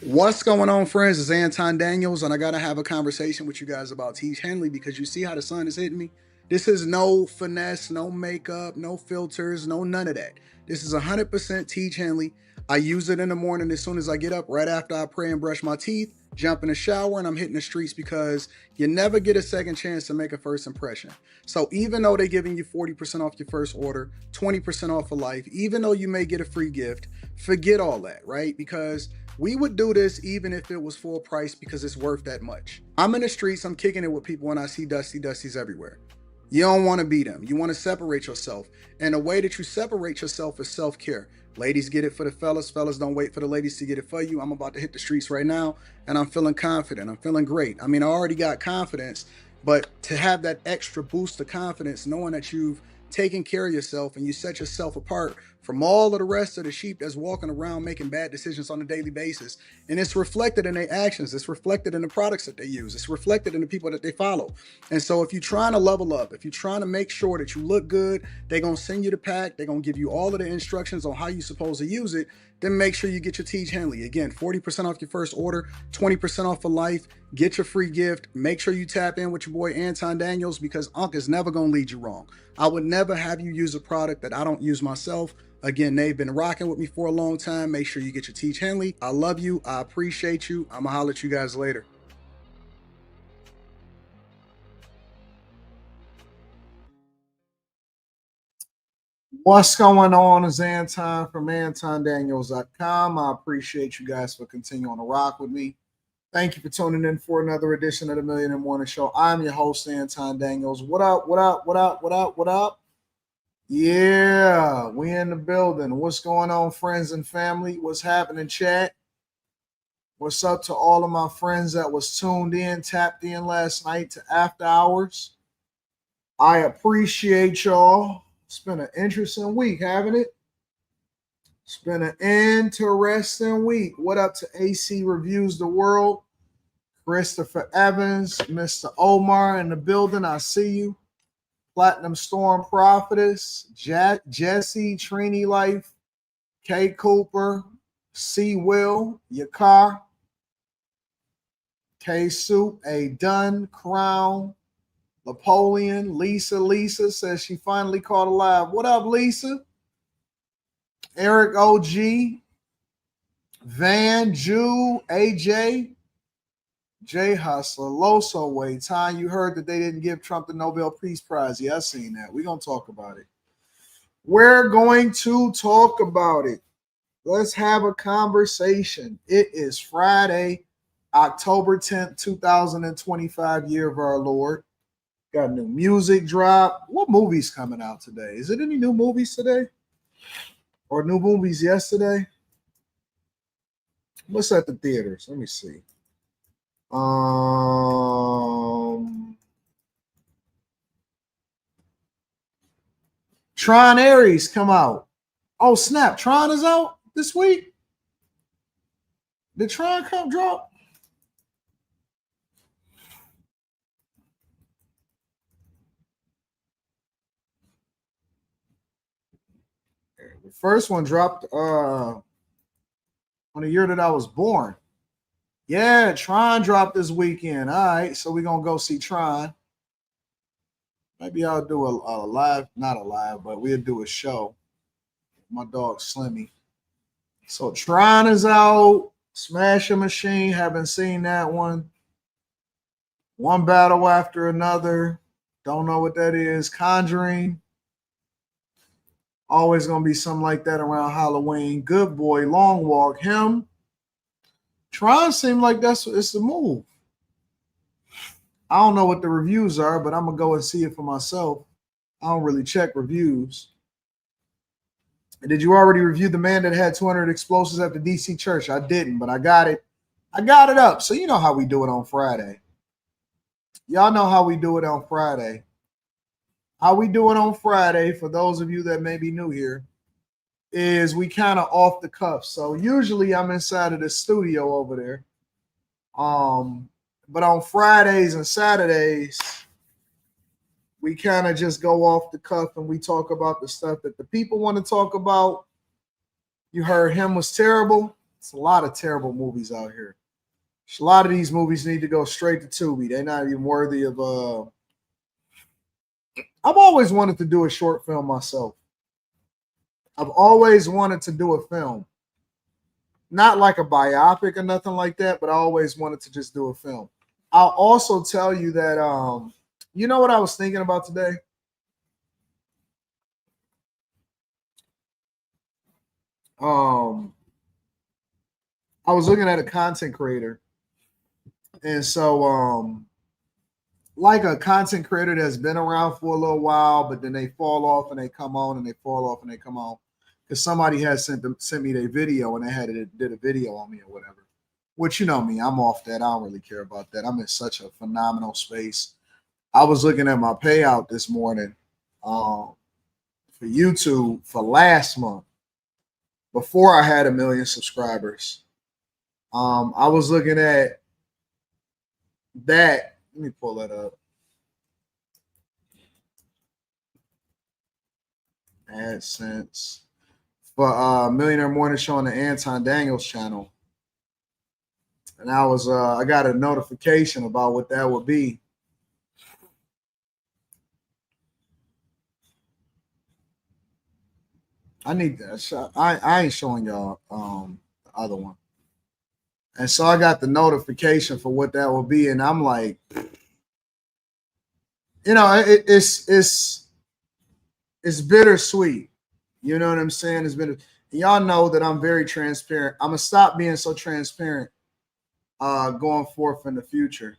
What's going on, friends? It's Anton Daniels, and I gotta have a conversation with you guys about Teach Henley because you see how the sun is hitting me. This is no finesse, no makeup, no filters, no none of that. This is 100% Teach Henley. I use it in the morning as soon as I get up, right after I pray and brush my teeth, jump in the shower, and I'm hitting the streets because you never get a second chance to make a first impression. So even though they're giving you 40% off your first order, 20% off for life, even though you may get a free gift, forget all that, right? Because we would do this even if it was full price because it's worth that much. I'm in the streets, I'm kicking it with people, and I see Dusties everywhere. You don't want to be them. You want to separate yourself. And the way that you separate yourself is self-care. Ladies get it for the fellas. Fellas don't wait for the ladies to get it for you. I'm about to hit the streets right now, and I'm feeling confident. I'm feeling great. I mean, I already got confidence, but to have that extra boost of confidence, knowing that you've taken care of yourself and you set yourself apart from all of the rest of the sheep that's walking around making bad decisions on a daily basis. And it's reflected in their actions. It's reflected in the products that they use. It's reflected in the people that they follow. And so if you're trying to level up, if you're trying to make sure that you look good, they're going to send you the pack. They're going to give you all of the instructions on how you're supposed to use it. Then make sure you get your Teach Henley. Again, 40% off your first order, 20% off for life. Get your free gift. Make sure you tap in with your boy Anton Daniels because Unc is never going to lead you wrong. I would never have you use a product that I don't use myself. Again, they've been rocking with me for a long time. Make sure you get your Teach Henley. I love you. I appreciate you. I'm going to holler at you guys later. What's going on? Is Anton from AntonDaniels.com. I appreciate you guys for continuing to rock with me. Thank you for tuning in for another edition of the Million and Morning Show. I'm your host, Anton Daniels. What up, what up, what up, what up, what up? Yeah, we in the building. What's going on, friends and family? What's happening, chat? What's up to all of my friends that was tuned in, tapped in last night to After Hours? I appreciate y'all. It's been an interesting week, haven't it? It's been an interesting week. What up to AC Reviews the World? Christopher Evans, Mr. Omar in the building. I see you. Platinum Storm Prophetess, Jesse, Trini Life, K. Cooper, C. Will, Yakar, K. Soup, A. Dunn, Crown, Napoleon, Lisa says she finally caught alive. What up, Lisa? Eric OG, Van, Jew, AJ, J Hustler, Loso Way. Ty, you heard that they didn't give Trump the Nobel Peace Prize. Yeah, I seen that. We're going to talk about it. We're going to talk about it. Let's have a conversation. It is Friday, October 10th, 2025, year of our Lord. Got new music drop. What movie's coming out today? Is it any new movies today? Or new movies yesterday? What's at the theaters? Let me see. Tron Ares come out. Oh, snap. Tron is out this week? Did Tron come drop? The first one dropped on the year that I was born. Yeah, Tron dropped this weekend. All right, so we're going to go see Tron. Maybe I'll do a live, not a live, but we'll do a show. My dog Slimmy. So Tron is out. Smashing Machine, haven't seen that one. One Battle After Another. Don't know what that is. Conjuring. Always going to be something like that around Halloween. Good Boy, Long Walk, him. Tron seemed like it's the move. I don't know what the reviews are, but I'm going to go and see it for myself. I don't really check reviews. Did you already review the man that had 200 explosives at the DC church? I didn't, but I got it. I got it up. So you know how we do it on Friday. Y'all know how we do it on Friday. How we do it on Friday, for those of you that may be new here, is we kind of off the cuff. So usually I'm inside of the studio over there. But on Fridays and Saturdays, we kind of just go off the cuff and we talk about the stuff that the people want to talk about. You heard Him Was Terrible. It's a lot of terrible movies out here. A lot of these movies need to go straight to Tubi. They're not even worthy of. I've always wanted to do a short film myself. I've always wanted to do a film, not like a biopic or nothing like that, but I always wanted to just do a film. I'll also tell you that, you know what I was thinking about today? I was looking at a content creator, and so like a content creator that's been around for a little while, but then they fall off and they come on, and they fall off and they come on, because somebody has sent me their video and they did a video on me or whatever. Which, you know me, I'm off that. I don't really care about that. I'm in such a phenomenal space. I was looking at my payout this morning for YouTube for last month, before I had 1 million subscribers. I was looking at that. Let me pull that up. AdSense for Millionaire Morning Show on the Anton Daniels channel. And I got a notification about what that would be. I need that. I ain't showing y'all the other one. And so I got the notification for what that will be, and I'm like, you know, it's bittersweet. You know what I'm saying? It's bitter. Y'all know that I'm very transparent. I'm gonna stop being so transparent going forth in the future.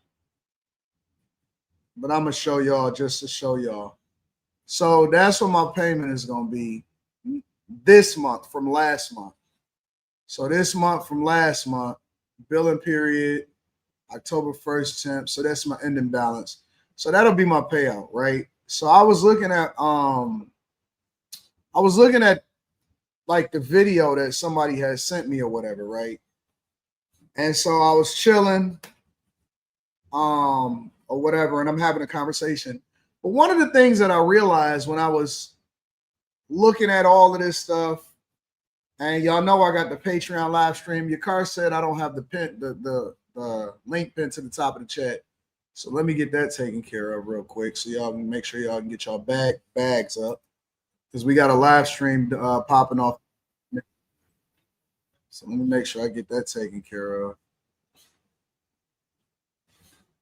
But I'm gonna show y'all just to show y'all. So that's what my payment is gonna be this month from last month. So this month from last month, billing period, October 1st temp. So that's my ending balance. So that'll be my payout, right? So I was looking at like the video that somebody had sent me or whatever, right? And so I was chilling, or whatever, and I'm having a conversation. But one of the things that I realized when I was looking at all of this stuff, and y'all know I got the Patreon live stream. Your car said I don't have the link pinned to the top of the chat. So let me get that taken care of real quick, so y'all can make sure y'all can get y'all bags up, because we got a live stream popping off. So let me make sure I get that taken care of.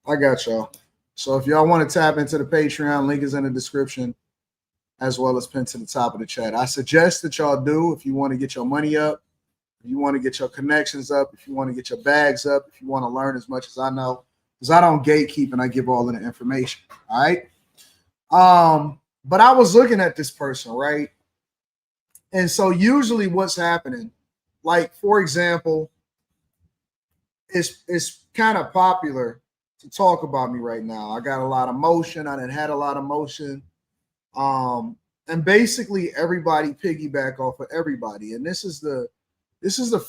I got y'all. So if y'all want to tap into the Patreon, link is in the description, as well as pinned to the top of the chat. I suggest that y'all do, if you want to get your money up, if you want to get your connections up, if you want to get your bags up, if you want to learn as much as I know, because I don't gatekeep and I give all of the information. All right. But I was looking at this person, right? And so usually what's happening, like, for example, it's kind of popular to talk about me right now. I got a lot of motion. I done had a lot of motion. And basically everybody piggyback off of everybody. And this is the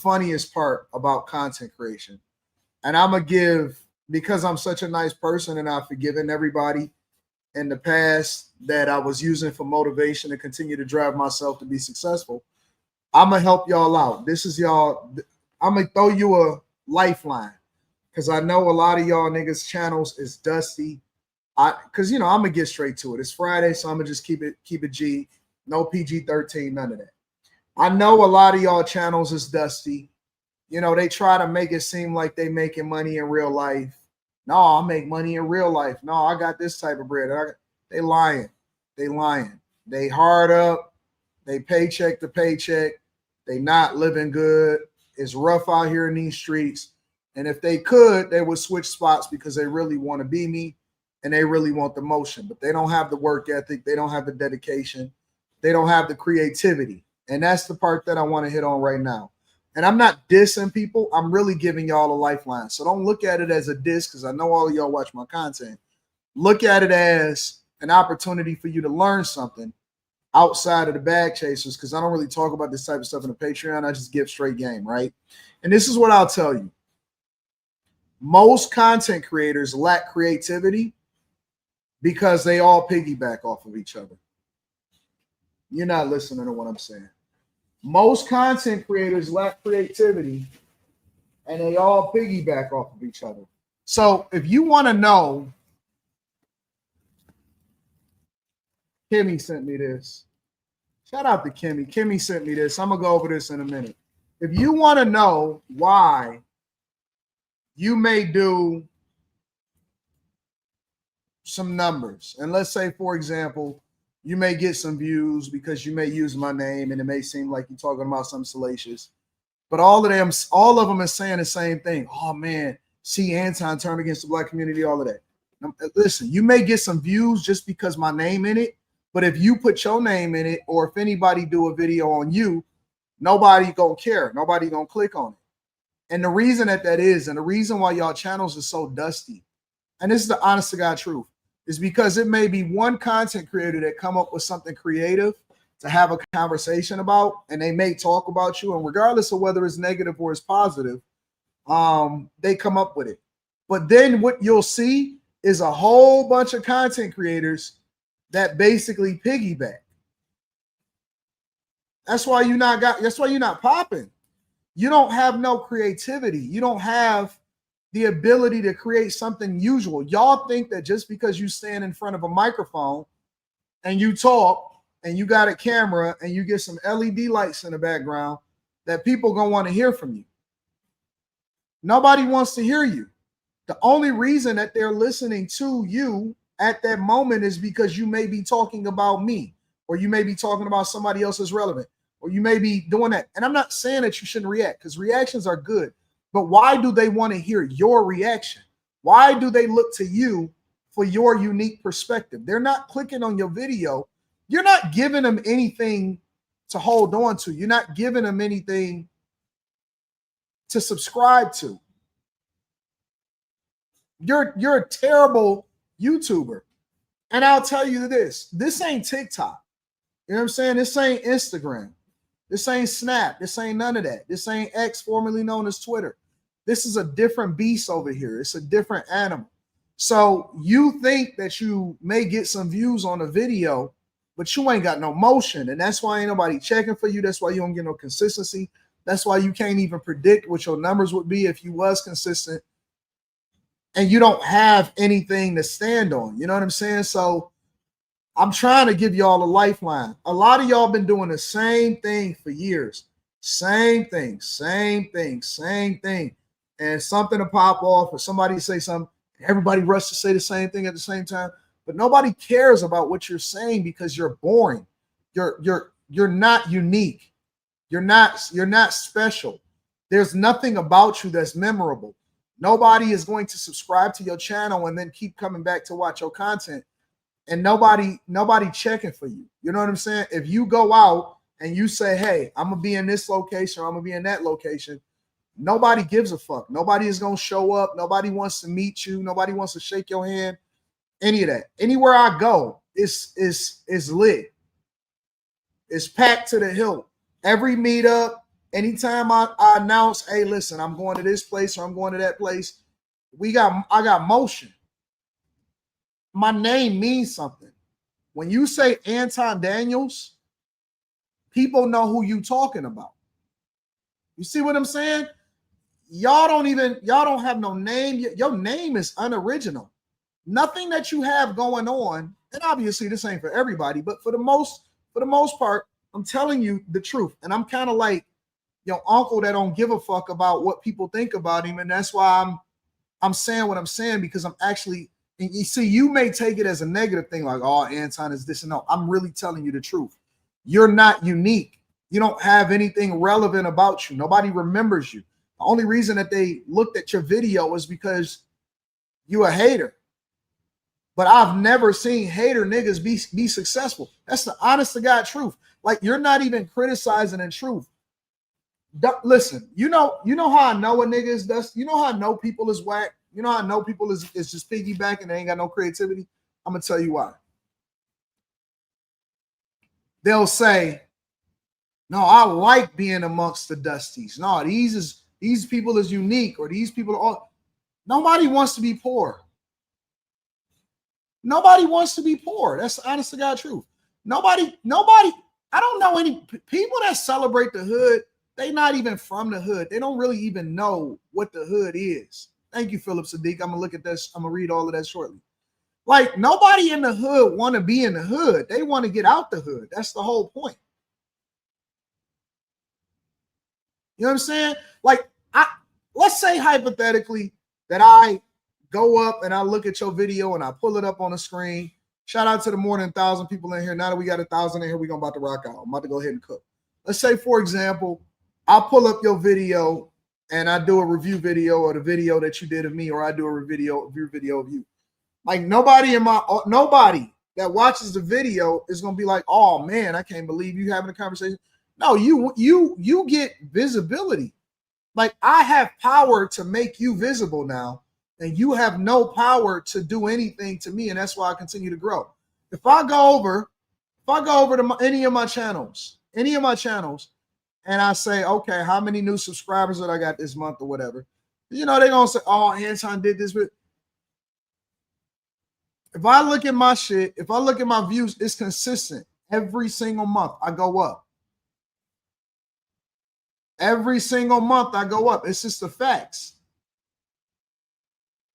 funniest part about content creation. And I'm gonna give, because I'm such a nice person and I've forgiven everybody in the past that I was using for motivation to continue to drive myself to be successful, I'm gonna help y'all out. This is y'all. I'm gonna throw you a lifeline, because I know a lot of y'all niggas channels is dusty. Because I'm gonna get straight to it. It's Friday, so I'm gonna just keep it G. No PG-13, none of that. I know a lot of y'all channels is dusty. They try to make it seem like they making money in real life. No, I make money in real life. No, I got this type of bread. They lying. They hard up. They paycheck to paycheck. They not living good. It's rough out here in these streets. And if they could, they would switch spots, because they really want to be me and they really want the motion. But they don't have the work ethic. They don't have the dedication. They don't have the creativity. And that's the part that I want to hit on right now. And I'm not dissing people. I'm really giving y'all a lifeline. So don't look at it as a diss, because I know all of y'all watch my content. Look at it as an opportunity for you to learn something outside of the bag chasers, because I don't really talk about this type of stuff in the Patreon. I just give straight game, right? And this is what I'll tell you. Most content creators lack creativity because they all piggyback off of each other. You're not listening to what I'm saying. Most content creators lack creativity and they all piggyback off of each other. So if you want to know, Kimmy sent me this. Shout out to Kimmy. Kimmy sent me this. I'm going to go over this in a minute. If you want to know why you may do some numbers, and let's say, for example, you may get some views because you may use my name and it may seem like you're talking about something salacious, but all of them are saying the same thing. Oh man, see Anton turn against the black community, all of that. Now, listen, you may get some views just because my name in it, but if you put your name in it, or if anybody do a video on you, nobody gonna care. Nobody gonna click on it. And the reason that is, and the reason why y'all channels are so dusty, and this is the honest to God truth, is because it may be one content creator that come up with something creative to have a conversation about, and they may talk about you, and regardless of whether it's negative or it's positive, they come up with it. But then what you'll see is a whole bunch of content creators that basically piggyback. That's why you're not popping. You don't have no creativity. You don't have the ability to create something usual. Y'all think that just because you stand in front of a microphone and you talk and you got a camera and you get some LED lights in the background, that people gonna want to hear from you. Nobody wants to hear you. The only reason that they're listening to you at that moment is because you may be talking about me, or you may be talking about somebody else that's relevant, or you may be doing that. And I'm not saying that you shouldn't react, because reactions are good. But why do they want to hear your reaction? Why do they look to you for your unique perspective? They're not clicking on your video. You're not giving them anything to hold on to. You're not giving them anything to subscribe to. You're a terrible YouTuber. And I'll tell you this ain't TikTok. You know what I'm saying? This ain't Instagram. This ain't Snap. This ain't none of that. This ain't X, formerly known as Twitter. This is a different beast over here. It's a different animal. So you think that you may get some views on a video, but you ain't got no motion. And that's why ain't nobody checking for you. That's why you don't get no consistency. That's why you can't even predict what your numbers would be if you was consistent. And you don't have anything to stand on. You know what I'm saying? So I'm trying to give y'all a lifeline. A lot of y'all been doing the same thing for years. Same thing. And something to pop off, or somebody say something, everybody rush to say the same thing at the same time. But nobody cares about what you're saying because you're boring. You're not unique. You're not special. There's nothing about you that's memorable. Nobody is going to subscribe to your channel and then keep coming back to watch your content. And nobody checking for you. You know what I'm saying? If you go out and you say, hey, I'm gonna be in this location, or I'm gonna be in that location, nobody gives a fuck. Nobody is gonna show up. Nobody wants to meet you. Nobody wants to shake your hand. Any of that. Anywhere I go, it's lit. It's packed to the hilt. Every meetup, anytime I announce, hey, listen, I'm going to this place or I'm going to that place, I got motion. My name means something. When you say Anton Daniels, people know who you talking about. You see what I'm saying? Y'all don't have no name. Your name is unoriginal. Nothing that you have going on, and obviously this ain't for everybody, but for the most part, I'm telling you the truth. And I'm kind of like your uncle that don't give a fuck about what people think about him. And that's why I'm saying what I'm saying, because I'm actually, and you see, you may take it as a negative thing, like, oh, Anton is this and no. I'm really telling you the truth. You're not unique. You don't have anything relevant about you. Nobody remembers you. The only reason that they looked at your video is because you a hater. But I've never seen hater niggas be successful. That's the honest to God truth. Like, you're not even criticizing in truth. Listen, you know how I know a nigga is dust. You know how I know people is whack. You know how I know people is just piggybacking. They ain't got no creativity. I'm gonna tell you why. They'll say, "No, I like being amongst the dusties. No, these people is unique, or these people are all." Nobody wants to be poor. Nobody wants to be poor. That's the honest to God truth. Nobody. I don't know any people that celebrate the hood. they not even from the hood. They don't really even know what the hood is. Thank you, Philip Sadiq. I'm gonna look at this. I'm gonna read all of that shortly. Like nobody in the hood want to be in the hood. They want to get out the hood. That's the whole point. You know what I'm saying? Like, let's say hypothetically that I go up and I look at your video and I pull it up on the screen. Shout out to the more than 1,000 people in here. Now that we got 1,000 in here, we're about to rock out. I'm about to go ahead and cook. Let's say, for example, I'll pull up your video and I do a review video of the video that you did of me, or I do a review video of you. Like nobody that watches the video is gonna be like, oh man, I can't believe you having a conversation. No, you get visibility. Like I have power to make you visible now, and you have no power to do anything to me, and that's why I continue to grow. If I go over to any of my channels, and I say, okay, how many new subscribers that I got this month or whatever, you know, they're gonna say, oh, Anton did this. But if I look at my shit, if I look at my views, it's consistent. Every single month I go up. Every single month I go up. It's just the facts.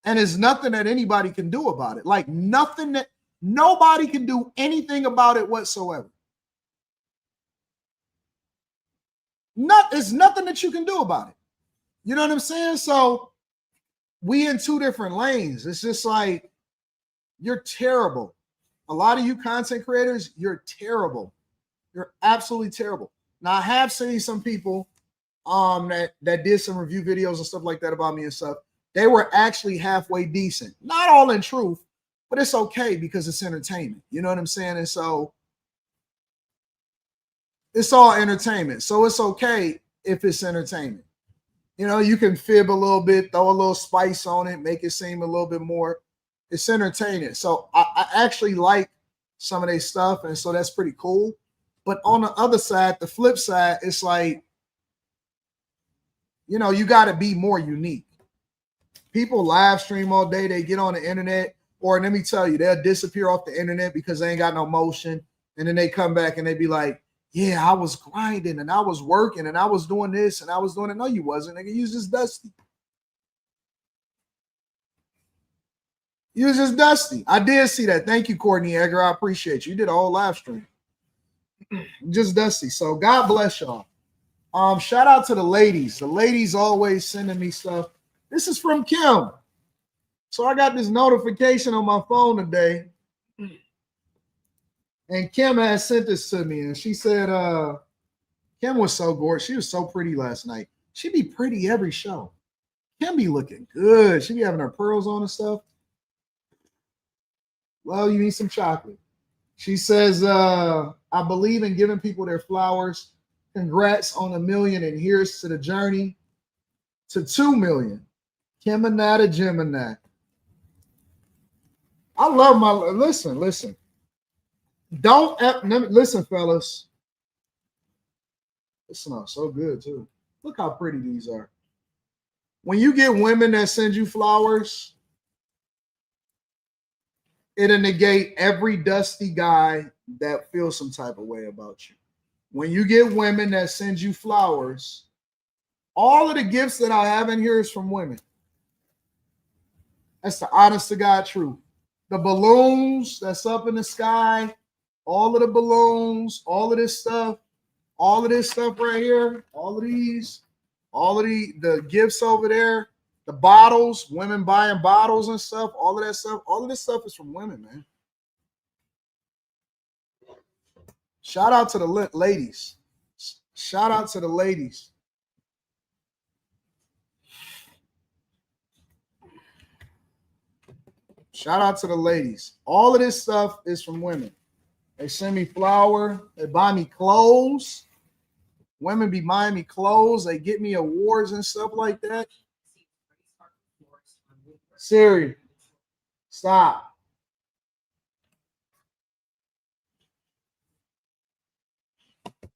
And there's nothing that anybody can do about it. Like nothing that nobody can do anything about it whatsoever. It's nothing that you can do about it. You know what I'm saying? So we in two different lanes. It's just like you're terrible. A lot of you content creators, you're terrible. You're absolutely terrible. Now I have seen some people that did some review videos and stuff like that about me and stuff. They were actually halfway decent. Not all in truth, but it's okay because it's entertainment. You know what I'm saying? And so it's all entertainment. So it's okay if it's entertainment. You know, you can fib a little bit, throw a little spice on it, make it seem a little bit more. It's entertaining. So I actually like some of their stuff, and so that's pretty cool. But on the other side, the flip side, it's like, you know, you got to be more unique. People live stream all day. They get on the internet, or let me tell you, they'll disappear off the internet because they ain't got no motion. And then they come back and they be like, yeah, I was grinding and I was working and I was doing this and I was doing it. No, you wasn't. Nigga, you was just dusty. You was just dusty. I did see that. Thank you, Courtney Egger. I appreciate you. You did a whole live stream. Just dusty. So God bless y'all. Shout out to the ladies. The ladies always sending me stuff. This is from Kim. So I got this notification on my phone today. And Kim has sent this to me. And she said, Kim was so gorgeous. She was so pretty last night. She be pretty every show. Kim be looking good. She be having her pearls on and stuff. Well, you need some chocolate. She says, I believe in giving people their flowers. Congrats on 1 million, and here's to the journey to 2 million. Gemini to Gemini. I love my, listen. Listen, fellas. This smells so good, too. Look how pretty these are. When you get women that send you flowers, it'll negate every dusty guy that feels some type of way about you. When you get women that send you flowers, all of the gifts that I have in here is from women. That's the honest to God truth. The balloons that's up in the sky, all of the balloons, all of this stuff right here, all of the gifts over there, the bottles, women buying bottles and stuff, all of this stuff is from women, man. Shout out to the ladies. Shout out to the ladies. Shout out to the ladies. All of this stuff is from women. They send me flour. They buy me clothes. Women be buying me clothes. They get me awards and stuff like that. Siri, stop.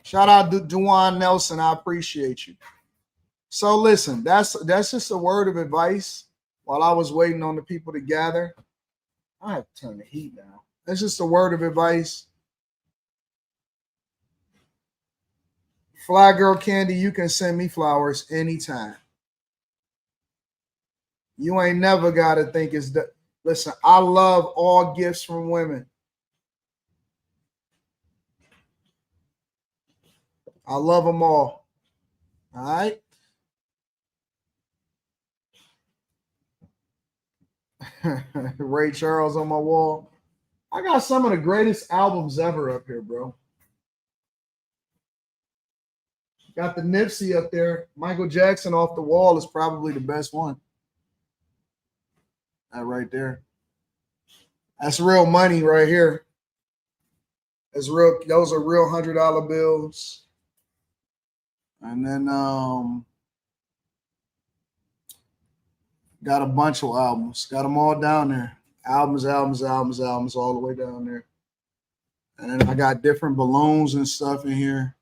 Shout out to Duane Nelson. I appreciate you. So listen, that's just a word of advice while I was waiting on the people to gather. I have to turn the heat down. That's just a word of advice Fly Girl Candy, you can send me flowers anytime. You ain't never got to think it's the. Listen, I love all gifts from women. I love them all. All right. Ray Charles on my wall. I got some of the greatest albums ever up here, bro. Got the Nipsey up there. Michael Jackson Off the Wall is probably the best one. That right there. That's real money right here. That's real. Those are real $100 bills. And then got a bunch of albums. Got them all down there. Albums all the way down there. And then I got different balloons and stuff in here.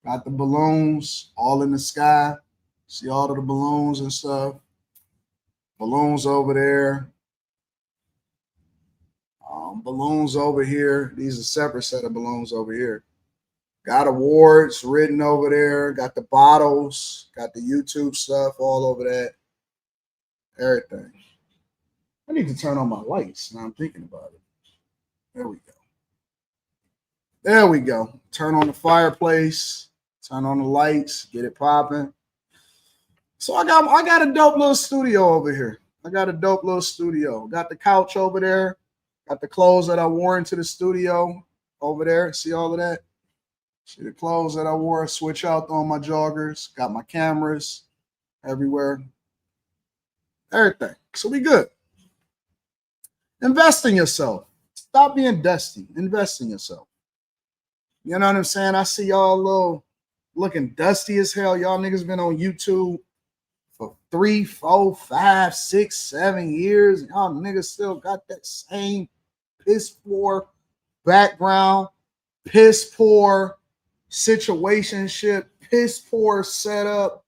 Got the balloons all in the sky. See all of the balloons and stuff. Balloons over there. Balloons over here. These are a separate set of balloons over here. Got awards written over there. Got the bottles. Got the YouTube stuff all over that. Everything. I need to turn on my lights. Now I'm thinking about it. There we go. There we go. Turn on the fireplace. Turn on the lights. Get it popping. So I got a dope little studio over here. Got the couch over there. Got the clothes that I wore into the studio over there. See all of that? See the clothes that I wore. Switch out on my joggers. Got my cameras everywhere. Everything. So we good. Invest in yourself. Stop being dusty. Invest in yourself. You know what I'm saying? I see y'all little looking dusty as hell. Y'all niggas been on YouTube for 3, 4, 5, 6, 7 years. Y'all niggas still got that same piss poor background, piss poor situationship, piss poor setup.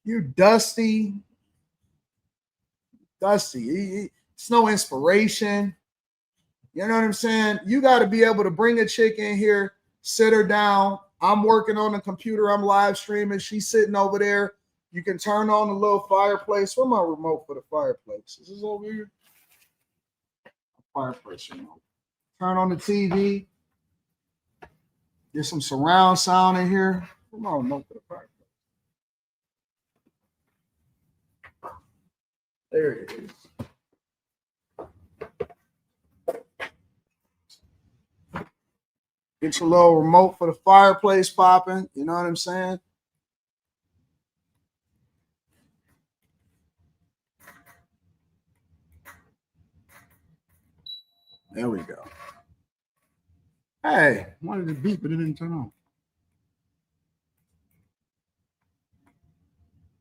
You dusty. It's no inspiration. You know what I'm saying? You got to be able to bring a chick in here, sit her down. I'm working on the computer. I'm live streaming. She's sitting over there. You can turn on the little fireplace. Where's my remote for the fireplace? Is this over here? Fireplace remote. Turn on the TV. Get some surround sound in here. Where's my remote for the fireplace? There it is. Get your little remote for the fireplace popping. You know what I'm saying? There we go. Hey, I wanted to beep, but it didn't turn on.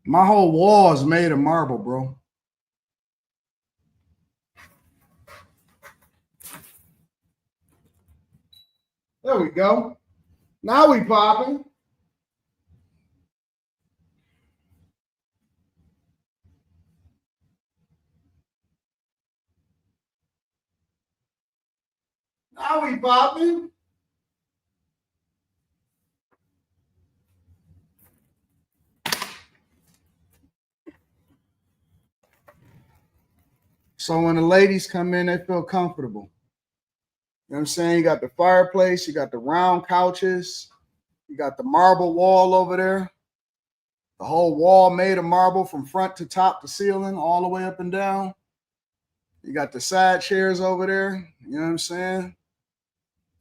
My whole wall is made of marble, bro. There we go. Now we popping. Now we popping. So when the ladies come in, they feel comfortable. You know what I'm saying? You got the fireplace, you got the round couches, you got the marble wall over there. The whole wall made of marble from front to top to ceiling, all the way up and down. You got the side chairs over there. You know what I'm saying?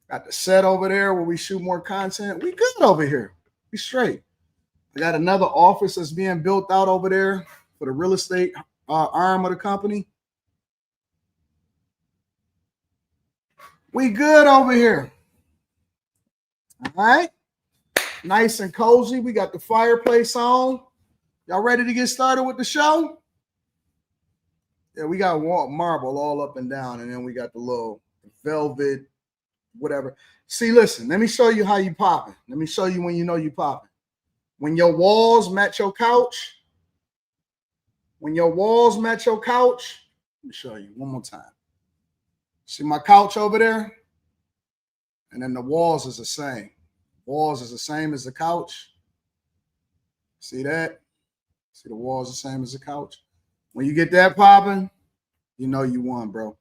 Got the set over there where we shoot more content. We good over here. We straight. I got another office that's being built out over there for the real estate arm of the company. We good over here. All right. Nice and cozy. We got the fireplace on. Y'all ready to get started with the show? Yeah, we got marble all up and down, and then we got the little velvet, whatever. See, listen, let me show you how you popping. Let me show you when you know you popping. When your walls match your couch, let me show you one more time. See my couch over there? And then the walls is the same. Walls is the same as the couch. See that? See the walls the same as the couch? When you get that popping, you know you won, bro.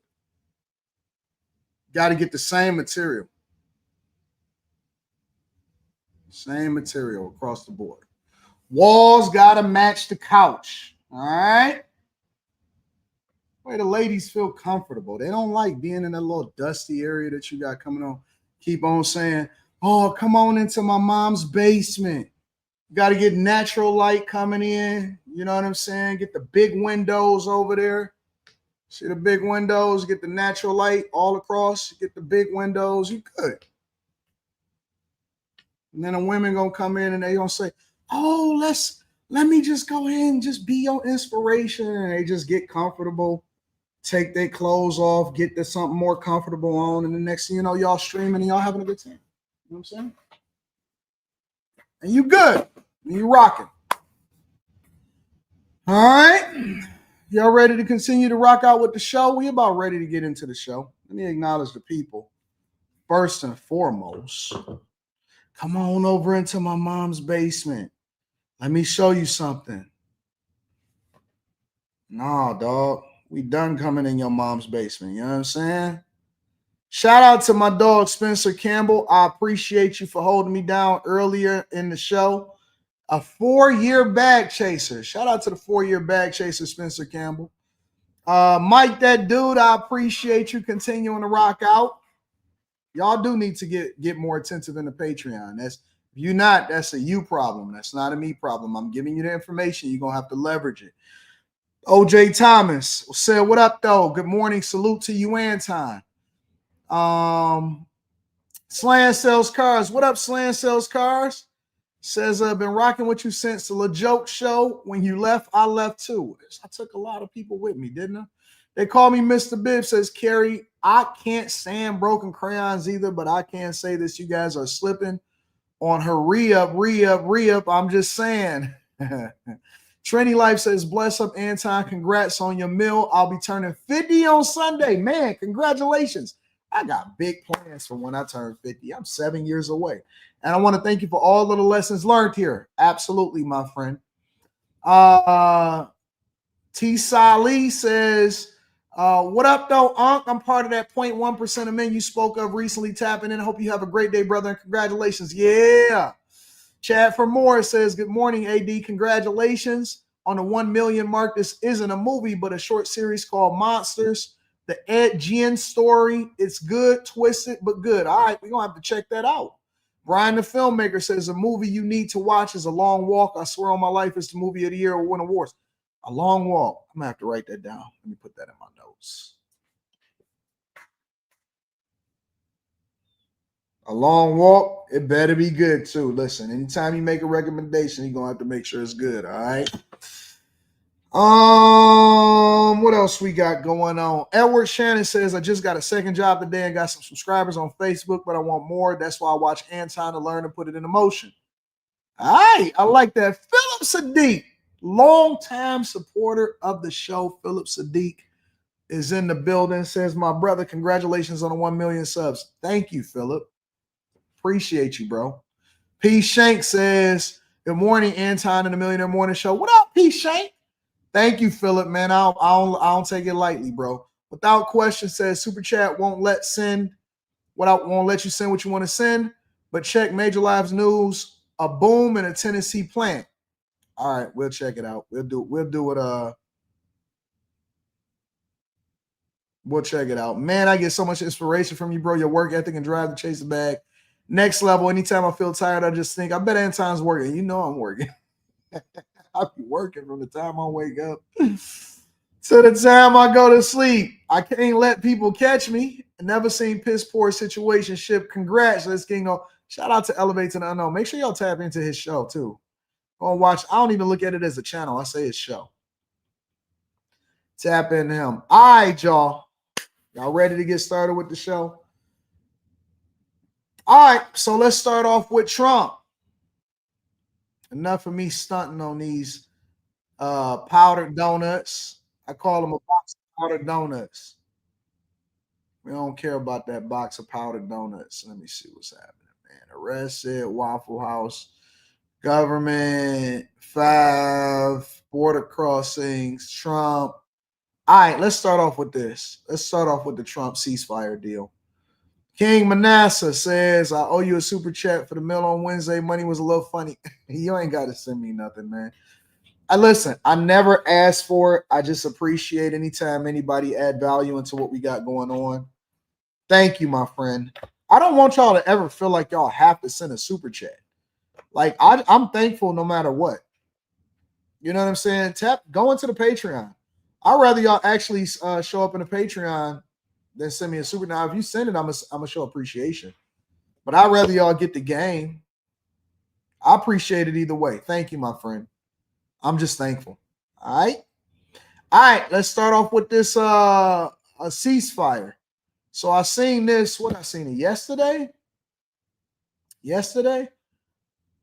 Got to get the same material. Same material across the board. Walls got to match the couch. All right? Way the ladies feel comfortable. They don't like being in that little dusty area that you got coming on. Keep on saying, oh, come on into my mom's basement. You got to get natural light coming in. You know what I'm saying? Get the big windows over there. See the big windows? Get the natural light all across. Get the big windows. You good. And then the women going to come in and they going to say, oh, let me just go ahead and just be your inspiration. And they just get comfortable, take their clothes off, get to something more comfortable on. And the next thing you know, y'all streaming and y'all having a good time. You know what I'm saying? And you good. And you rocking. All right. Y'all ready to continue to rock out with the show? We about ready to get into the show. Let me acknowledge the people. First and foremost, come on over into my mom's basement. Let me show you something. Nah, dog. We done coming in your mom's basement. You know what I'm saying? Shout out to my dog, Spencer Campbell. I appreciate you for holding me down earlier in the show. A 4-year bag chaser. Shout out to the 4-year bag chaser, Spencer Campbell. Mike, that dude, I appreciate you continuing to rock out. Y'all do need to get more attentive in the Patreon. If you're not, that's a you problem. That's not a me problem. I'm giving you the information. You're going to have to leverage it. OJ Thomas said, what up, though? Good morning. Salute to you, Anton. Slan Sells Cars. What up, Slan Sells Cars? Says, I've been rocking with you since the LaJoke show. When you left, I left too. I took a lot of people with me, didn't I? They call me Mr. Bibb. Says, Kerry, I can't stand broken crayons either, but I can say this. You guys are slipping on her re-up. I'm just saying. Trini Life says, bless up, Anton. Congrats on your meal. I'll be turning 50 on Sunday. Man, congratulations. I got big plans for when I turn 50. I'm 7 years away. And I want to thank you for all of the lessons learned here. Absolutely, my friend. T. Sali says, what up, though, Unc? I'm part of that 0.1% of men you spoke of recently tapping in. I hope you have a great day, brother, and congratulations. Yeah. Chad for more says, good morning, AD. Congratulations on the 1 million mark. This isn't a movie, but a short series called Monsters. The Ed Gein story. It's good, twisted, but good. All right, we're going to have to check that out. Brian the filmmaker says, a movie you need to watch is A Long Walk. I swear on my life it's the movie of the year or win awards. A Long Walk. I'm going to have to write that down. Let me put that in my notes. A Long Walk. It better be good too. Listen, anytime you make a recommendation, you're going to have to make sure it's good. All right. What else we got going on? Edward Shannon says, I just got a second job today and got some subscribers on Facebook, but I want more. That's why I watch Anton to learn and put it into motion. All right, I like that. Philip Sadiq, longtime supporter of the show. Philip Sadiq is in the building. Says, my brother, congratulations on the 1 million subs. Thank you, Philip. Appreciate you, bro. P. Shank says, good morning, Anton and the Millionaire Morning Show. What up, P. Shank? Thank you, Philip, man. I don't take it lightly, bro. Without question, says Super Chat won't let you send what you want to send, but check Major Lives News, a boom in a Tennessee plant. All right, we'll check it out. We'll check it out. Man, I get so much inspiration from you, bro. Your work ethic and drive to chase the bag. Next level. Anytime I feel tired, I just think, I bet Anton's working. You know I'm working. I'll be working from the time I wake up to the time I go to sleep. I can't let people catch me. I never seen piss poor situationship. Congrats. Let's get go. Shout out to Elevate to the Unknown. Make sure y'all tap into his show too. Go and watch. I don't even look at it as a channel. I say his show. Tap into him. All right, y'all. Y'all ready to get started with the show? All right. So let's start off with Trump. Enough of me stunting on these powdered donuts. I call them a box of powdered donuts. We don't care about that box of powdered donuts. Let me see what's happening, man. Arrested, Waffle House, government, 5, border crossings, Trump. All right, let's start off with this. Let's start off with the Trump ceasefire deal. King Manasseh says, I owe you a super chat for the meal on Wednesday. Money was a little funny. You ain't got to send me nothing, man. Listen, I never asked for it. I just appreciate anytime anybody add value into what we got going on. Thank you, my friend. I don't want y'all to ever feel like y'all have to send a super chat. Like, I'm thankful no matter what. You know what I'm saying? Go into the Patreon. I'd rather y'all actually show up in the Patreon than send me a super. Now, if you send it, I'm gonna show appreciation. But I'd rather y'all get the game. I appreciate it either way. Thank you, my friend. I'm just thankful. All right. Let's start off with this a ceasefire. So I seen this. What I seen it yesterday.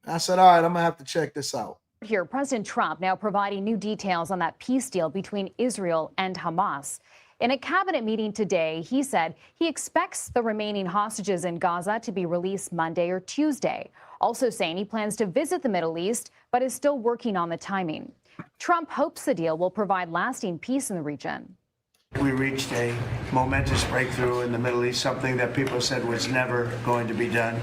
I said, all right, I'm gonna have to check this out. Here, President Trump now providing new details on that peace deal between Israel and Hamas. In a cabinet meeting today, he said he expects the remaining hostages in Gaza to be released Monday or Tuesday. Also saying he plans to visit the Middle East, but is still working on the timing. Trump hopes the deal will provide lasting peace in the region. We reached a momentous breakthrough in the Middle East, something that people said was never going to be done.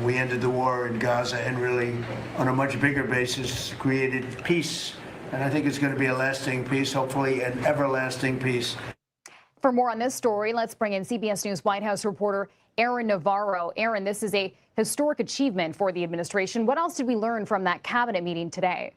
We ended the war in Gaza and really, on a much bigger basis, created peace. And I think it's going to be a lasting peace, hopefully an everlasting peace. For more on this story, let's bring in CBS News White House reporter Aaron Navarro. Aaron, this is a historic achievement for the administration. What else did we learn from that cabinet meeting today?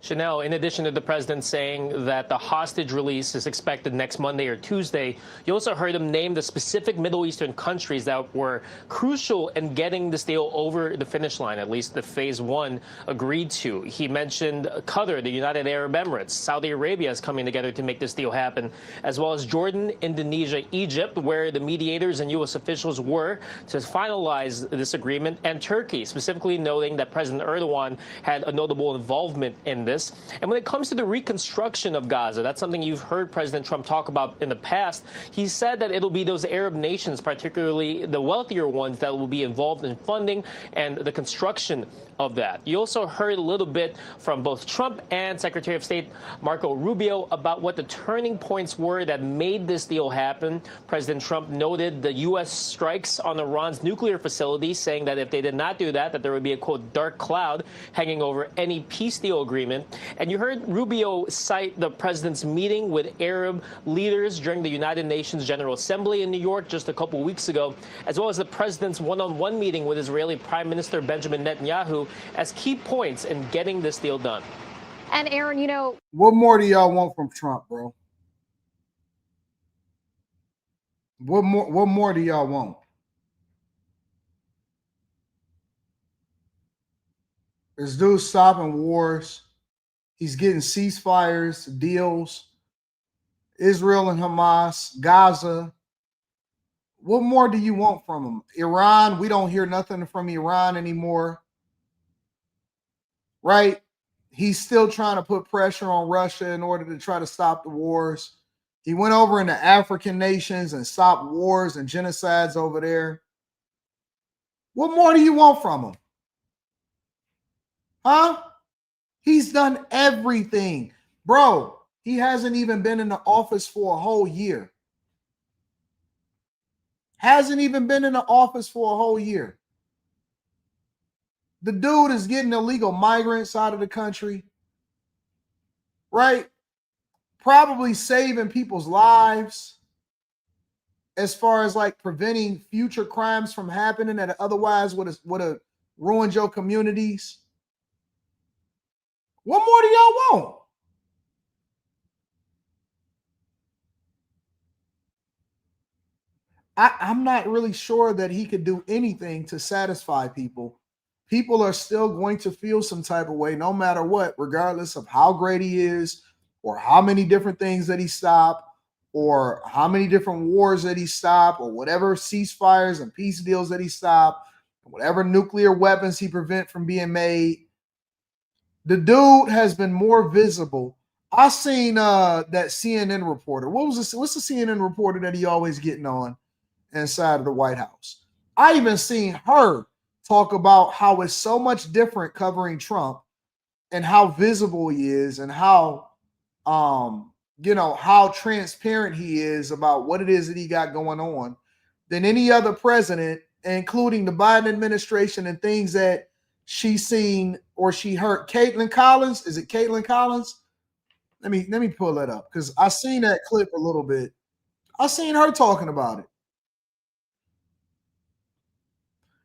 Chanel, in addition to the president saying that the hostage release is expected next Monday or Tuesday, you also heard him name the specific Middle Eastern countries that were crucial in getting this deal over the finish line, at least the phase one agreed to. He mentioned Qatar, the United Arab Emirates, Saudi Arabia is coming together to make this deal happen, as well as Jordan, Indonesia, Egypt, where the mediators and U.S. officials were to finalize this agreement, and Turkey, specifically noting that President Erdogan had a notable involvement in this. And when it comes to the reconstruction of Gaza, that's something you've heard President Trump talk about in the past. He said that it'll be those Arab nations, particularly the wealthier ones, that will be involved in funding and the construction of that. You also heard a little bit from both Trump and Secretary of State Marco Rubio about what the turning points were that made this deal happen. President Trump noted the U.S. strikes on Iran's nuclear facility, saying that if they did not do that, that there would be a, quote, dark cloud hanging over any peace deal agreement. And you heard Rubio cite the president's meeting with Arab leaders during the United Nations General Assembly in New York just a couple weeks ago, as well as the president's one-on-one meeting with Israeli Prime Minister Benjamin Netanyahu as key points in getting this deal done. And Aaron, you know, what more do y'all want from Trump, bro? What more do y'all want? This dude's stopping wars. He's getting ceasefires, deals, Israel and Hamas, Gaza. What more do you want from him? Iran, we don't hear nothing from Iran anymore. Right? He's still trying to put pressure on Russia in order to try to stop the wars. He went over into African nations and stopped wars and genocides over there. What more do you want from him? Huh? He's done everything. Bro, he hasn't even been in the office for a whole year. Hasn't even been in the office for a whole year. The dude is getting illegal migrants out of the country, right? Probably saving people's lives as far as like preventing future crimes from happening that otherwise would have ruined your communities. What more do y'all want? I'm not really sure that he could do anything to satisfy people. People are still going to feel some type of way no matter what, regardless of how great he is or how many different things that he stopped or how many different wars that he stopped or whatever ceasefires and peace deals that he stopped, whatever nuclear weapons he prevent from being made. The dude has been more visible I seen that CNN reporter. What's the CNN reporter that he always getting on inside of the White House? I even seen her talk about how it's so much different covering Trump and how visible he is and how how transparent he is about what it is that he got going on than any other president, including the Biden administration and things that she's seen or she heard. Caitlin Collins, is it Caitlin Collins? Let me pull that up because I seen that clip a little bit. I seen her talking about it.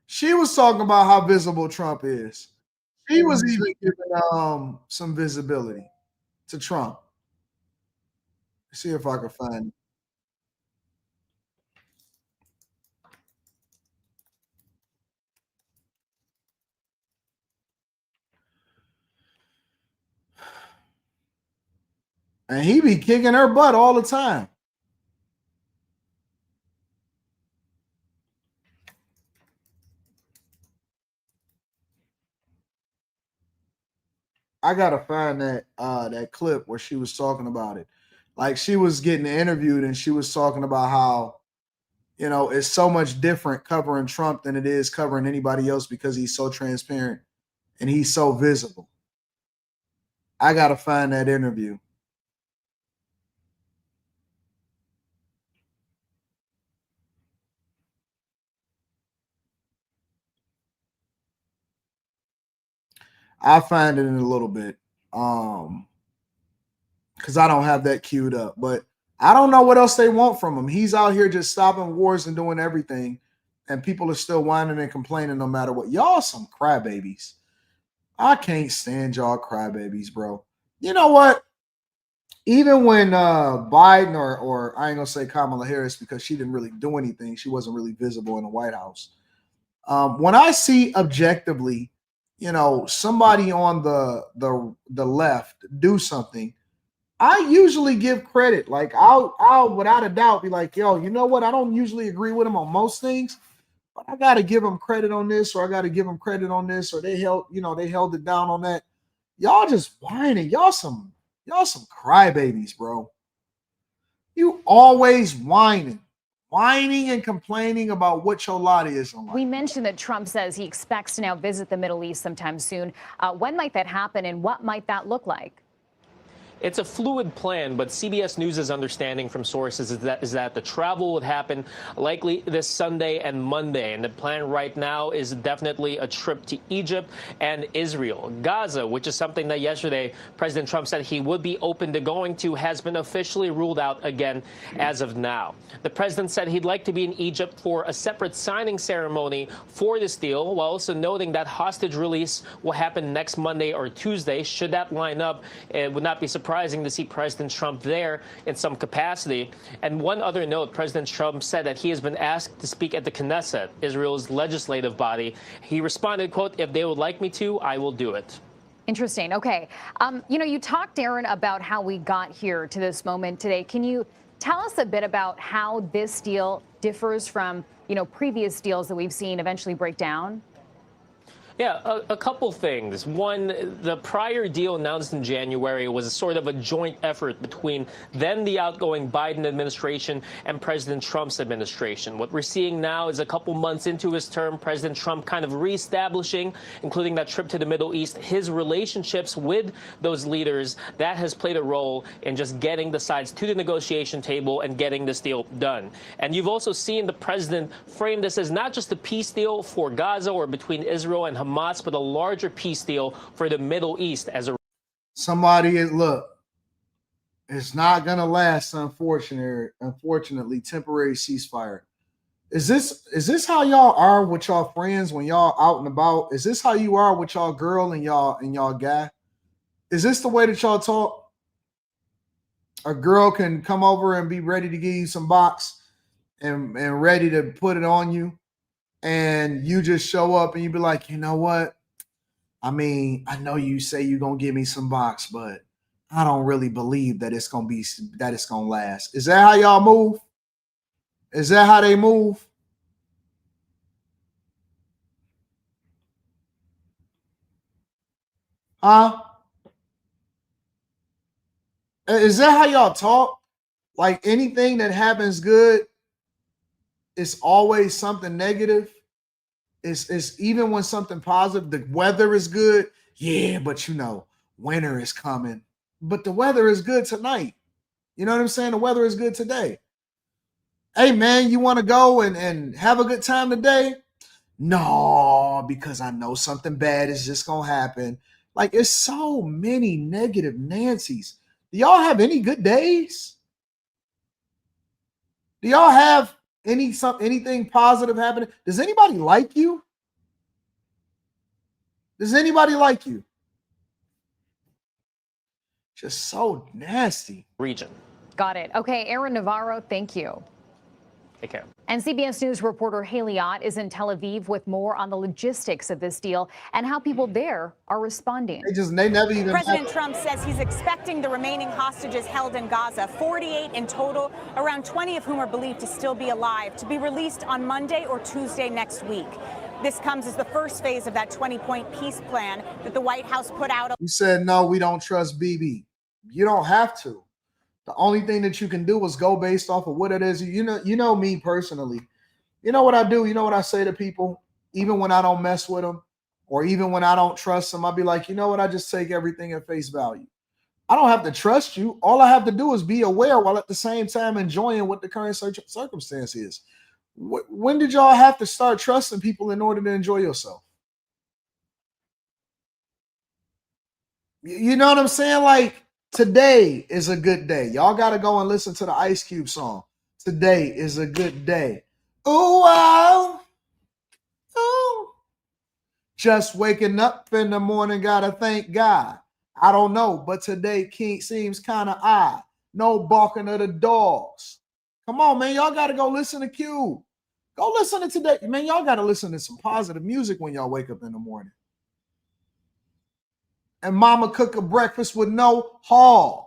She was talking about how visible Trump is. She was even giving some visibility to Trump. Let's see if I can find it. And he be kicking her butt all the time. I gotta find that clip where she was talking about it. Like she was getting interviewed and she was talking about how it's so much different covering Trump than it is covering anybody else because he's so transparent and he's so visible. I gotta find that interview. I'll find it in a little bit. Because I don't have that queued up. But I don't know what else they want from him. He's out here just stopping wars and doing everything. And people are still whining and complaining no matter what. Y'all some crybabies. I can't stand y'all crybabies, bro. You know what? Even when Biden or I ain't gonna say Kamala Harris because she didn't really do anything. She wasn't really visible in the White House. When I see objectively, somebody on the left do something, I usually give credit. Like I'll without a doubt be like, yo, you know what? I don't usually agree with them on most things, but I got to give them credit on this, or I got to give them credit on this, or they held it down on that. Y'all just whining. Y'all some crybabies, bro. You always whining and complaining about what your lot is. We mentioned that Trump says he expects to now visit the Middle East sometime soon. When might that happen, and what might that look like? It's a fluid plan, but CBS News' understanding from sources is that the travel would happen likely this Sunday and Monday. And the plan right now is definitely a trip to Egypt and Israel. Gaza, which is something that yesterday President Trump said he would be open to going to, has been officially ruled out again as of now. The president said he'd like to be in Egypt for a separate signing ceremony for this deal, while also noting that hostage release will happen next Monday or Tuesday. Should that line up, it would not be surprising to see President Trump there in some capacity. And one other note, President Trump said that he has been asked to speak at the Knesset, Israel's legislative body. He responded, quote, "If they would like me to, I will do it." Interesting. Okay. You talked, Darren, about how we got here to this moment today. Can you tell us a bit about how this deal differs from, previous deals that we've seen eventually break down? Yeah, a couple things. One, the prior deal announced in January was a sort of a joint effort between then the outgoing Biden administration and President Trump's administration. What we're seeing now is a couple months into his term, President Trump kind of reestablishing, including that trip to the Middle East, his relationships with those leaders. That has played a role in just getting the sides to the negotiation table and getting this deal done. And you've also seen the president frame this as not just a peace deal for Gaza or between Israel and Hamas, but a larger peace deal for the Middle East as a look, it's not gonna last, unfortunately, temporary ceasefire. Is this how y'all are with y'all friends when y'all out and about? Is this how you are with y'all girl and y'all guy? Is this the way that y'all talk? A girl can come over and be ready to give you some box and ready to put it on you, and you just show up and you be like, you know what? I mean, I know you say you're gonna give me some box, but I don't really believe that it's gonna last. Is that how y'all move? Is that how they move? Huh? Is that how y'all talk? Like anything that happens good, it's always something negative. It's even when something positive, the weather is good. Yeah, but you know, winter is coming. But the weather is good tonight. You know what I'm saying? The weather is good today. Hey man, you want to go and have a good time today? No, because I know something bad is just gonna happen. Like it's so many negative Nancy's. Do y'all have any good days? Do y'all have anything positive happening? Does anybody like you? Does anybody like you? Just so nasty. Region. Got it. Okay, Aaron Navarro, thank you. Take care. And CBS News reporter Haley Ott is in Tel Aviv with more on the logistics of this deal and how people there are responding. They never even. President Trump says he's expecting the remaining hostages held in Gaza, 48 in total, around 20 of whom are believed to still be alive, to be released on Monday or Tuesday next week. This comes as the first phase of that 20-point peace plan that the White House put out. You said, no, we don't trust Bibi. You don't have to. The only thing that you can do is go based off of what it is. You know me personally. You know what I do? You know what I say to people? Even when I don't mess with them or even when I don't trust them, I'll be like, you know what? I just take everything at face value. I don't have to trust you. All I have to do is be aware while at the same time enjoying what the current circumstance is. When did y'all have to start trusting people in order to enjoy yourself? You know what I'm saying? Like, today is a good day. Y'all got to go and listen to the Ice Cube song. Today is a good day. Ooh, wow. Ooh. Just waking up in the morning, got to thank God. I don't know, but today seems kind of odd. No barking of the dogs. Come on, man. Y'all got to go listen to Cube. Go listen to today. Man, y'all got to listen to some positive music when y'all wake up in the morning. And mama cook a breakfast with no hog.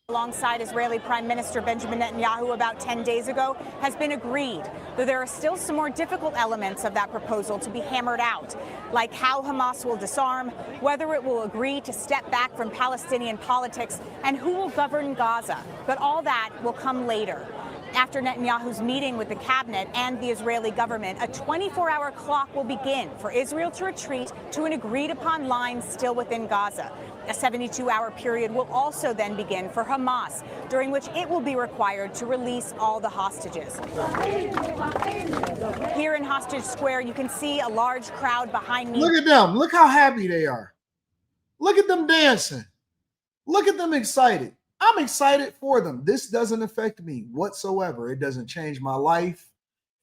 Alongside Israeli Prime Minister Benjamin Netanyahu about 10 days ago has been agreed, though there are still some more difficult elements of that proposal to be hammered out, like how Hamas will disarm, whether it will agree to step back from Palestinian politics, and who will govern Gaza. But all that will come later. After Netanyahu's meeting with the cabinet and the Israeli government, a 24-hour clock will begin for Israel to retreat to an agreed-upon line still within Gaza. A 72-hour period will also then begin for Hamas, during which it will be required to release all the hostages. Here in Hostage Square, you can see a large crowd behind me. Look at them. Look how happy they are. Look at them dancing. Look at them excited. I'm excited for them. This doesn't affect me whatsoever. It doesn't change my life.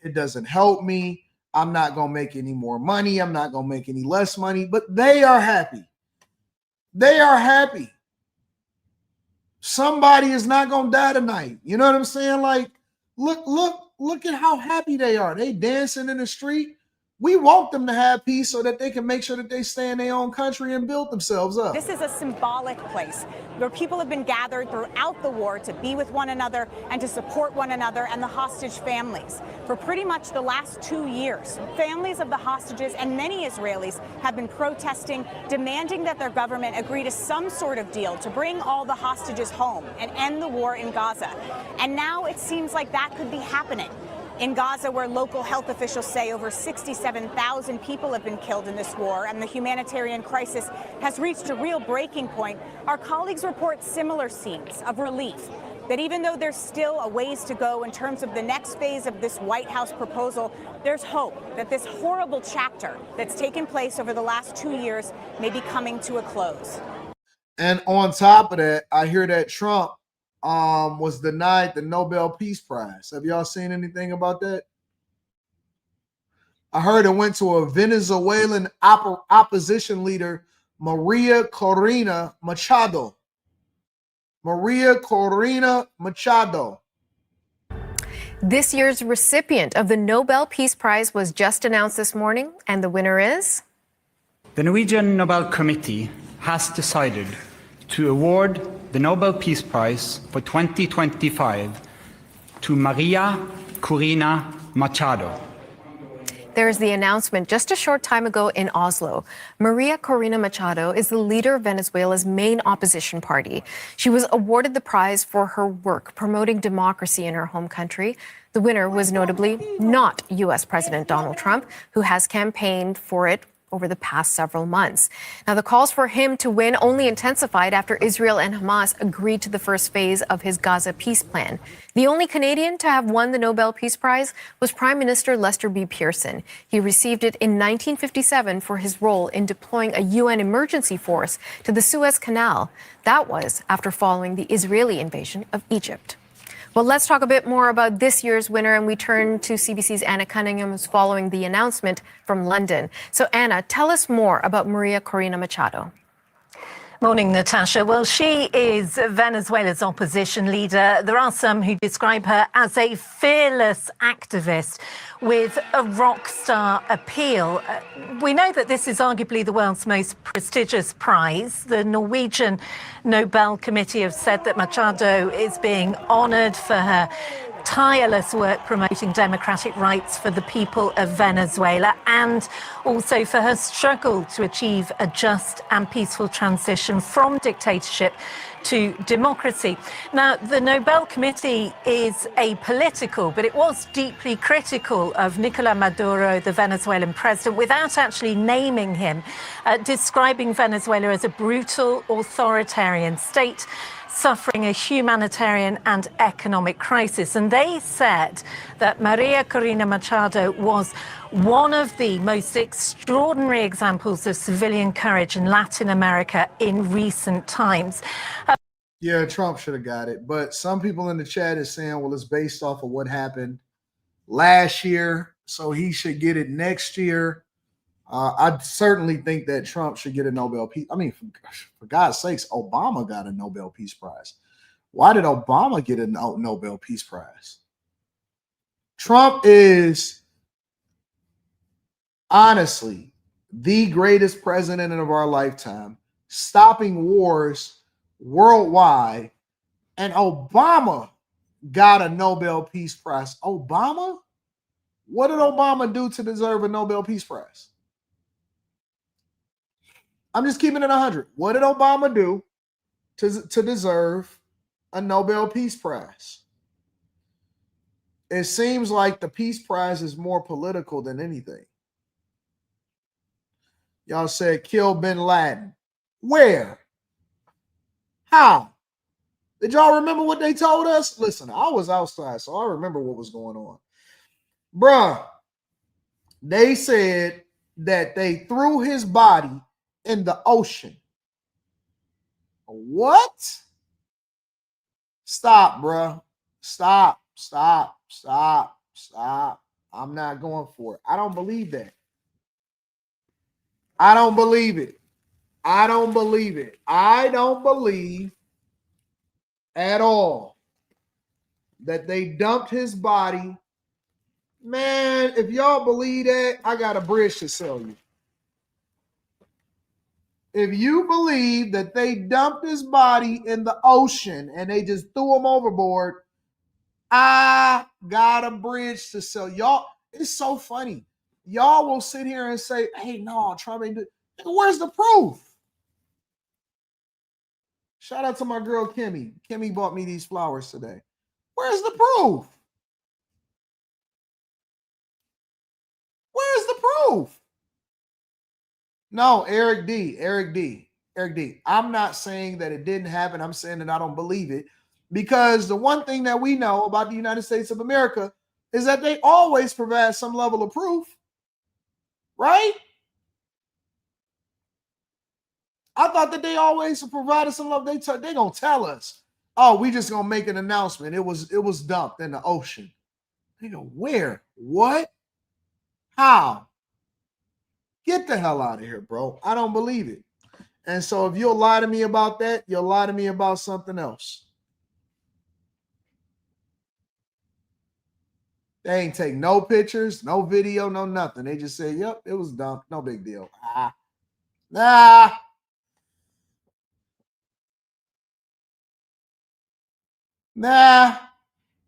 It doesn't help me. I'm not going to make any more money. I'm not going to make any less money, but they are happy. They are happy. Somebody is not going to die tonight. You know what I'm saying? Like, look at how happy they are. They dancing in the street. We want them to have peace so that they can make sure that they stay in their own country and build themselves up. This is a symbolic place where people have been gathered throughout the war to be with one another and to support one another and the hostage families. For pretty much the last 2 years, families of the hostages and many Israelis have been protesting, demanding that their government agree to some sort of deal to bring all the hostages home and end the war in Gaza. And now it seems like that could be happening. In Gaza, where local health officials say over 67,000 people have been killed in this war and the humanitarian crisis has reached a real breaking point, our colleagues report similar scenes of relief. That even though there's still a ways to go in terms of the next phase of this White House proposal, there's hope that this horrible chapter that's taken place over the last 2 years may be coming to a close. And on top of that, I hear that Trump was denied the Nobel Peace Prize. Have y'all seen anything about that? I heard it went to a Venezuelan opposition leader, Maria Corina Machado. Maria Corina Machado. This year's recipient of the Nobel Peace Prize was just announced this morning, and the winner is? The Norwegian Nobel Committee has decided to award the Nobel Peace Prize for 2025 to Maria Corina Machado. There's the announcement just a short time ago in Oslo. Maria Corina Machado is the leader of Venezuela's main opposition party. She was awarded the prize for her work promoting democracy in her home country. The winner was notably not U.S. President Donald Trump, who has campaigned for it over the past several months. Now, the calls for him to win only intensified after Israel and Hamas agreed to the first phase of his Gaza peace plan. The only Canadian to have won the Nobel Peace Prize was Prime Minister Lester B. Pearson. He received it in 1957 for his role in deploying a UN emergency force to the Suez Canal. That was after following the Israeli invasion of Egypt. Well, let's talk a bit more about this year's winner, and we turn to CBC's Anna Cunningham, who's following the announcement from London. So, Anna, tell us more about Maria Corina Machado. Morning, Natasha. Well, she is Venezuela's opposition leader. There are some who describe her as a fearless activist with a rock star appeal. We know that this is arguably the world's most prestigious prize. The Norwegian Nobel Committee have said that Machado is being honoured for her tireless work promoting democratic rights for the people of Venezuela, and also for her struggle to achieve a just and peaceful transition from dictatorship to democracy. Now, the Nobel Committee is apolitical, but it was deeply critical of Nicolás Maduro, the Venezuelan president, without actually naming him, describing Venezuela as a brutal authoritarian state suffering a humanitarian and economic crisis. And they said that Maria Corina Machado was one of the most extraordinary examples of civilian courage in Latin America in recent times. Yeah, Trump should have got it. But some people in the chat is saying, well, it's based off of what happened last year, so he should get it next year. I certainly think that Trump should get a Nobel Peace. I mean, for God's sakes, Obama got a Nobel Peace Prize. Why did Obama get a Nobel Peace Prize? Trump is honestly the greatest president of our lifetime, stopping wars worldwide, and Obama got a Nobel Peace Prize. Obama? What did Obama do to deserve a Nobel Peace Prize? I'm just keeping it 100. What did Obama do to deserve a Nobel Peace Prize? It seems like the Peace Prize is more political than anything. Y'all said kill bin Laden. Where? How? Did y'all remember what they told us? Listen, I was outside, so I remember what was going on. Bruh, they said that they threw his body in the ocean. What? Stop, bruh. Stop. I'm not going for it. I don't believe that. I don't believe it. I don't believe at all that they dumped his body. Man, if y'all believe that, I got a bridge to sell you. If you believe that they dumped his body in the ocean and they just threw him overboard, I got a bridge to sell. Y'all, it's so funny. Y'all will sit here and say, hey, no, Trump ain't do. Where's the proof? Shout out to my girl, Kimmy. Kimmy bought me these flowers today. Where's the proof? Where's the proof? No, Eric D. I'm not saying that it didn't happen. I'm saying that I don't believe it, because the one thing that we know about the United States of America is that they always provide some level of proof, right? I thought that they always provided some level. They gonna tell us, oh, we just gonna make an announcement. It was dumped in the ocean. They go, where? What? How? Get the hell out of here, bro. I don't believe it. And so if you'll lie to me about that, you'll lie to me about something else. They ain't take no pictures, no video, no nothing. They just say, yep, it was dumped. No big deal. Nah.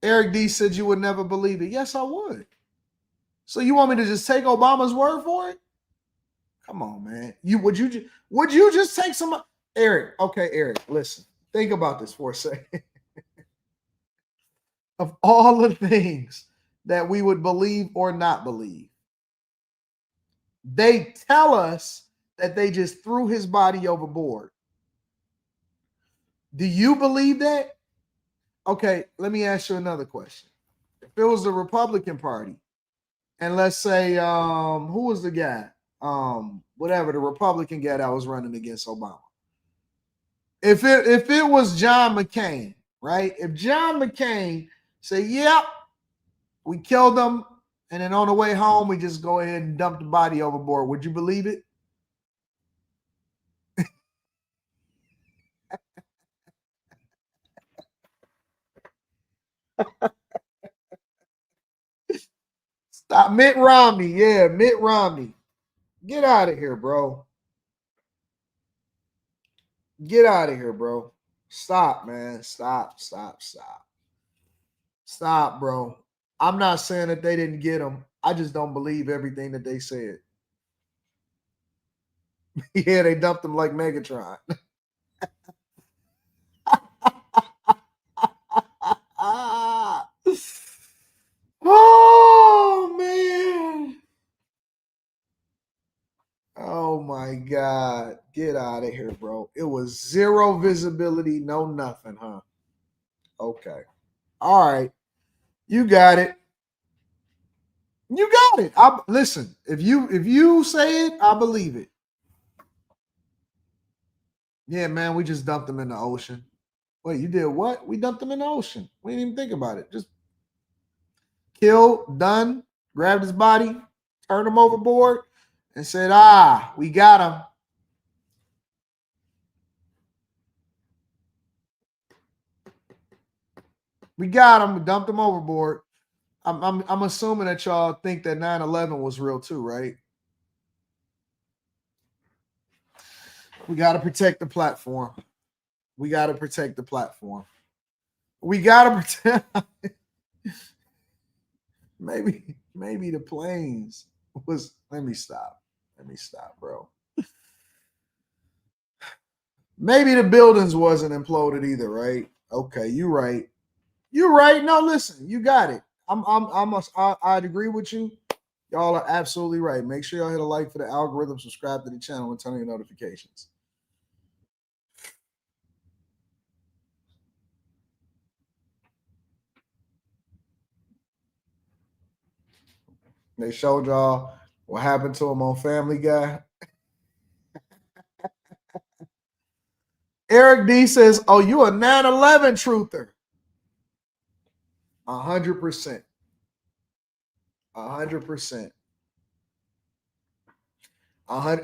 Eric D said you would never believe it. Yes, I would. So you want me to just take Obama's word for it? Come on, man. Would you just take some Eric? Okay, Eric, listen. Think about this for a second. Of all the things that we would believe or not believe, they tell us that they just threw his body overboard. Do you believe that? Okay, let me ask you another question. If it was the Republican Party, and let's say who was the guy? Whatever, the Republican guy that was running against Obama. If it was John McCain, right? If John McCain said, yep, we killed him, and then on the way home, we just go ahead and dump the body overboard, would you believe it? Stop. Mitt Romney. Yeah, Mitt Romney. Get out of here, bro. Get out of here, bro. Stop, man. Stop. Stop, bro. I'm not saying that they didn't get him. I just don't believe everything that they said. Yeah, they dumped him like Megatron. Oh, man. Oh, my God. Get out of here, bro. It was zero visibility, no nothing, huh? Okay. All right. You got it. You got it. Listen, if you say it, I believe it. Yeah, man, we just dumped them in the ocean. Wait, you did what? We dumped them in the ocean. We didn't even think about it. Just killed, done, grabbed his body, turned him overboard, and said, we got him. We got him. We dumped him overboard. I'm assuming that y'all think that 9/11 was real too, right? We got to protect the platform. We got to protect the platform. We got to protect. Maybe the planes was. Let me stop, bro. Maybe the buildings wasn't imploded either, right? Okay, you're right. You're right. No, listen, you got it. I'd agree with you. Y'all are absolutely right. Make sure y'all hit a like for the algorithm, subscribe to the channel, and turn on your notifications. They showed y'all what happened to him on Family Guy. Eric D says, oh, you a 9/11 truther. 100%. 100%.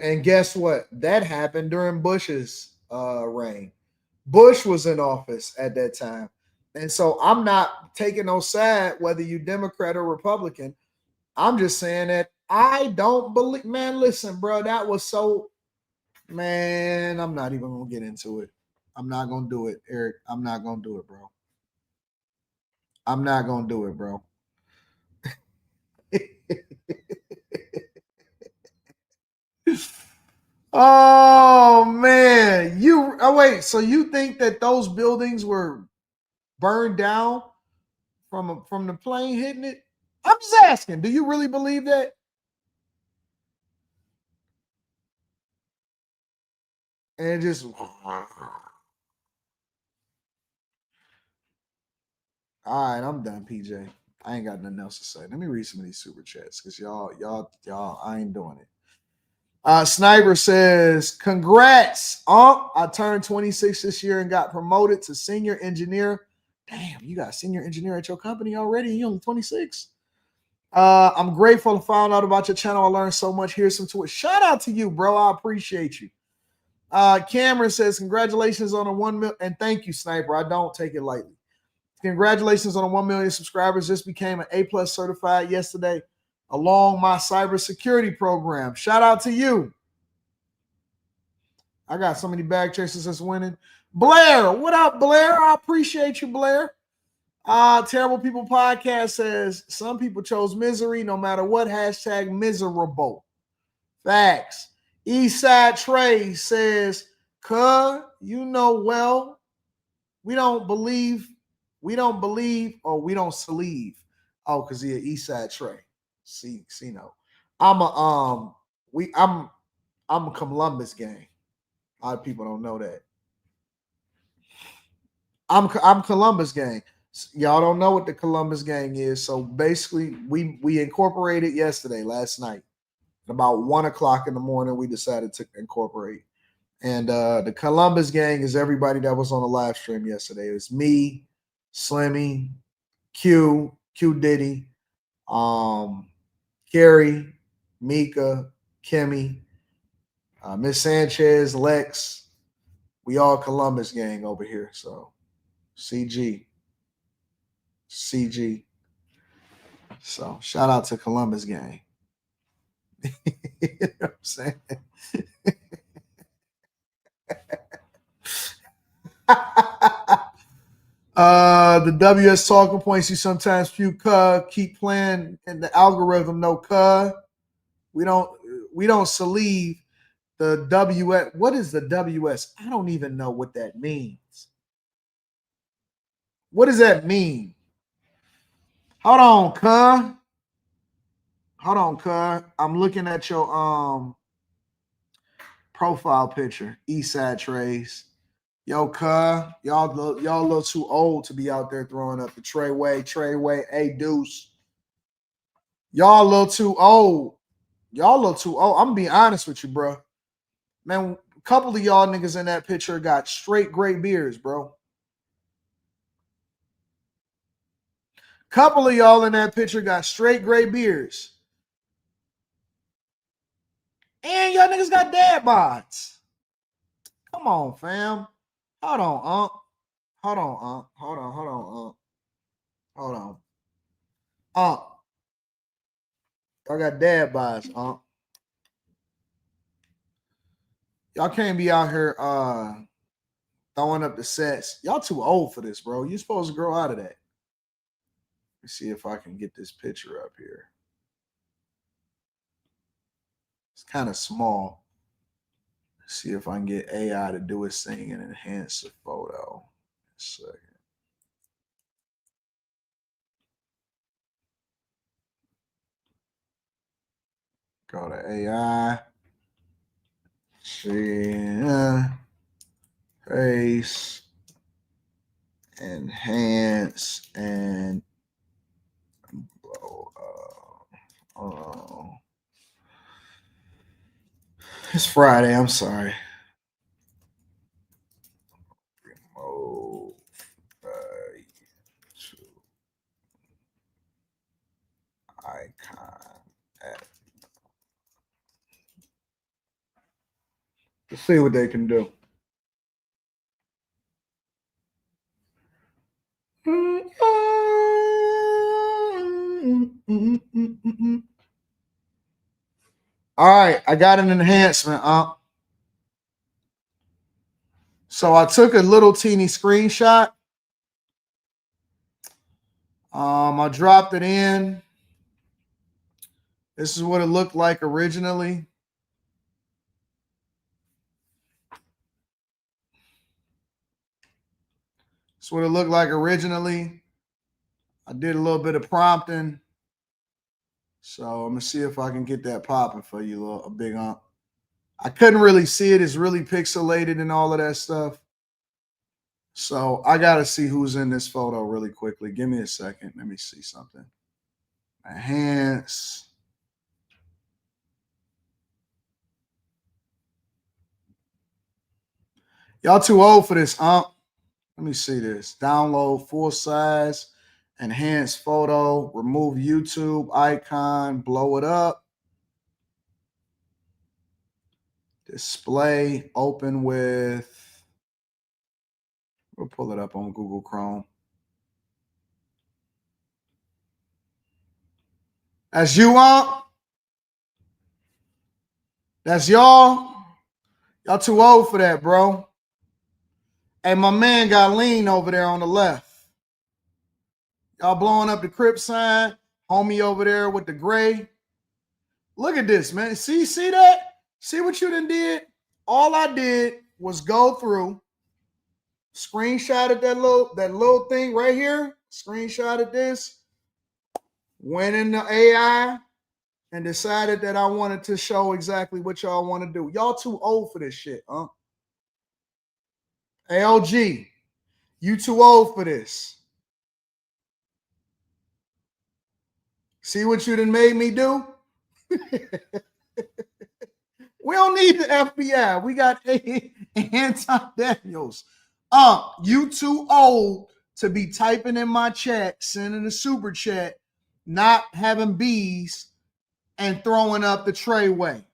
And guess what? That happened during Bush's reign. Bush was in office at that time. And so I'm not taking no side whether you Democrat or Republican. I'm just saying that I don't believe, man, listen, bro, that was so, man, I'm not even going to get into it. I'm not going to do it, Eric. I'm not going to do it, bro. I'm not going to do it, bro. Oh, man. Wait, so you think that those buildings were burned down from the plane hitting it? I'm just asking, do you really believe that? And just all right, I'm done, PJ. I ain't got nothing else to say. Let me read some of these super chats because y'all, I ain't doing it. Sniper says, congrats. I turned 26 this year and got promoted to senior engineer. Damn, you got senior engineer at your company already? You only 26? I'm grateful to find out about your channel. I learned so much. Here's some to it. Shout out to you, bro. I appreciate you. Cameron says, congratulations on a 1 million. And thank you, Sniper. I don't take it lightly. Congratulations on a 1 million subscribers. Just became an A+ certified yesterday along my cybersecurity program. Shout out to you. I got so many bag chasers that's winning. Blair, what up, Blair? I appreciate you, Blair. Terrible People Podcast says some people chose misery no matter what. Hashtag miserable. Facts. Eastside Trey says, you know well, we don't believe, or we don't sleeve. Oh, because he an Eastside Trey. See, no. I'm a Columbus gang. A lot of people don't know that. I'm Columbus gang. Y'all don't know what the Columbus gang is. So basically, we incorporated last night. About 1:00 in the morning, we decided to incorporate. And the Columbus gang is everybody that was on the live stream yesterday. It was me, Slimmy, Q Diddy, Carrie, Mika, Kimmy, Miss Sanchez, Lex. We all Columbus gang over here. So CG. So shout out to Columbus gang. You know what I'm saying? The WS talking points you sometimes few keep playing in the algorithm. No we don't sleeve the WS. What is the WS? I don't even know what that means. What does that mean? Hold on, I'm looking at your profile picture, Eastside Trays. Yo, y'all a little too old to be out there throwing up the Treyway, hey Deuce. Y'all a little too old. I'm gonna be honest with you, bro. Man, a couple of y'all niggas in that picture got straight gray beards, bro. Couple of y'all in that picture got straight gray beards. And y'all niggas got dad bods. Come on, fam. Hold on. I got dad bods, Y'all can't be out here throwing up the sets. Y'all too old for this, bro. You're supposed to grow out of that. Let me see if I can get this picture up here. It's kind of small. Let's see if I can get AI to do its thing and enhance the photo. A second. Go to AI. See, face, enhance, and blow up. Oh. It's Friday. I'm sorry. Remove icon. Let's see what they can do. All right, I got an enhancement. So I took a little teeny screenshot. I dropped it in. This is what it looked like originally. That's what it looked like originally. I did a little bit of prompting. So I'm going to see if I can get that popping for you, a big ump. I couldn't really see it. It's really pixelated and all of that stuff. So I got to see who's in this photo really quickly. Give me a second. Let me see something. Enhance. Y'all too old for this, ump. Let me see this. Download full size, enhance photo, remove YouTube icon, blow it up. Display, open with, we'll pull it up on Google Chrome. That's you, ump. That's y'all. Y'all too old for that, bro. Hey, my man got lean over there on the left. Y'all blowing up the Crip sign. Homie over there with the gray. Look at this, man. See that? See what you done did? All I did was go through, screenshotted that little thing right here, screenshotted this, went into AI, and decided that I wanted to show exactly what y'all want to do. Y'all too old for this shit, huh? ALG, you too old for this. See what you done made me do? We don't need the FBI. We got Anton Daniels. You too old to be typing in my chat, sending a super chat, not having bees, and throwing up the treyway.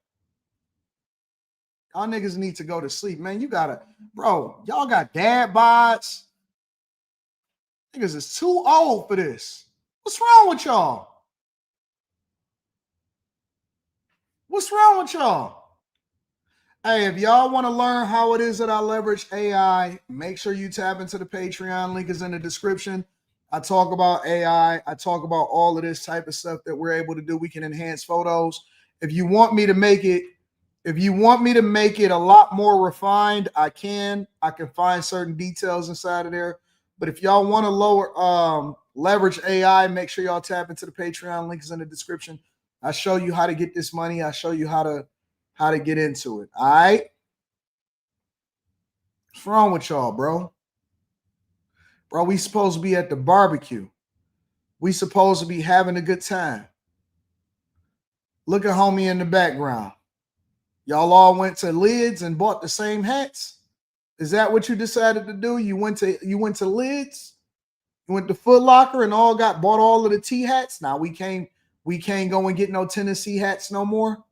Y'all niggas need to go to sleep, man. You gotta, bro. Y'all got dad bods. Niggas is too old for this. What's wrong with y'all? What's wrong with y'all? Hey, if y'all want to learn how it is that I leverage AI, make sure you tap into the Patreon. Link is in the description. I talk about AI. I talk about all of this type of stuff that we're able to do. We can enhance photos. If you want me to make it, a lot more refined, I can find certain details inside of there. But if y'all want to leverage AI, make sure y'all tap into the Patreon. Link is in the description. I show you how to get this money. I show you how to get into it. All right. What's wrong with y'all, bro? Bro, we supposed to be at the barbecue. We supposed to be having a good time. Look at homie in the background. Y'all all went to Lids and bought the same hats. Is that what you decided to do? You went to Lids, you went to Foot Locker and bought all of the T hats. Now we can't go and get no Tennessee hats no more.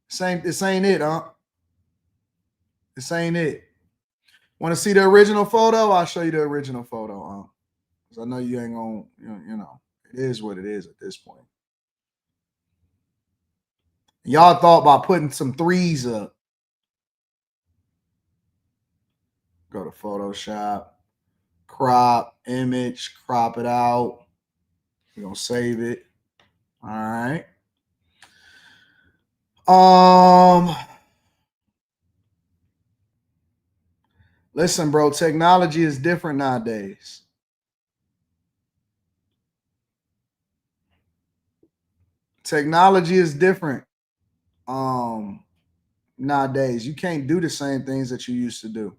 This ain't it, huh? This ain't it. Want to see the original photo? I'll show you the original photo, huh? Because I know you ain't gonna, it is what it is at this point. Y'all thought about putting some threes up. Go to Photoshop, crop, image, crop it out. We're gonna save it. All right. Listen, bro, technology is different nowadays. Technology is different nowadays. You can't do the same things that you used to do.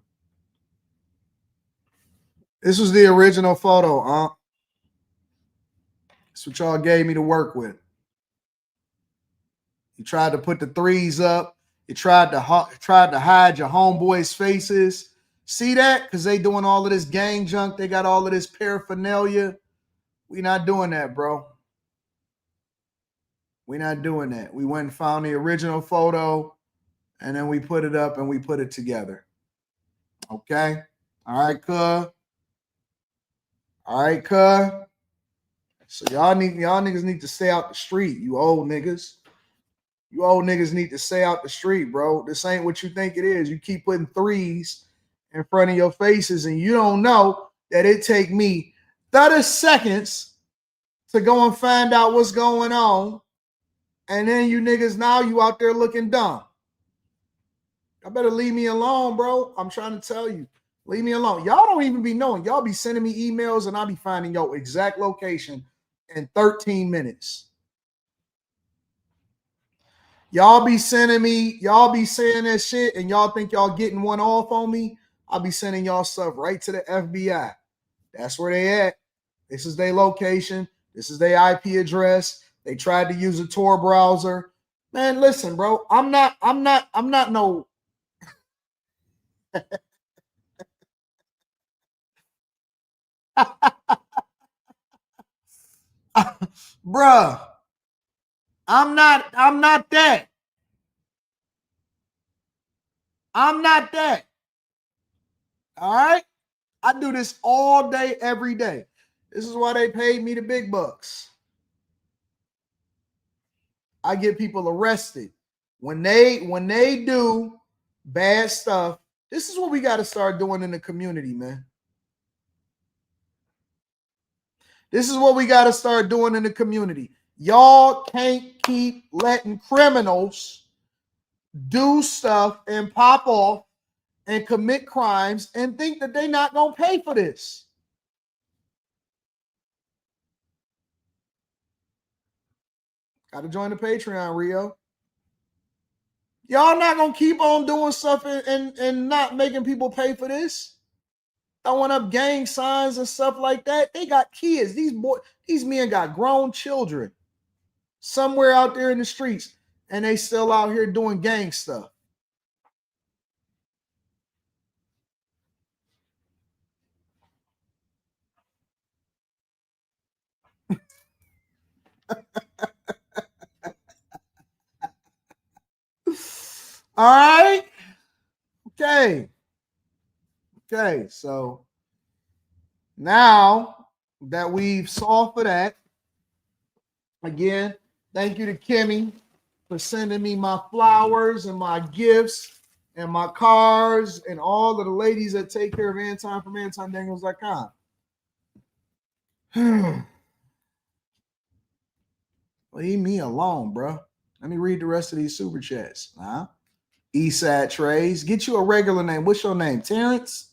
This was the original photo, huh? That's what y'all gave me to work with. You tried to put the threes up. You tried to hide your homeboys' faces. See that? Because they doing all of this gang junk. They got all of this paraphernalia. We not doing that, bro. We not doing that. We went and found the original photo, and then we put it up and we put it together. Okay? All right, cuh. All right, cuh. So y'all niggas need to stay out the street, you old niggas. You old niggas need to stay out the street, bro. This ain't what you think it is. You keep putting threes in front of your faces, and you don't know that it take me 30 seconds to go and find out what's going on. And then you niggas, now you out there looking dumb. I better leave me alone, bro. I'm trying to tell you. Leave me alone. Y'all don't even be knowing. Y'all be sending me emails, and I'll be finding your exact location in 13 minutes. Y'all be sending me, y'all be saying that shit, and y'all think y'all getting one off on me. I'll be sending y'all stuff right to the FBI. That's where they at. This is their location. This is their IP address. They tried to use a Tor browser. Man, listen, bro. I'm not no. Bruh. I'm not that. I'm not that. All right? I do this all day, every day. This is why they paid me the big bucks. I get people arrested. When they do bad stuff, This is what we got to start doing in the community, man. This is what we got to start doing in the community. Y'all can't keep letting criminals do stuff and pop off and commit crimes and think that they're not going to pay for this. Got to join the Patreon, Rio. Y'all not going to keep on doing stuff and not making people pay for this. Throwing up gang signs and stuff like that. They got kids. These men got grown children somewhere out there in the streets, and they still out here doing gang stuff. All right. Okay, so now that we've solved for that, again, thank you to Kimmy for sending me my flowers and my gifts and my cards and all of the ladies that take care of Anton from AntonDaniels.com. Leave me alone, bro. Let me read the rest of these super chats. Eastside Trays. Get you a regular name. What's your name? Terrence?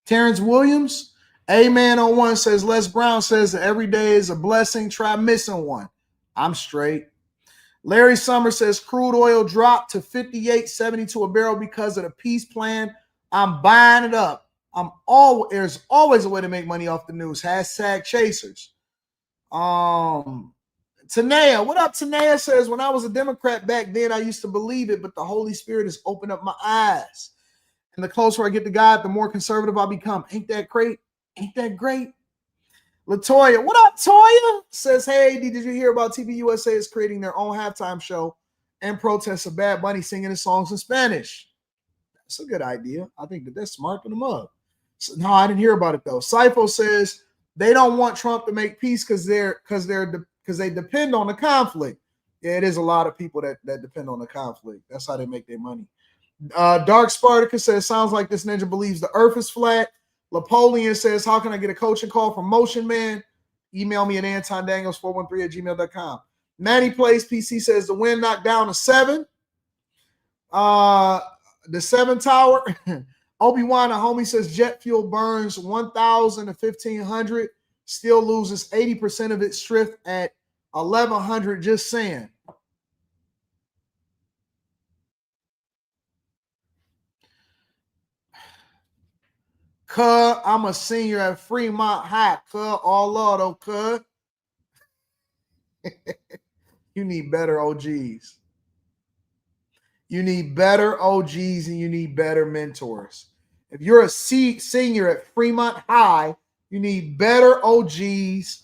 Terrence Williams? A-Man01 says, Les Brown says that every day is a blessing. Try missing one. I'm straight. Larry Summers says crude oil dropped to $58.72 a barrel because of the peace plan. I'm buying it up. There's always a way to make money off the news. Hashtag chasers. Tanea, what up? Tanea says, when I was a Democrat back then, I used to believe it, but the Holy Spirit has opened up my eyes. And the closer I get to God, the more conservative I become. Ain't that great? Ain't that great? Latoya, what up, Toya? Says, hey, did you hear about TV USA is creating their own halftime show and protests of Bad Bunny singing his songs in Spanish? That's a good idea. I think that's smarting them up. So, no, I didn't hear about it, though. Sifo says they don't want Trump to make peace because they depend on the conflict. Yeah, it is a lot of people that depend on the conflict. That's how they make their money. Dark Spartacus says, sounds like this ninja believes the earth is flat. Napoleon says, how can I get a coaching call from Motion Man? Email me at AntonDaniels413@gmail.com. Manny Plays PC says the wind knocked down to 7. The 7 tower. Obi-Wan, a homie, says jet fuel burns 1,000 to 1,500. Still loses 80% of its strength at 1,100. Just saying. I'm a senior at Fremont High. All auto. You need better OGs. You need better OGs and you need better mentors. If you're a senior at Fremont High, you need better OGs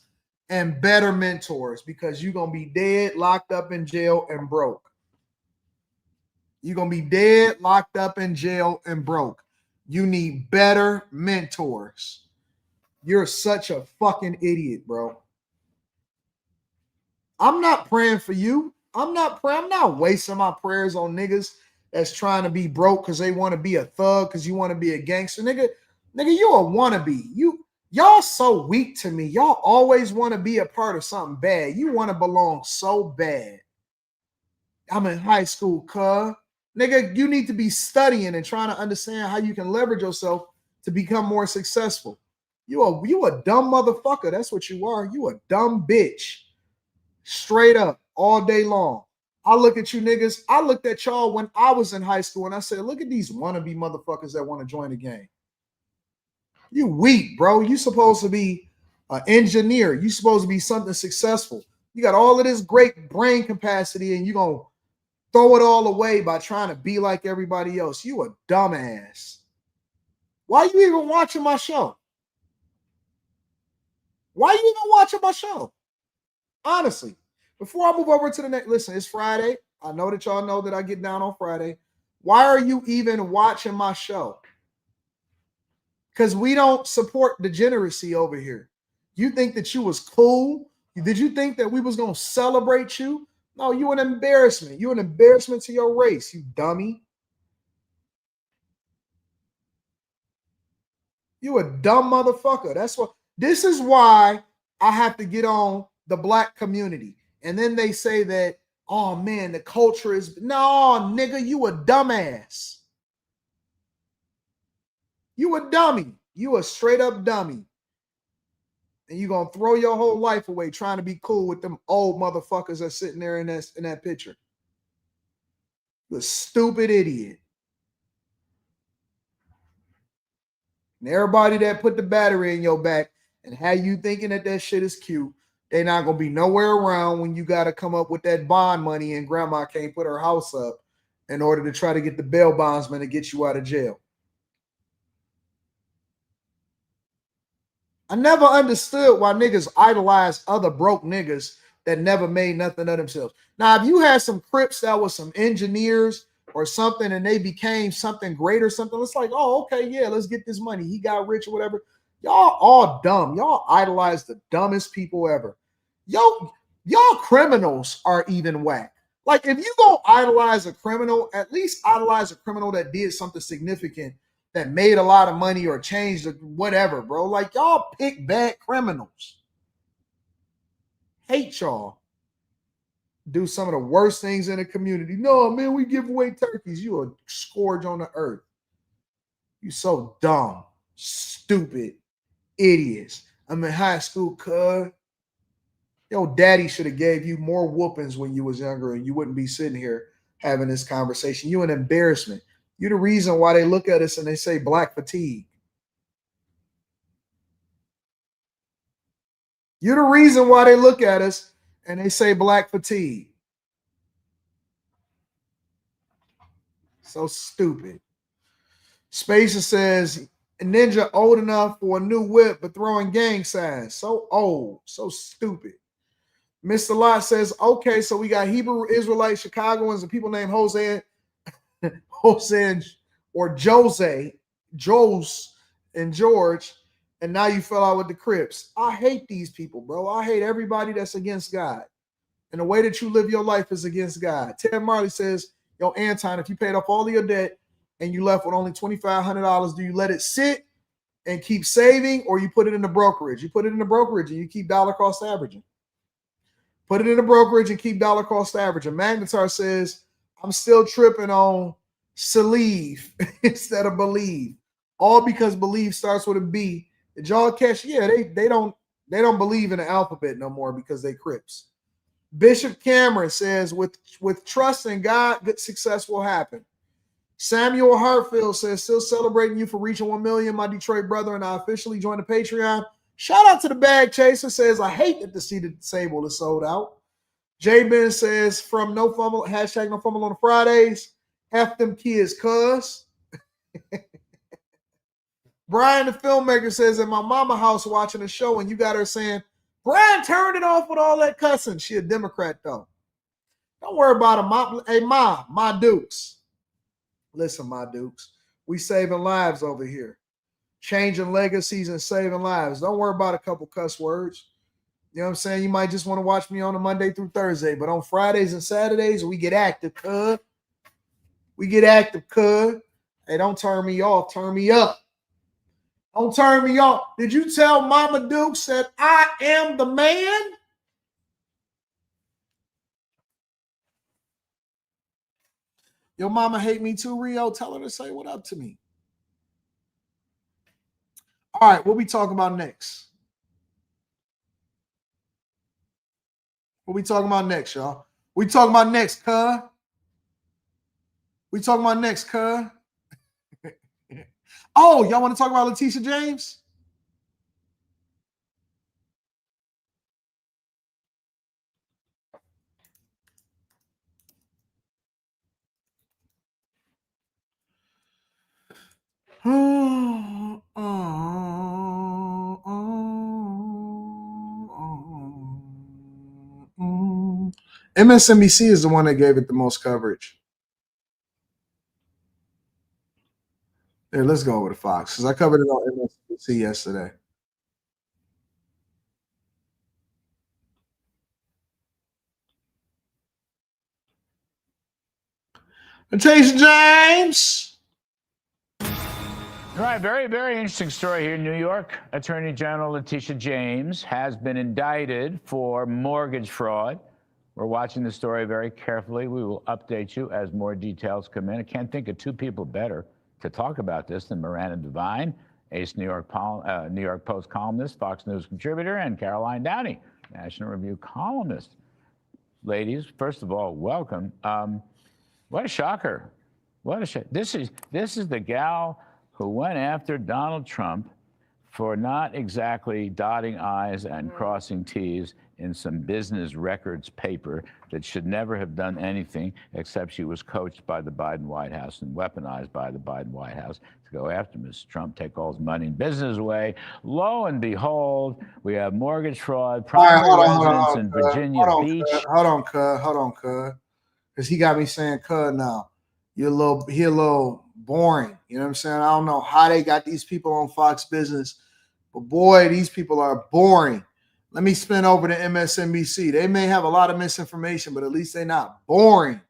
and better mentors because you're going to be dead, locked up in jail, and broke. You're going to be dead, locked up in jail, and broke. You need better mentors. You're such a fucking idiot, bro. I'm not praying for you. I'm not wasting my prayers on niggas that's trying to be broke because they want to be a thug, because you want to be a gangster. Nigga, you a wannabe. Y'all so weak to me. Y'all always want to be a part of something bad. You want to belong so bad. I'm in high school, cuz. Nigga, you need to be studying and trying to understand how you can leverage yourself to become more successful. You a dumb motherfucker. That's what you are. You a dumb bitch. Straight up, all day long. I look at you niggas. I looked at y'all when I was in high school and I said, look at these wannabe motherfuckers that want to join the game. You weak, bro. You supposed to be an engineer. You supposed to be something successful. You got all of this great brain capacity and you going to throw it all away by trying to be like everybody else. You a dumbass. Why you even watching my show? Why you even watching my show? Honestly, before I move over to the next, listen, it's Friday. I know that y'all know that I get down on Friday. Why are you even watching my show? Because we don't support degeneracy over here. You think that you was cool? Did you think that we was going to celebrate you? No, you an embarrassment. You an embarrassment to your race, you dummy. You a dumb motherfucker. This is why I have to get on the black community. And then they say that, oh man, the culture is, no, nigga, you a dumbass. You a dummy. You a straight up dummy. And you're going to throw your whole life away trying to be cool with them old motherfuckers that's sitting there in that picture. You a stupid idiot. And everybody that put the battery in your back and have you thinking that shit is cute, they're not going to be nowhere around when you got to come up with that bond money and grandma can't put her house up in order to try to get the bail bondsman to get you out of jail. I never understood why niggas idolize other broke niggas that never made nothing of themselves. Now, if you had some Crips that was some engineers or something and they became something great or something, it's like, oh, okay, yeah, let's get this money. He got rich or whatever. Y'all all dumb. Y'all idolize the dumbest people ever. Y'all criminals are even whack. Like, if you gonna idolize a criminal, at least idolize a criminal that did something significant, that made a lot of money or changed whatever, bro. Like, y'all pick bad criminals. Hate y'all. Do some of the worst things in the community. No, man, we give away turkeys. You a scourge on the earth. You so dumb, stupid, idiots. I'm in high school, cuz. Yo, daddy should have gave you more whoopings when you was younger and you wouldn't be sitting here having this conversation. You an embarrassment. You're the reason why they look at us and they say black fatigue. You're the reason why they look at us and they say black fatigue. So stupid. Spacer says, Ninja old enough for a new whip, but throwing gang signs. So old, so stupid. Mr. Lot says, okay, so we got Hebrew Israelite Chicagoans and people named Jose or Jose and George, and now you fell out with the Crips. I hate these people, bro. I hate everybody that's against God. And the way that you live your life is against God. Ted Marley says, yo, Anton, if you paid off all of your debt and you left with only $2,500, do you let it sit and keep saving, or you put it in the brokerage? You put it in the brokerage and you keep dollar cost averaging. Put it in the brokerage and keep dollar cost averaging. Magnetar says, I'm still tripping on Believe instead of believe. All because believe starts with a B. Did y'all catch? Yeah, they don't believe in the alphabet no more because they Crips. Bishop Cameron says, with trust in God, good success will happen. Samuel Hartfield says, still celebrating you for reaching 1 million, my Detroit brother, and I officially joined the Patreon. Shout out to the Bag Chaser, says, I hate that the seat of the table is sold out. J Ben says, from no fumble, hashtag no fumble on the Fridays. F them kids, cuz. Brian the filmmaker says, in my mama house watching a show, and you got her saying, Brian turned it off with all that cussing. She a Democrat, though. Don't worry about her. Hey, my Dukes. Listen, my Dukes. We saving lives over here. Changing legacies and saving lives. Don't worry about a couple cuss words. You know what I'm saying? You might just want to watch me on a Monday through Thursday, but on Fridays and Saturdays, we get active, cuz. We get active, cuz. Hey, don't turn me off. Turn me up. Don't turn me off. Did you tell Mama Dukes that I am the man? Your mama hate me too, Rio. Tell her to say what up to me. All right, what we talking about next? What we talking about next, y'all? We talking about next, cuz. We talking about next, cuz. Oh, y'all want to talk about Letitia James? MSNBC is the one that gave it the most coverage. Here, let's go over to Fox, because I covered it on MSNBC yesterday. Letitia James. All right, very, very interesting story here in New York. Attorney General Letitia James has been indicted for mortgage fraud. We're watching the story very carefully. We will update you as more details come in. I can't think of two people better to talk about this than Miranda Devine, ace New York Post columnist, Fox News contributor, and Caroline Downey, National Review columnist. Ladies, first of all, welcome. What a shocker. What a shock. This is the gal who went after Donald Trump for not exactly dotting I's and crossing T's in some business records paper that should never have done anything, except she was coached by the Biden White House and weaponized by the Biden White House to go after Mr. Trump, take all his money and business away. Lo and behold, we have mortgage fraud, primary residence in Virginia Beach. Hold on, cuz. Because he got me saying, cuz now. He a little boring. You know what I'm saying? I don't know how they got these people on Fox Business, but boy, these people are boring. Let me spin over to MSNBC. They may have a lot of misinformation, but at least they're not boring.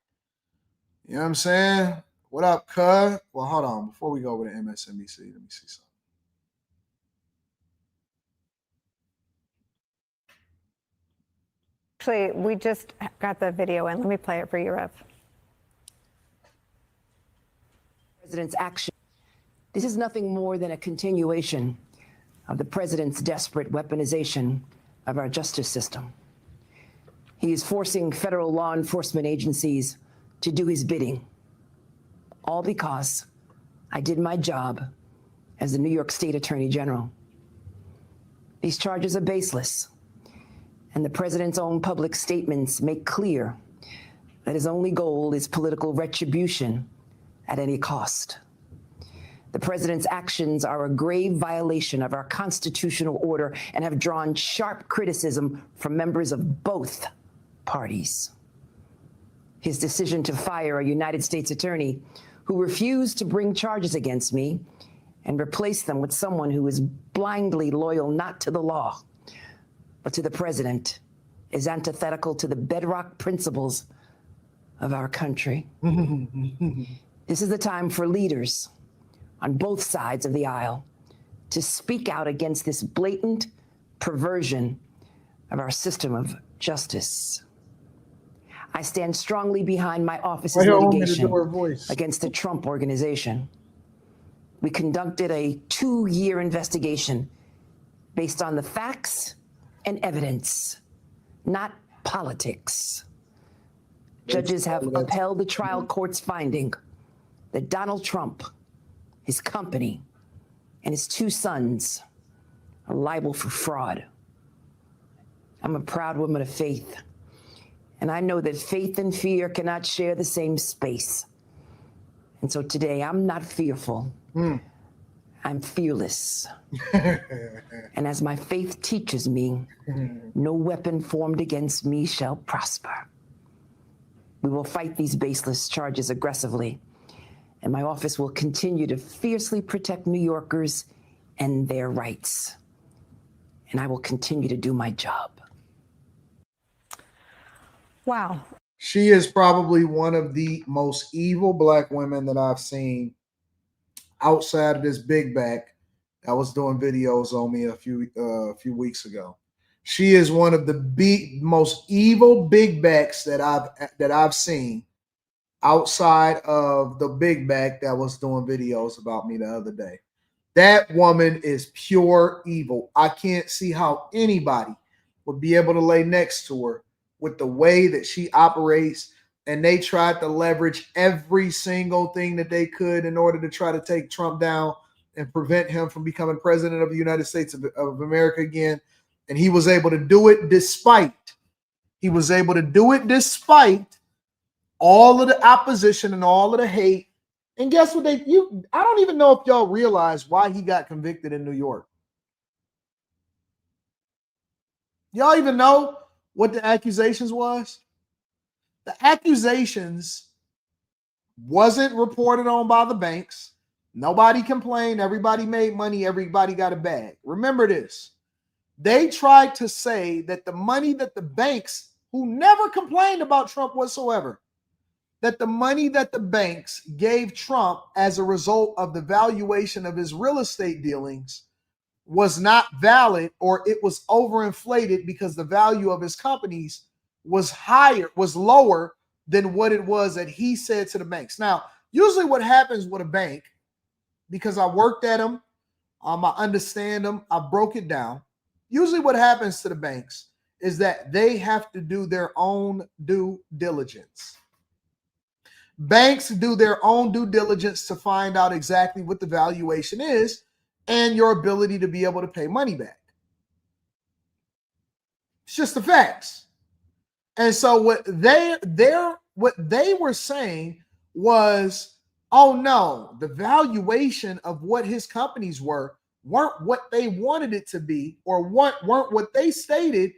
You know what I'm saying? What up, cuz? Well, hold on. Before we go over to MSNBC, let me see something. Actually, we just got the video in. Let me play it for you, Rev. President's action. This is nothing more than a continuation of the president's desperate weaponization of our justice system. He is forcing federal law enforcement agencies to do his bidding, all because I did my job as the New York State Attorney General. These charges are baseless, and the president's own public statements make clear that his only goal is political retribution at any cost. The president's actions are a grave violation of our constitutional order and have drawn sharp criticism from members of both parties. His decision to fire a United States attorney who refused to bring charges against me and replace them with someone who is blindly loyal not to the law, but to the president is antithetical to the bedrock principles of our country. This is the time for leaders on both sides of the aisle to speak out against this blatant perversion of our system of justice. I stand strongly behind my office's litigation against the Trump Organization. We conducted a 2-year investigation based on the facts and evidence, not politics. Judges have upheld the trial court's finding that Donald Trump, his company, and his 2 sons are liable for fraud. I'm a proud woman of faith, and I know that faith and fear cannot share the same space. And so today, I'm not fearful. I'm fearless. And as my faith teaches me, no weapon formed against me shall prosper. We will fight these baseless charges aggressively, and my office will continue to fiercely protect New Yorkers and their rights. And I will continue to do my job. Wow. She is probably one of the most evil black women that I've seen outside of this big back that was doing videos on me a few weeks ago. She is one of the most evil big backs that I've seen outside of the big back that was doing videos about me the other day. That woman is pure evil. I can't see how anybody would be able to lay next to her with the way that she operates. And they tried to leverage every single thing that they could in order to try to take Trump down and prevent him from becoming president of the United States of America again. And he was able to do it despite all of the opposition and all of the hate. And guess what? I don't even know if y'all realize why he got convicted in New York. Y'all even know what the accusations was? The accusations wasn't reported on by the banks. Nobody complained. Everybody made money. Everybody got a bag. Remember this. They tried to say that the money that the banks, who never complained about Trump whatsoever, that the money that the banks gave Trump as a result of the valuation of his real estate dealings was not valid, or it was overinflated because the value of his companies was lower than what it was that he said to the banks. Now, usually what happens with a bank, because I worked at them, I understand them, I broke it down. Usually what happens to the banks is that they have to do their own due diligence. Banks do their own due diligence to find out exactly what the valuation is and your ability to be able to pay money back. It's just the facts. And so what they were saying was, oh no, the valuation of what his companies weren't what they wanted it to be, or weren't what they stated.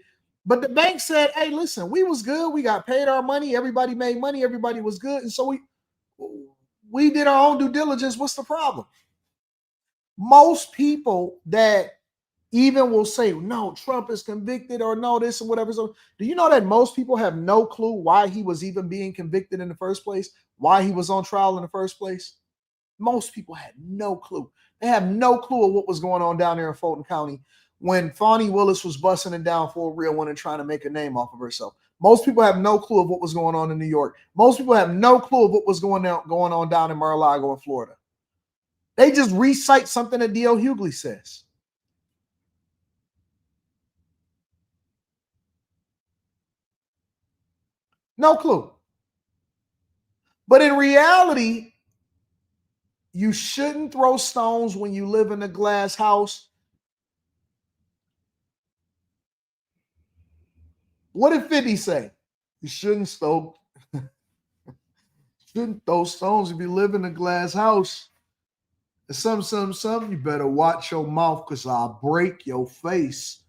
But the bank said, hey, listen, we was good. We got paid our money. Everybody made money. Everybody was good. And so we did our own due diligence. What's the problem? Most people that even will say, no, Trump is convicted, or no, this and whatever. So do you know that most people have no clue why he was even being convicted in the first place? Why he was on trial in the first place? Most people had no clue. They have no clue of what was going on down there in Fulton County when Fonnie Willis was busting it down for a real one and trying to make a name off of herself. Most people have no clue of what was going on in New York. Most people have no clue of what was going on down in Mar-a-Lago in Florida. They just recite something that D.L. Hughley says. No clue. But in reality, you shouldn't throw stones when you live in a glass house. What did 50 say? You shouldn't throw stones if you live in a glass house. Some, you better watch your mouth because I'll break your face.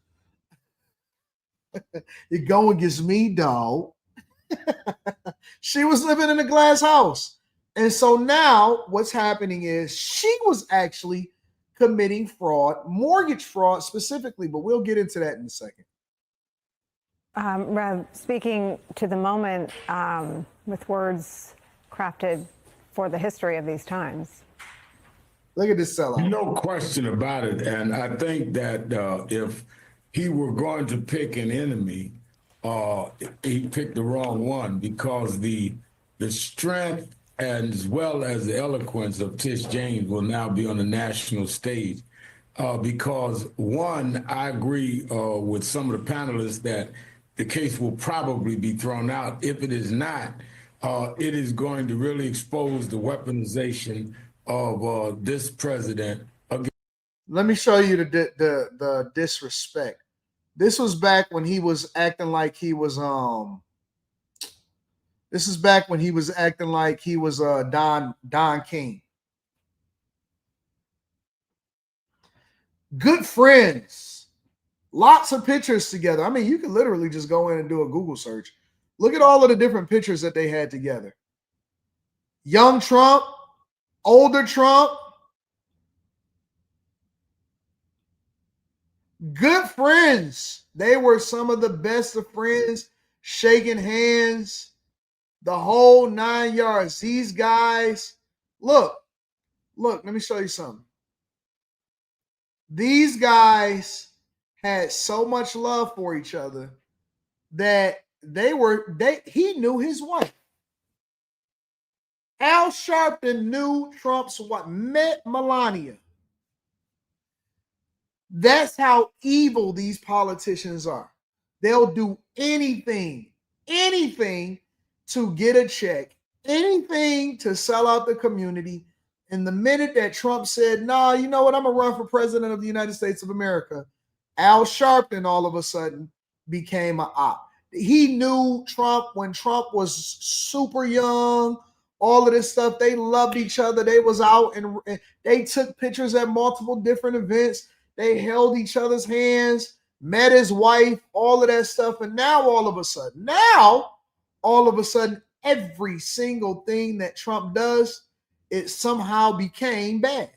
You're going against me, dog. She was living in a glass house. And so now what's happening is she was actually committing fraud, mortgage fraud specifically, but we'll get into that in a second. Rev, speaking to the moment with words crafted for the history of these times. Look at this sellout. No question about it. And I think that if he were going to pick an enemy, he picked the wrong one, because the strength as well as the eloquence of Tish James will now be on the national stage. Because one, I agree with some of the panelists that the case will probably be thrown out. If it is not, it is going to really expose the weaponization of this president. Let me show you the disrespect. This was back when he was acting like he was Don King. Good friends. Lots of pictures together. I mean, you can literally just go in and do a Google search. Look at all of the different pictures that they had together. Young Trump, older Trump. Good friends. They were some of the best of friends, shaking hands, the whole 9 yards. These guys, look, let me show you something. These guys had so much love for each other that he knew his wife. Al Sharpton knew Trump's wife, met Melania. That's how evil these politicians are. They'll do anything to get a check, anything to sell out the community. And the minute that Trump said, no, you know what, I'm going to run for president of the United States of America, Al Sharpton all of a sudden became an op. He knew Trump when Trump was super young, all of this stuff. They loved each other. They was out and they took pictures at multiple different events. They held each other's hands, met his wife, all of that stuff. And now all of a sudden, every single thing that Trump does, it somehow became bad.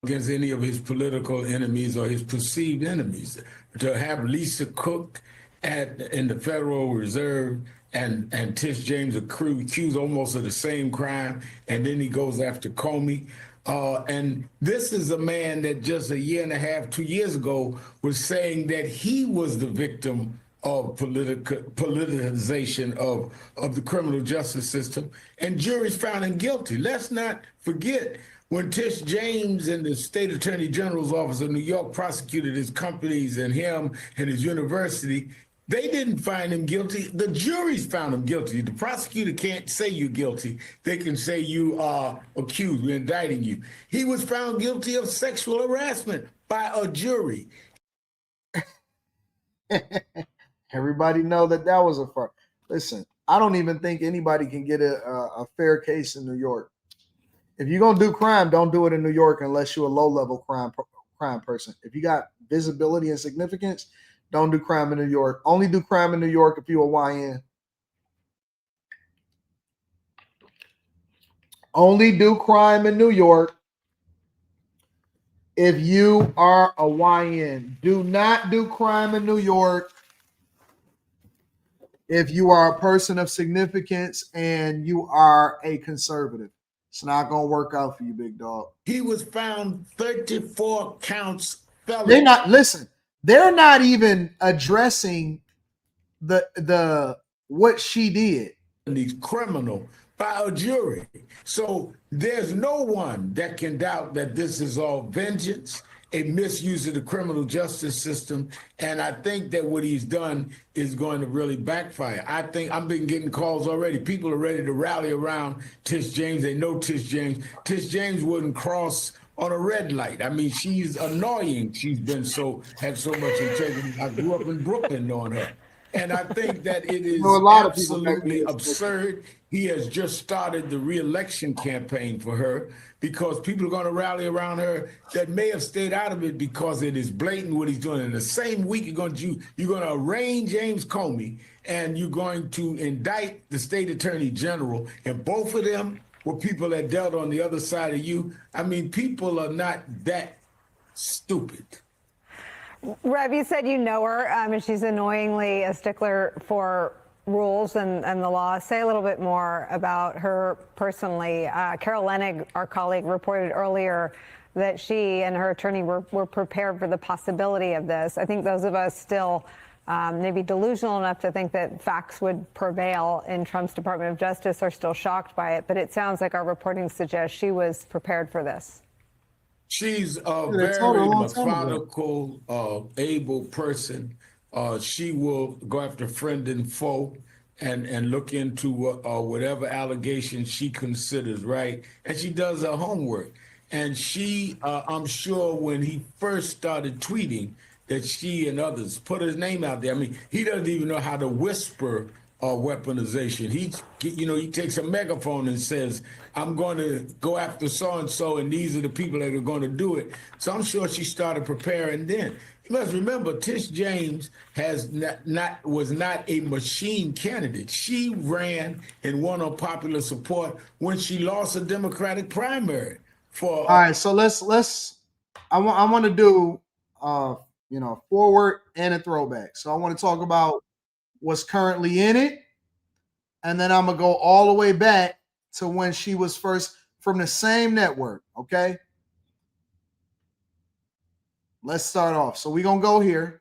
Against any of his political enemies or his perceived enemies. To have Lisa Cook in the Federal Reserve and Tish James accused almost of the same crime, and then he goes after Comey. And this is a man that just a year and a half, 2 years ago, was saying that he was the victim of politicization of the criminal justice system, and juries found him guilty. Let's not forget when Tish James and the state attorney general's office of New York prosecuted his companies and him and his university, they didn't find him guilty. The juries found him guilty. The prosecutor can't say you're guilty. They can say you are accused. We're indicting you. He was found guilty of sexual harassment by a jury. Everybody know that was a fraud. Listen, I don't even think anybody can get a fair case in New York. If you're gonna do crime, don't do it in New York unless you're a low-level crime person. If you got visibility and significance, don't do crime in New York. Only do crime in New York if you're a YN. Only do crime in New York if you are a YN. Do not do crime in New York if you are a person of significance and you are a conservative. It's not going to work out for you, big dog. He was found 34 counts felony. They're not even addressing the what she did. He's criminal by a jury. So there's no one that can doubt that this is all vengeance, a misuse of the criminal justice system. And I think that what he's done is going to really backfire. I think I've been getting calls already. People are ready to rally around Tish James. They know Tish James. Tish James wouldn't cross on a red light. I mean, she's annoying. She's been had so much integrity. I grew up in Brooklyn knowing her. And I think that it is absolutely absurd. He has just started the re-election campaign for her because people are going to rally around her that may have stayed out of it because it is blatant what he's doing. In the same week, you're going to arraign James Comey and you're going to indict the state attorney general, and both of them were people that dealt on the other side of you. I mean, people are not that stupid. Rev, you said you know her, and she's annoyingly a stickler for rules and the law. Say a little bit more about her personally. Carol Leonnig, our colleague, reported earlier that she and her attorney were prepared for the possibility of this. I think those of us still maybe delusional enough to think that facts would prevail in Trump's Department of Justice are still shocked by it. But it sounds like our reporting suggests she was prepared for this. She's a very methodical, able person. She will go after friend and foe and look into whatever allegations she considers right. And she does her homework. And she, I'm sure when he first started tweeting that she and others put his name out there. I mean, he doesn't even know how to whisper weaponization. He takes a megaphone and says, I'm going to go after so-and-so, and these are the people that are going to do it. So I'm sure she started preparing then. You must remember, Tish James was not a machine candidate. She ran and won on popular support when she lost a Democratic primary. All right, so I want to do forward and a throwback. So I want to talk about what's currently in it, and then I'm gonna go all the way back to when she was first from the same network. Okay, let's start off. So we're gonna go here.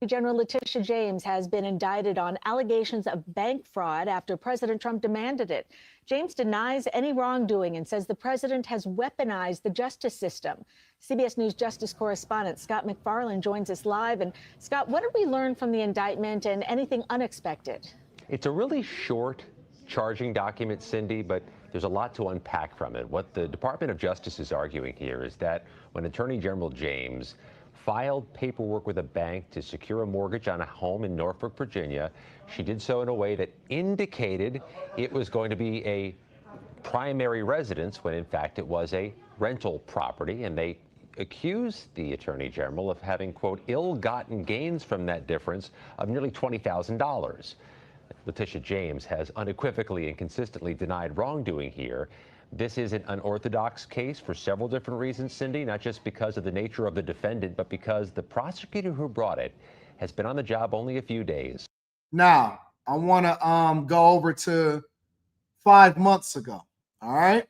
General Letitia James has been indicted on allegations of bank fraud after President Trump demanded it. James denies any wrongdoing and says the president has weaponized the justice system. CBS News Justice correspondent Scott McFarland joins us live. And Scott, what did we learn from the indictment and anything unexpected? It's a really short charging document, Cindy, but there's a lot to unpack from it. What the Department of Justice is arguing here is that when Attorney General James filed paperwork with a bank to secure a mortgage on a home in Norfolk, Virginia, she did so in a way that indicated it was going to be a primary residence when in fact it was a rental property, and they accused the Attorney General of having, quote, ill-gotten gains from that difference of nearly $20,000. Letitia James has unequivocally and consistently denied wrongdoing here. This is an unorthodox case for several different reasons, Cindy, not just because of the nature of the defendant, but because the prosecutor who brought it has been on the job only a few days. Now, I want to go over to 5 months ago. All right.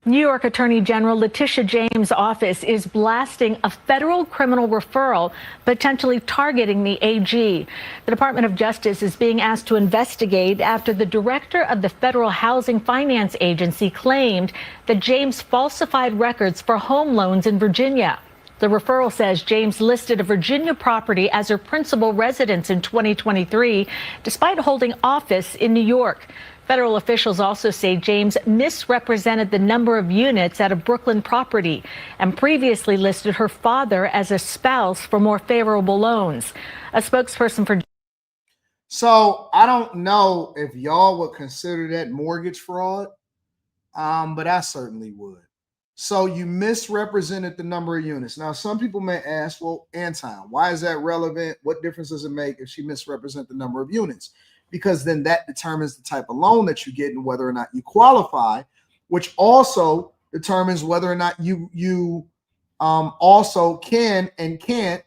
New York Attorney General Letitia James' office is blasting a federal criminal referral potentially targeting the AG. The Department of Justice is being asked to investigate after the director of the Federal Housing Finance Agency claimed that James falsified records for home loans in Virginia. The referral says James listed a Virginia property as her principal residence in 2023, despite holding office in New York. Federal officials also say James misrepresented the number of units at a Brooklyn property and previously listed her father as a spouse for more favorable loans. A spokesperson for... So I don't know if y'all would consider that mortgage fraud, but I certainly would. So you misrepresented the number of units. Now, some people may ask, well, Anton, why is that relevant? What difference does it make if she misrepresents the number of units? Because then that determines the type of loan that you get and whether or not you qualify, which also determines whether or not you also can and can't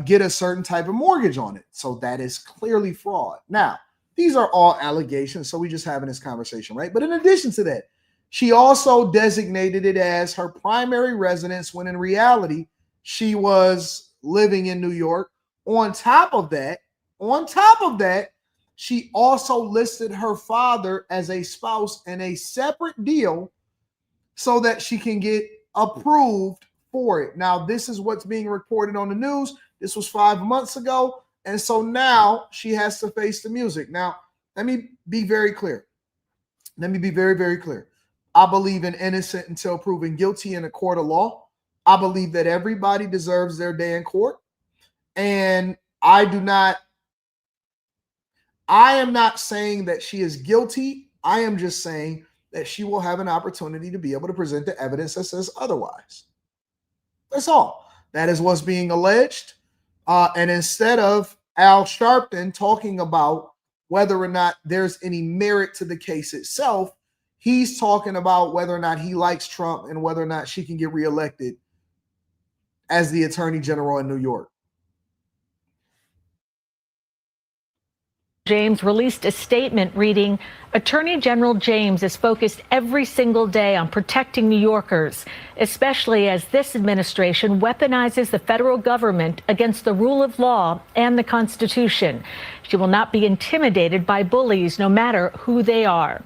get a certain type of mortgage on it. So that is clearly fraud. Now, these are all allegations, so we just having this conversation, right? But in addition to that, she also designated it as her primary residence when in reality, she was living in New York. On top of that, she also listed her father as a spouse in a separate deal so that she can get approved for it. Now, this is what's being reported on the news. This was 5 months ago. And so now she has to face the music. Now, let me be very clear. Let me be very, very clear. I believe in innocent until proven guilty in a court of law. I believe that everybody deserves their day in court. And I am not saying that she is guilty. I am just saying that she will have an opportunity to be able to present the evidence that says otherwise. That's all. That is what's being alleged. And instead of Al Sharpton talking about whether or not there's any merit to the case itself, he's talking about whether or not he likes Trump and whether or not she can get reelected as the Attorney General in New York. James released a statement reading, Attorney General James is focused every single day on protecting New Yorkers, especially as this administration weaponizes the federal government against the rule of law and the Constitution. She will not be intimidated by bullies, no matter who they are.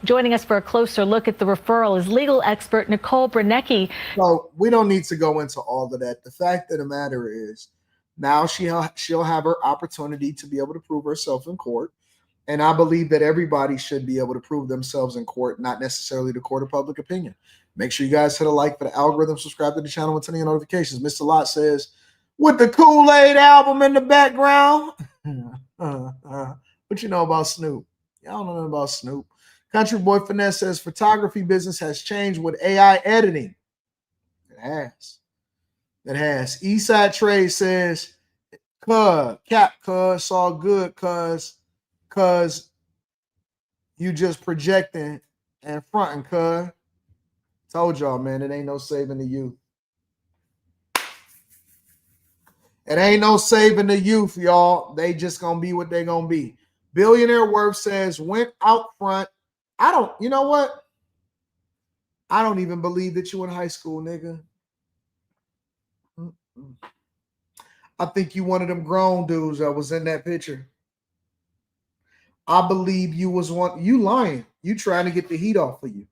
Joining us for a closer look at the referral is legal expert Nicole Branecki. So we don't need to go into all of that. The fact of the matter is, now she'll have her opportunity to be able to prove herself in court. And I believe that everybody should be able to prove themselves in court, not necessarily the court of public opinion. Make sure you guys hit a like for the algorithm, subscribe to the channel, and turn on notifications. Mr. Lott says, with the Kool-Aid album in the background. What you know about Snoop? Y'all don't know about Snoop. Country Boy Finesse says, photography business has changed with AI editing. It has. It has. Eastside Trade says, it's all good, cuz you just projecting and fronting, cuz. Told y'all, man, it ain't no saving the youth. It ain't no saving the youth, y'all. They just gonna be what they gonna be. Billionaire Worth says, went out front. You know what? I don't even believe that you in high school, nigga. I think you one of them grown dudes that was in that picture. I believe you was one. You lying. You trying to get the heat off of you.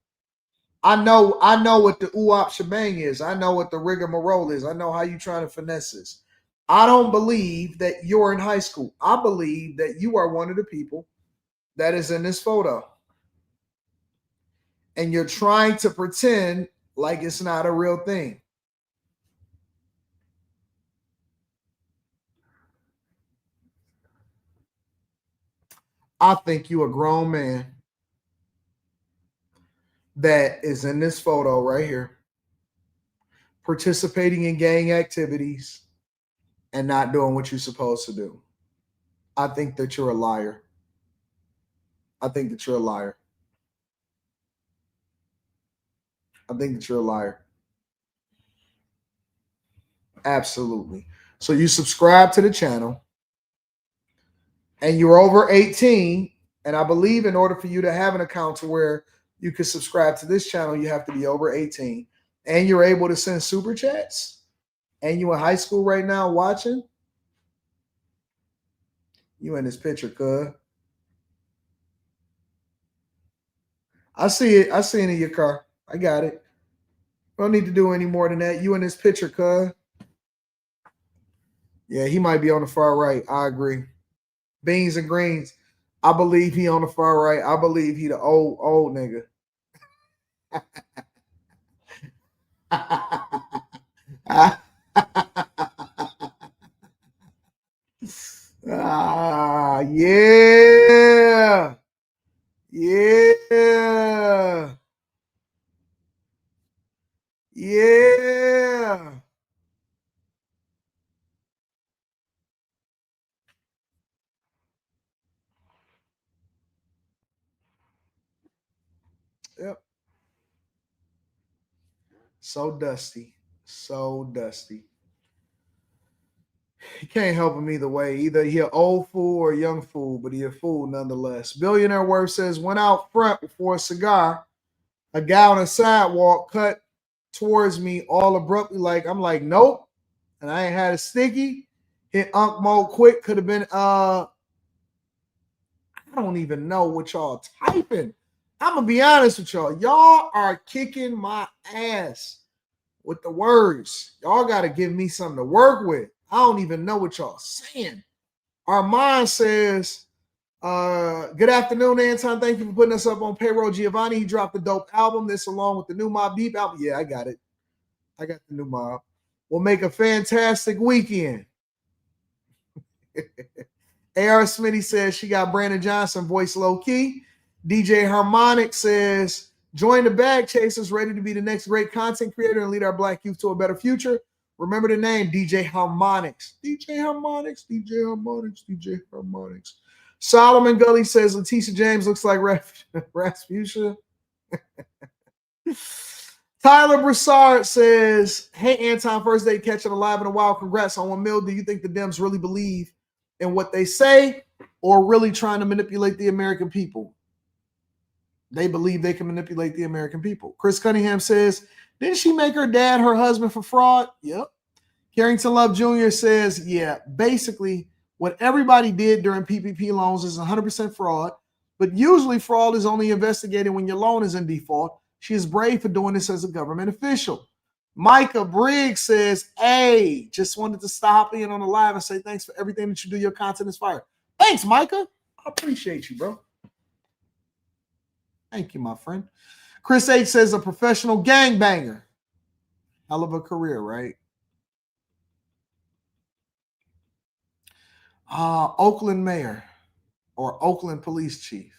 I know what the ooh-op shebang is. I know what the rigmarole is. I know how you trying to finesse this. I don't believe that you're in high school. I believe that you are one of the people that is in this photo. And you're trying to pretend like it's not a real thing. I think you a grown man that is in this photo right here, participating in gang activities and not doing what you're supposed to do. I think that you're a liar. I think that you're a liar. I think that you're a liar. Absolutely. So you subscribe to the channel. and you're over 18, and I believe in order for you to have an account to where you can subscribe to this channel, you have to be over 18, and you're able to send super chats, and you're in high school right now watching, you in this picture, cuz. I see it. I see it in your car. I got it. Don't need to do any more than that. You in this picture, cuz. Yeah, he might be on the far right. I agree. Beans and greens. I believe he on the far right. I believe he the old nigga. Yeah. Yeah. Yeah. Yep. So dusty. So dusty. He can't help him either way. Either he an old fool or a young fool, but he a fool nonetheless. Billionaire Worth says, went out front before a cigar. A guy on a sidewalk cut towards me all abruptly. I'm like, nope. And I ain't had a sticky. Hit Unk mode quick. Could have been I don't even know what y'all typing. I'm gonna be honest with y'all. Y'all are kicking my ass with the words. Y'all gotta give me something to work with. I don't even know what y'all saying. Armand says, good afternoon, Anton. Thank you for putting us up on payroll. Giovanni, he dropped the dope album. This along with the new Mobb Deep album. Yeah, I got it. I got the new Mob. We'll make a fantastic weekend. AR Smitty says she got Brandon Johnson voice low key. DJ Harmonic says, join the Bag Chasers, ready to be the next great content creator and lead our Black youth to a better future. Remember the name, DJ Harmonics. DJ Harmonics, DJ Harmonics, DJ Harmonics. Solomon Gully says Letitia James looks like Rasputia. Tyler Broussard says, hey, Anton, first day catching alive in a while. Congrats on 1 mil. Do you think the Dems really believe in what they say or really trying to manipulate the American people? They believe they can manipulate the American people. Chris Cunningham says, didn't she make her dad her husband for fraud? Yep. Carrington Love Jr. says, yeah, basically what everybody did during PPP loans is 100% fraud, but usually fraud is only investigated when your loan is in default. She is brave for doing this as a government official. Micah Briggs says, hey, just wanted to stop in on the live and say thanks for everything that you do. Your content is fire. Thanks, Micah. I appreciate you, bro. Thank you, my friend. Chris H says a professional gangbanger. Hell of a career, right? Oakland mayor or Oakland police chief.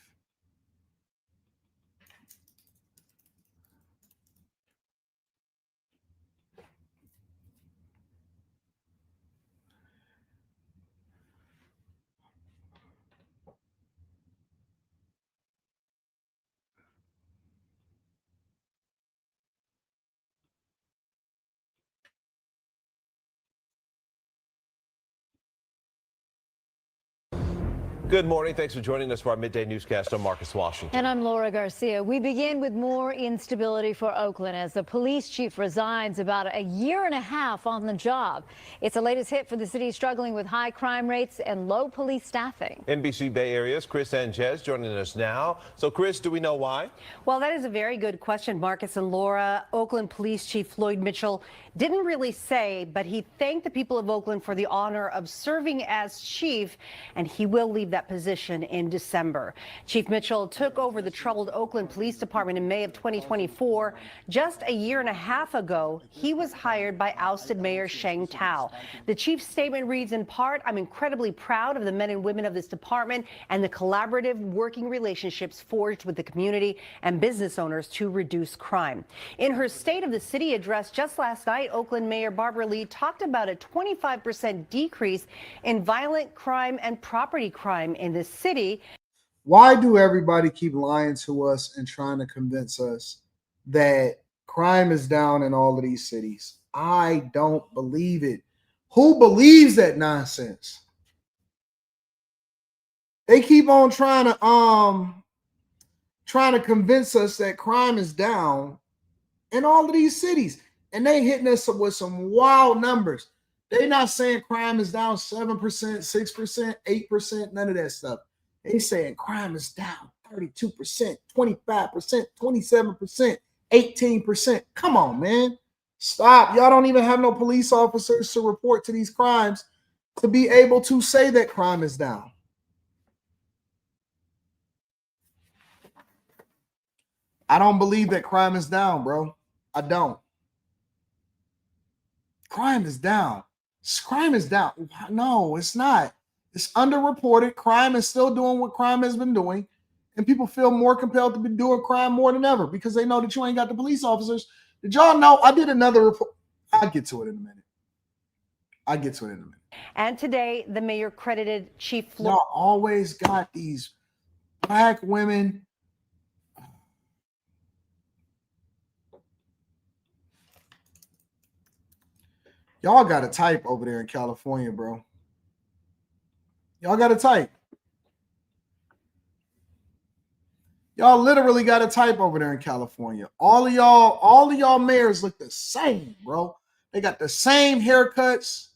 Good morning. Thanks for joining us for our midday newscast. I'm Marcus Washington. And I'm Laura Garcia. We begin with more instability for Oakland as the police chief resigns about a year and a half on the job. It's the latest hit for the city struggling with high crime rates and low police staffing. NBC Bay Area's Chris Anges joining us now. So, Chris, do we know why? Well, that is a very good question, Marcus and Laura. Oakland Police Chief Floyd Mitchell didn't really say, but he thanked the people of Oakland for the honor of serving as chief, and he will leave that position in December. Chief Mitchell took over the troubled Oakland Police Department in May of 2024. Just a year and a half ago, he was hired by ousted Mayor Sheng Tao. The chief's statement reads in part, I'm incredibly proud of the men and women of this department and the collaborative working relationships forged with the community and business owners to reduce crime. In her State of the City address just last night, Oakland Mayor Barbara Lee talked about a 25% decrease in violent crime and property crime in the city. Why do everybody keep lying to us and trying to convince us that crime is down in all of these cities? I don't believe it. Who believes that nonsense? They keep on trying to convince us that crime is down in all of these cities. And they hitting us with some wild numbers. They not saying crime is down 7%, 6%, 8%, none of that stuff. They saying crime is down 32%, 25%, 27%, 18%. Come on, man. Stop. Y'all don't even have no police officers to report to these crimes to be able to say that crime is down. I don't believe that crime is down, bro. I don't. Crime is down. Crime is down. No, it's not. It's underreported. Crime is still doing what crime has been doing. And people feel more compelled to be doing crime more than ever because they know that you ain't got the police officers. Did y'all know I did another report? I'll get to it in a minute. And today, the mayor credited Chief Floyd. Y'all always got these black women. Y'all got to type over there in California, bro. Y'all got to type. Y'all literally got to type over there in California. All of y'all mayors look the same, bro. They got the same haircuts.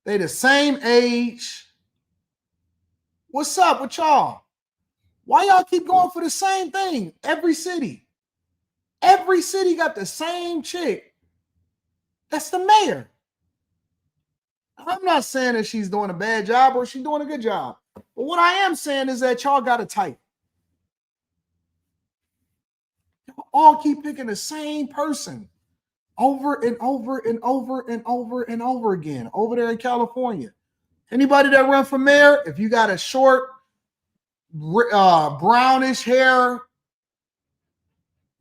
They the same age. What's up with y'all? Why y'all keep going for the same thing? Every city got the same chick. That's the mayor. I'm not saying that she's doing a bad job or she's doing a good job. But what I am saying is that y'all got to type. Y'all all keep picking the same person over and over and over and over and over again over there in California. Anybody that run for mayor, if you got a short, brownish hair,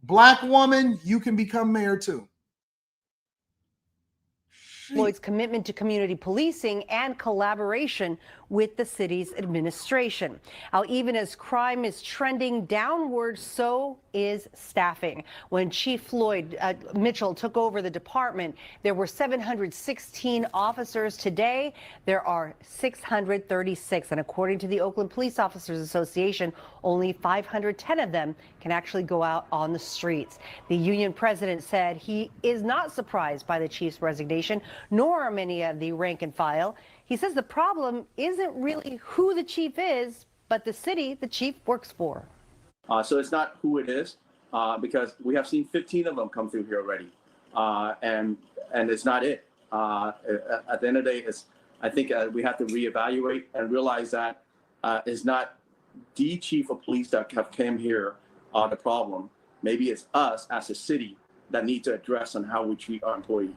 black woman, you can become mayor too. Floyd's commitment to community policing and collaboration with the city's administration. Now, even as crime is trending downward, so is staffing. When Chief Floyd Mitchell took over the department, there were 716 officers. Today, there are 636. And according to the Oakland Police Officers Association, only 510 of them can actually go out on the streets. The union president said he is not surprised by the chief's resignation, nor are many of the rank and file. He says the problem isn't really who the chief is, but the city the chief works for. So it's not who it is, because we have seen 15 of them come through here already, and it's not it. At the end of the day, I think we have to reevaluate and realize that it's not the chief of police that have came here the problem. Maybe it's us as a city that need to address on how we treat our employees.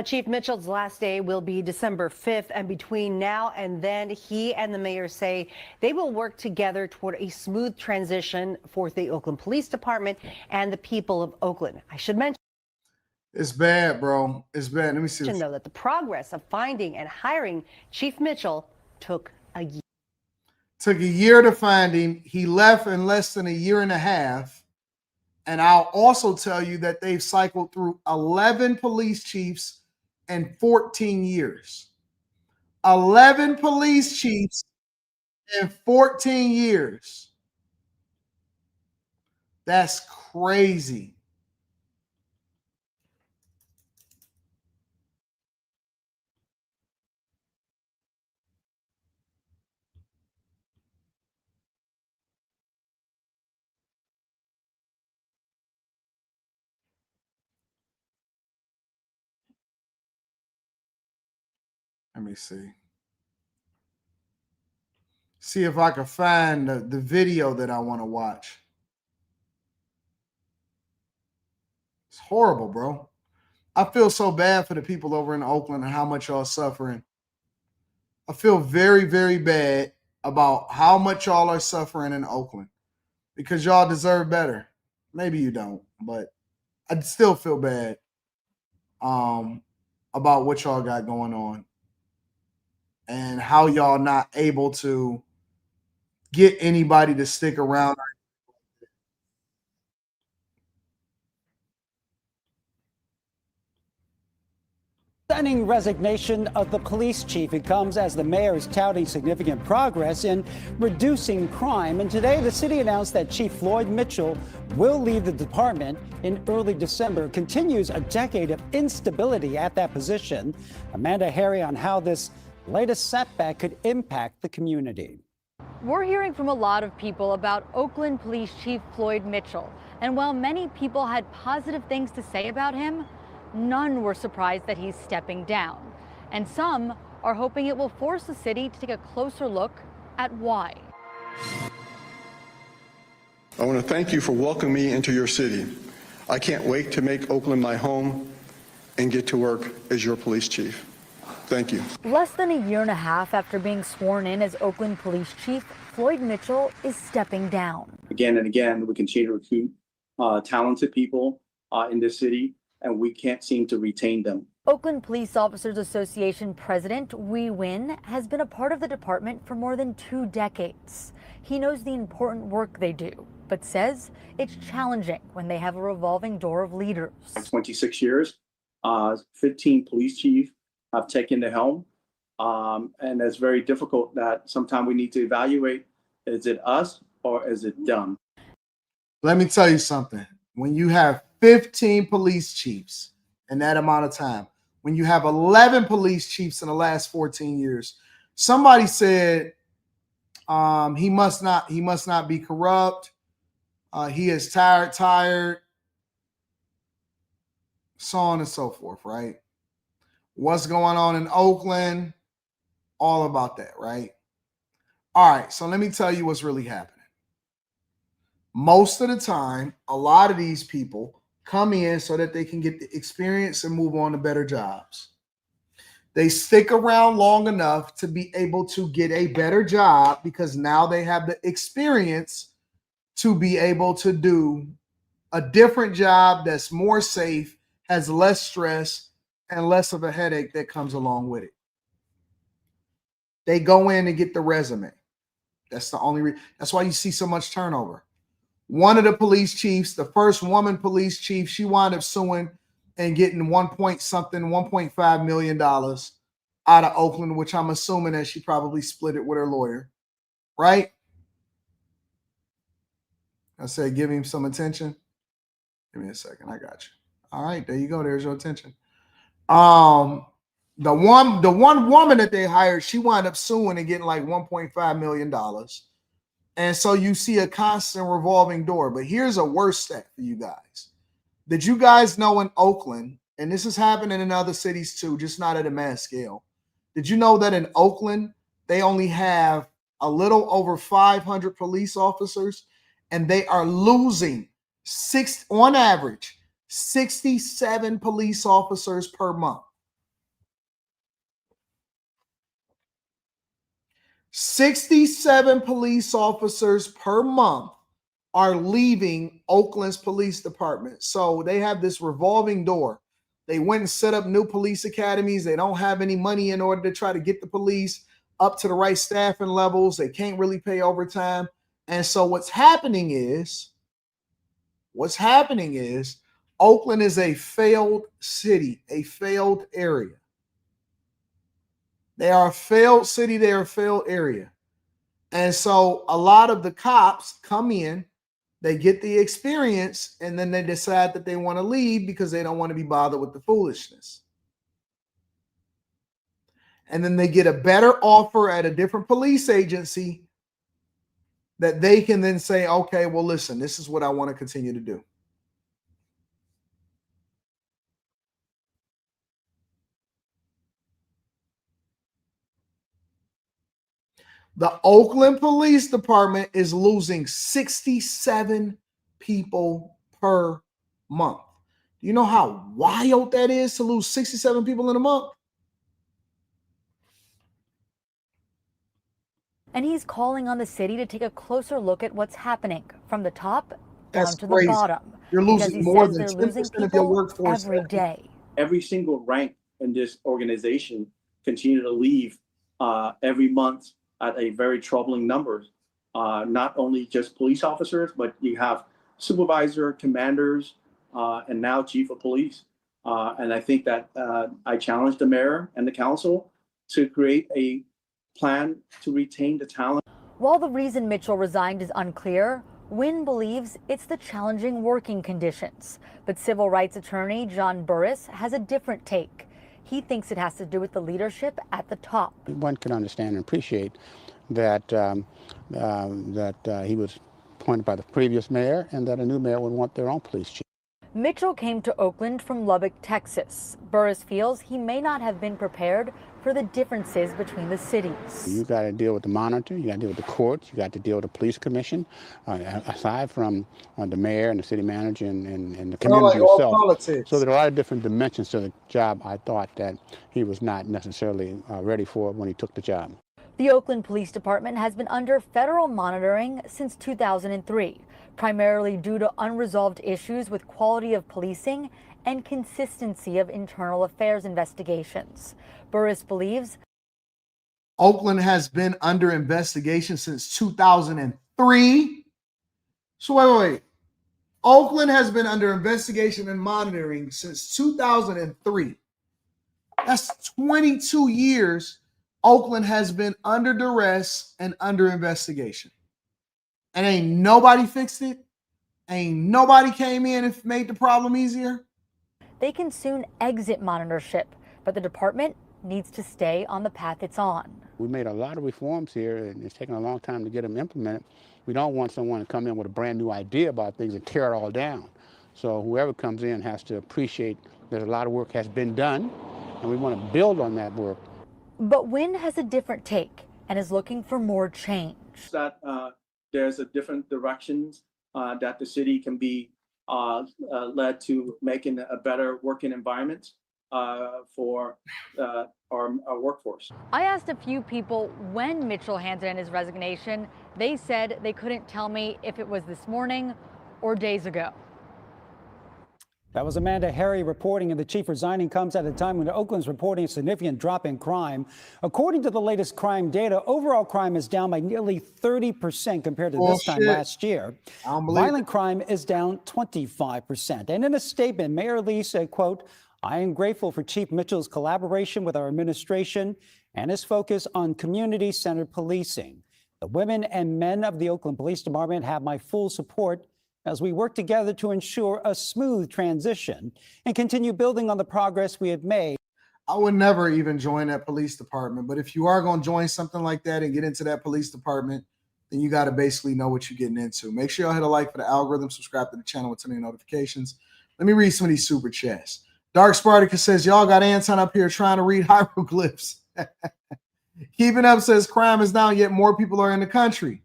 Chief Mitchell's last day will be December 5th, and between now and then, he and the mayor say they will work together toward a smooth transition for the Oakland Police Department and the people of Oakland. I should mention it's bad, bro. It's bad. Let me see. Though that the progress of finding and hiring Chief Mitchell took a year. Took a year to find him. He left in less than a year and a half. And I'll also tell you that they've cycled through 11 police chiefs in 14 years. 11 police chiefs in 14 years. That's crazy. Let me see. See if I can find the video that I want to watch. It's horrible, bro. I feel so bad for the people over in Oakland and how much y'all suffering. I feel very, very bad about how much y'all are suffering in Oakland because y'all deserve better. Maybe you don't, but I still feel bad about what y'all got going on and how y'all not able to get anybody to stick around. stunning resignation of the police chief. It comes as the mayor is touting significant progress in reducing crime. And today, the city announced that Chief Floyd Mitchell will leave the department in early December. Continues a decade of instability at that position. Amanda Harry on how this latest setback could impact the community. We're hearing from a lot of people about Oakland Police Chief Floyd Mitchell. And while many people had positive things to say about him, none were surprised that he's stepping down. And some are hoping it will force the city to take a closer look at why. I want to thank you for welcoming me into your city. I can't wait to make Oakland my home and get to work as your police chief. Thank you. Less than a year and a half after being sworn in as Oakland Police Chief, Floyd Mitchell is stepping down. Again and again, we continue to recruit talented people in this city, and we can't seem to retain them. Oakland Police Officers Association President Wee Win has been a part of the department for more than 2 decades. He knows the important work they do, but says it's challenging when they have a revolving door of leaders. 26 years, 15 police chiefs have taken the helm, and it's very difficult that sometimes we need to evaluate, is it us or is it them? Let me tell you something. When you have 15 police chiefs in that amount of time, when you have 11 police chiefs in the last 14 years, somebody said he must not be corrupt. He is tired, so on and so forth, right? What's going on in Oakland? All about that, right? All right, so let me tell you what's really happening. Most of the time, a lot of these people come in so that they can get the experience and move on to better jobs. They stick around long enough to be able to get a better job because now they have the experience to be able to do a different job that's more safe, has less stress, and less of a headache that comes along with it. They go in and get the resume. That's the only reason. That's why you see so much turnover. One of the police chiefs, the first woman police chief, she wound up suing and getting $1.5 million out of Oakland, which I'm assuming that she probably split it with her lawyer, right? I said, give him some attention. Give me a second. I got you. All right, there you go. There's your attention. The one woman that they hired, she wound up suing and getting like $1.5 million. And so you see a constant revolving door. But here's a worse stat for you guys. Did you guys know in Oakland, and this is happening in other cities too, just not at a mass scale. Did you know that in Oakland, they only have a little over 500 police officers, and they are losing on average, 67 police officers per month. 67 police officers per month are leaving Oakland's police department. So they have this revolving door. They went and set up new police academies. They don't have any money in order to try to get the police up to the right staffing levels. They can't really pay overtime. And so what's happening is Oakland is a failed city, a failed area. They are a failed city. They are a failed area. And so a lot of the cops come in, they get the experience, and then they decide that they want to leave because they don't want to be bothered with the foolishness. And then they get a better offer at a different police agency that they can then say, okay, well, listen, this is what I want to continue to do. The Oakland Police Department is losing 67 people per month. Do you know how wild that is to lose 67 people in a month? And he's calling on the city to take a closer look at what's happening from the top down to crazy. the bottom. You're losing more than 10% of your workforce every day. Every single rank in this organization continue to leave every month at a very troubling numbers. Not only just police officers, but you have supervisor, commanders, and now chief of police. And I think that I challenged the mayor and the council to create a plan to retain the talent. While the reason Mitchell resigned is unclear, Wynn believes it's the challenging working conditions. But civil rights attorney John Burris has a different take. He thinks it has to do with the leadership at the top. One can understand and appreciate that he was appointed by the previous mayor and that a new mayor would want their own police chief. Mitchell came to Oakland from Lubbock, Texas. Burris feels he may not have been prepared for the differences between the cities. You got to deal with the monitor, you got to deal with the courts, you got to deal with the police commission, aside from the mayor and the city manager and the community itself. Politics. So there are a lot of different dimensions to the job. I thought that he was not necessarily ready for when he took the job. The Oakland Police Department has been under federal monitoring since 2003, primarily due to unresolved issues with quality of policing and consistency of internal affairs investigations. Burris believes Oakland has been under investigation since 2003. So wait. Oakland has been under investigation and monitoring since 2003. That's 22 years Oakland has been under duress and under investigation. And ain't nobody fixed it. Ain't nobody came in and made the problem easier. they can soon exit monitorship, but the department needs to stay on the path it's on. We made a lot of reforms here, and it's taken a long time to get them implemented. We don't want someone to come in with a brand new idea about things and tear it all down. So whoever comes in has to appreciate that a lot of work has been done, and we want to build on that work. But Wynn has a different take and is looking for more change. That there's a different directions that the city can be led to making a better working environment for our workforce. I asked a few people when Mitchell handed in his resignation. They said they couldn't tell me if it was this morning or days ago. That was Amanda Harry reporting, and the chief resigning comes at a time when Oakland's reporting a significant drop in crime. According to the latest crime data, overall crime is down by nearly 30% compared to this time last year. Violent crime is down 25%. And in a statement, Mayor Lee said, quote, "I am grateful for Chief Mitchell's collaboration with our administration and his focus on community-centered policing. The women and men of the Oakland Police Department have my full support as we work together to ensure a smooth transition and continue building on the progress we have made." I would never even join that police department, but if you are going to join something like that and get into that police department, then you got to basically know what you're getting into. Make sure y'all hit a like for the algorithm, subscribe to the channel with turning notifications. Let me read some of these super chats. Dark Spartacus says, y'all got Anton up here trying to read hieroglyphs. Keeping Up says, crime is down, yet more people are in the country.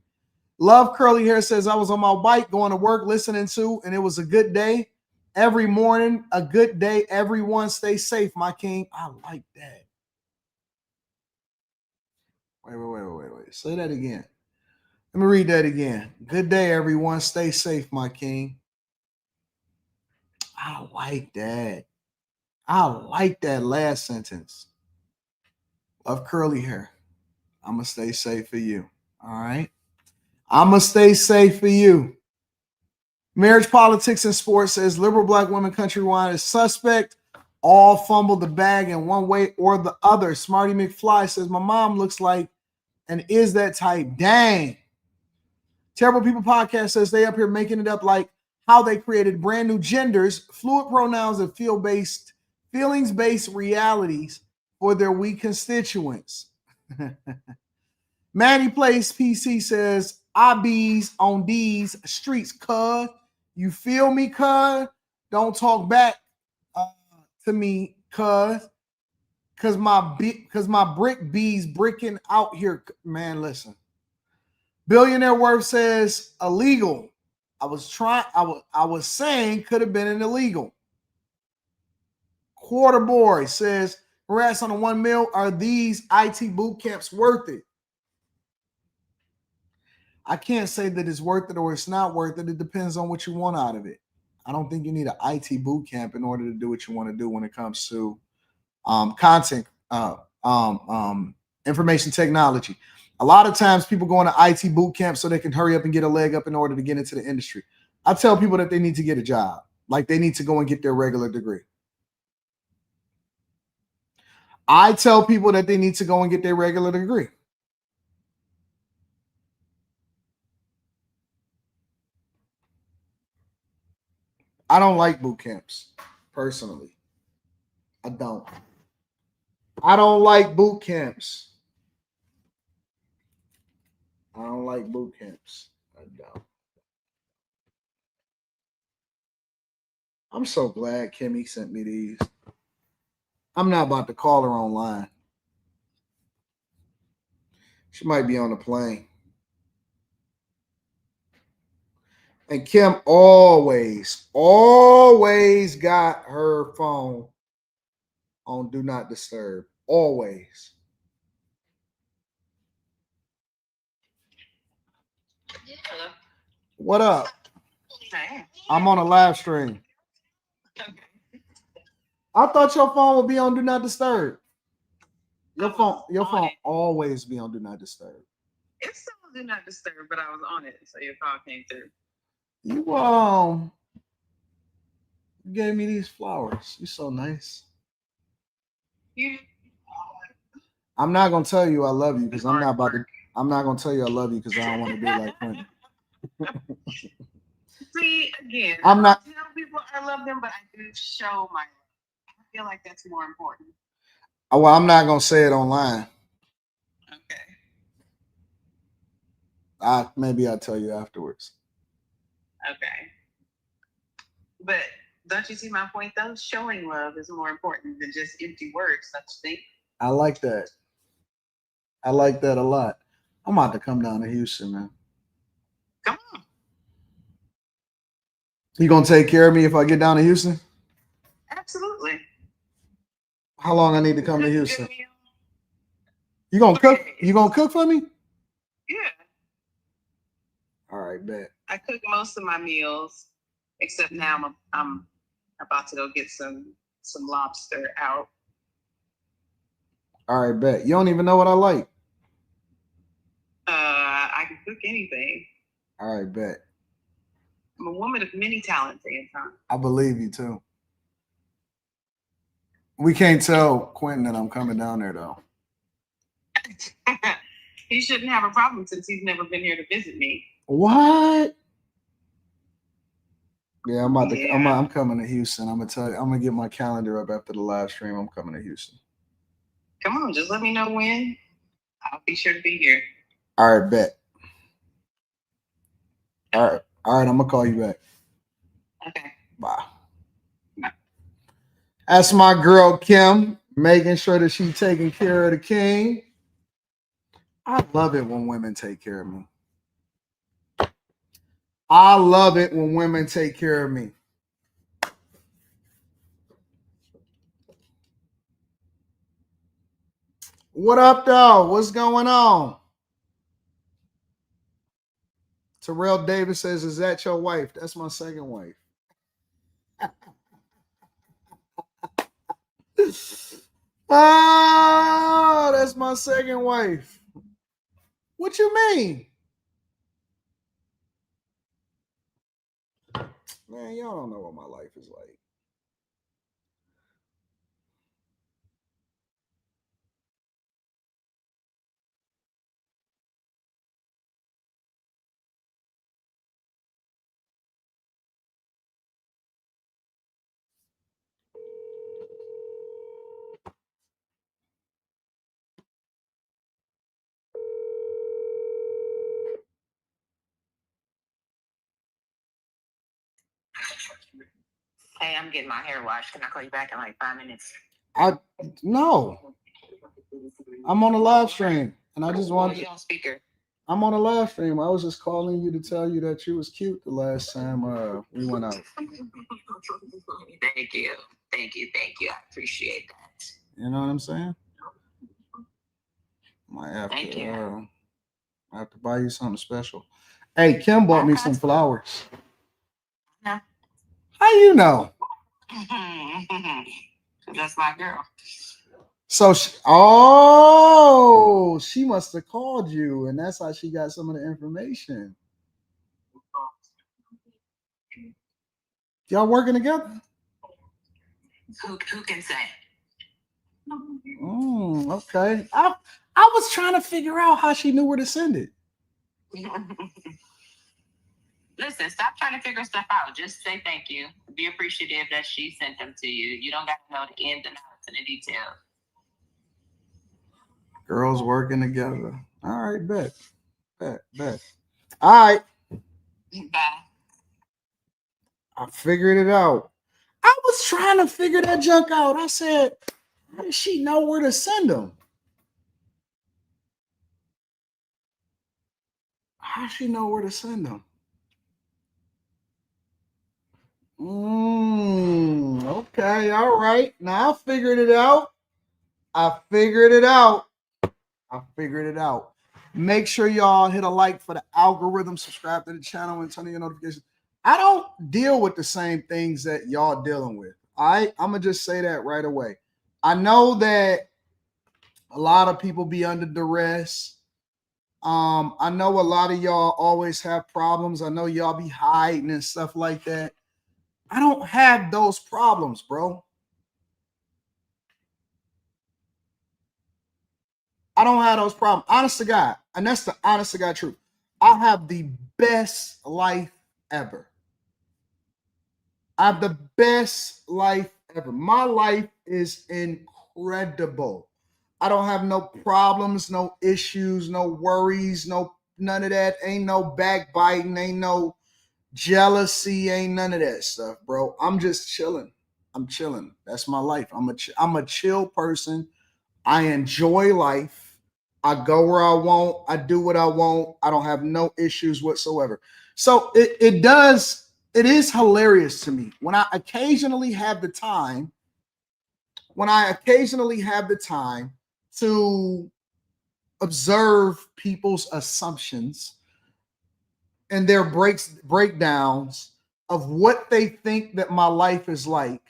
Love Curly Hair says, I was on my bike going to work listening to, and it was a good day. Every morning, a good day. Everyone stay safe, my king. I like that. Wait. Say that again. Let me read that again. Good day, everyone. Stay safe, my king. I like that. I like that last sentence. Love Curly Hair. I'm going to stay safe for you. All right. I'm going to stay safe for you. Marriage, Politics, and Sports says liberal black women countrywide is suspect. All fumbled the bag in one way or the other. Smarty McFly says, my mom looks like and is that type. Dang. Terrible People Podcast says they up here making it up like how they created brand new genders, fluid pronouns, and feelings-based realities for their weak constituents. Manny Place PC says, I bees on these streets, cuz. You feel me, cuz? Don't talk back to me, cuz. Cause my brick bees bricking out here. Man, listen. Billionaire Worth says illegal. I was saying could have been an illegal. Quarter Boy says, harass on the 1 mil. Are these IT boot camps worth it? I can't say that it's worth it or it's not worth it. It depends on what you want out of it. I don't think you need an IT boot camp in order to do what you want to do when it comes to content, information technology. A lot of times people go into IT boot camp so they can hurry up and get a leg up in order to get into the industry. I tell people that they need to get a job. Like they need to go and get their regular degree. I tell people that they need to go and get their regular degree. I don't like boot camps, personally. I don't. I don't like boot camps. I don't like boot camps. I don't. I'm so glad Kimmy sent me these. I'm not about to call her online. She might be on the plane. And Kim always got her phone on Do Not Disturb. Always. Hello. What up? Hey. I'm on a live stream. I thought your phone would be on Do Not Disturb. Your phone always be on Do Not Disturb. It's still Do Not Disturb, but I was on it, so your call came through. You gave me these flowers. You're so nice. I'm not gonna tell you I love you because I'm not gonna tell you I love you because I don't want to be like Quentin. See, again, I'm not tell people I love them, but I do show my love. I feel like that's more important. Well, I'm not gonna say it online. Okay. Maybe I'll tell you afterwards. Okay. But don't you see my point though? Showing love is more important than just empty words, don't you think? I like that. I like that a lot. I'm about to come down to Houston, man. Come on. You gonna take care of me if I get down to Houston? Absolutely. How long I need to come to Houston? You gonna cook? You gonna cook for me? Yeah. All right, bet. I cook most of my meals, except now I'm about to go get some lobster out. All right, bet. You don't even know what I like. I can cook anything. All right, bet. I'm a woman of many talents, Anton. I believe you too. We can't tell Quentin that I'm coming down there though. He shouldn't have a problem since he's never been here to visit me. What? Yeah, I'm coming to Houston. I'm gonna tell you. I'm gonna get my calendar up after the live stream. I'm coming to Houston. Come on, just let me know when. I'll be sure to be here. All right, bet. All right, I'm gonna call you back. Okay. Bye. That's my girl Kim, making sure that she's taking care of the king. I love it when women take care of me. I love it when women take care of me. What up, though? What's going on? Terrell Davis says, is that your wife? That's my second wife. Oh, that's my second wife. What you mean? Man, y'all don't know what my life is like. Hey, I'm getting my hair washed. Can I call you back in like 5 minutes? No. I'm on a live stream, and I just wanted. You on speaker? I'm on a live stream. I was just calling you to tell you that you was cute the last time we went out. Thank you. I appreciate that. You know what I'm saying? Might have Thank you. I have to buy you something special. Hey, Kim bought me some flowers. Yeah. How you know? That's my girl. So, she must have called you, and that's how she got some of the information. Y'all working together? Who can say? Okay. I was trying to figure out how she knew where to send it. Listen, stop trying to figure stuff out. Just say thank you. Be appreciative that she sent them to you. You don't got to know the ins and outs and the details. Girls working together. All right, bet. All right. Bye. I figured it out. I was trying to figure that junk out. I said, how does she know where to send them? How does she know where to send them? Okay, all right. Now I figured it out. Make sure y'all hit a like for the algorithm, subscribe to the channel, and turn on your notifications. I don't deal with the same things that y'all dealing with. I'm gonna just say that right away. I know that a lot of people be under duress. I know a lot of y'all always have problems. I know y'all be hiding and stuff like that. I don't have those problems, bro. I don't have those problems. Honest to God. And that's the honest to God truth. I have the best life ever. I have the best life ever. My life is incredible. I don't have no problems, no issues, no worries, none of that. Ain't no backbiting, ain't no jealousy, ain't none of that stuff, bro. I'm just chilling. I'm chilling. That's my life. I'm a chill person. I enjoy life. I go where I want. I do what I want. I don't have no issues whatsoever. So it is hilarious to me when I occasionally have the time, to observe people's assumptions and their breakdowns of what they think that my life is like.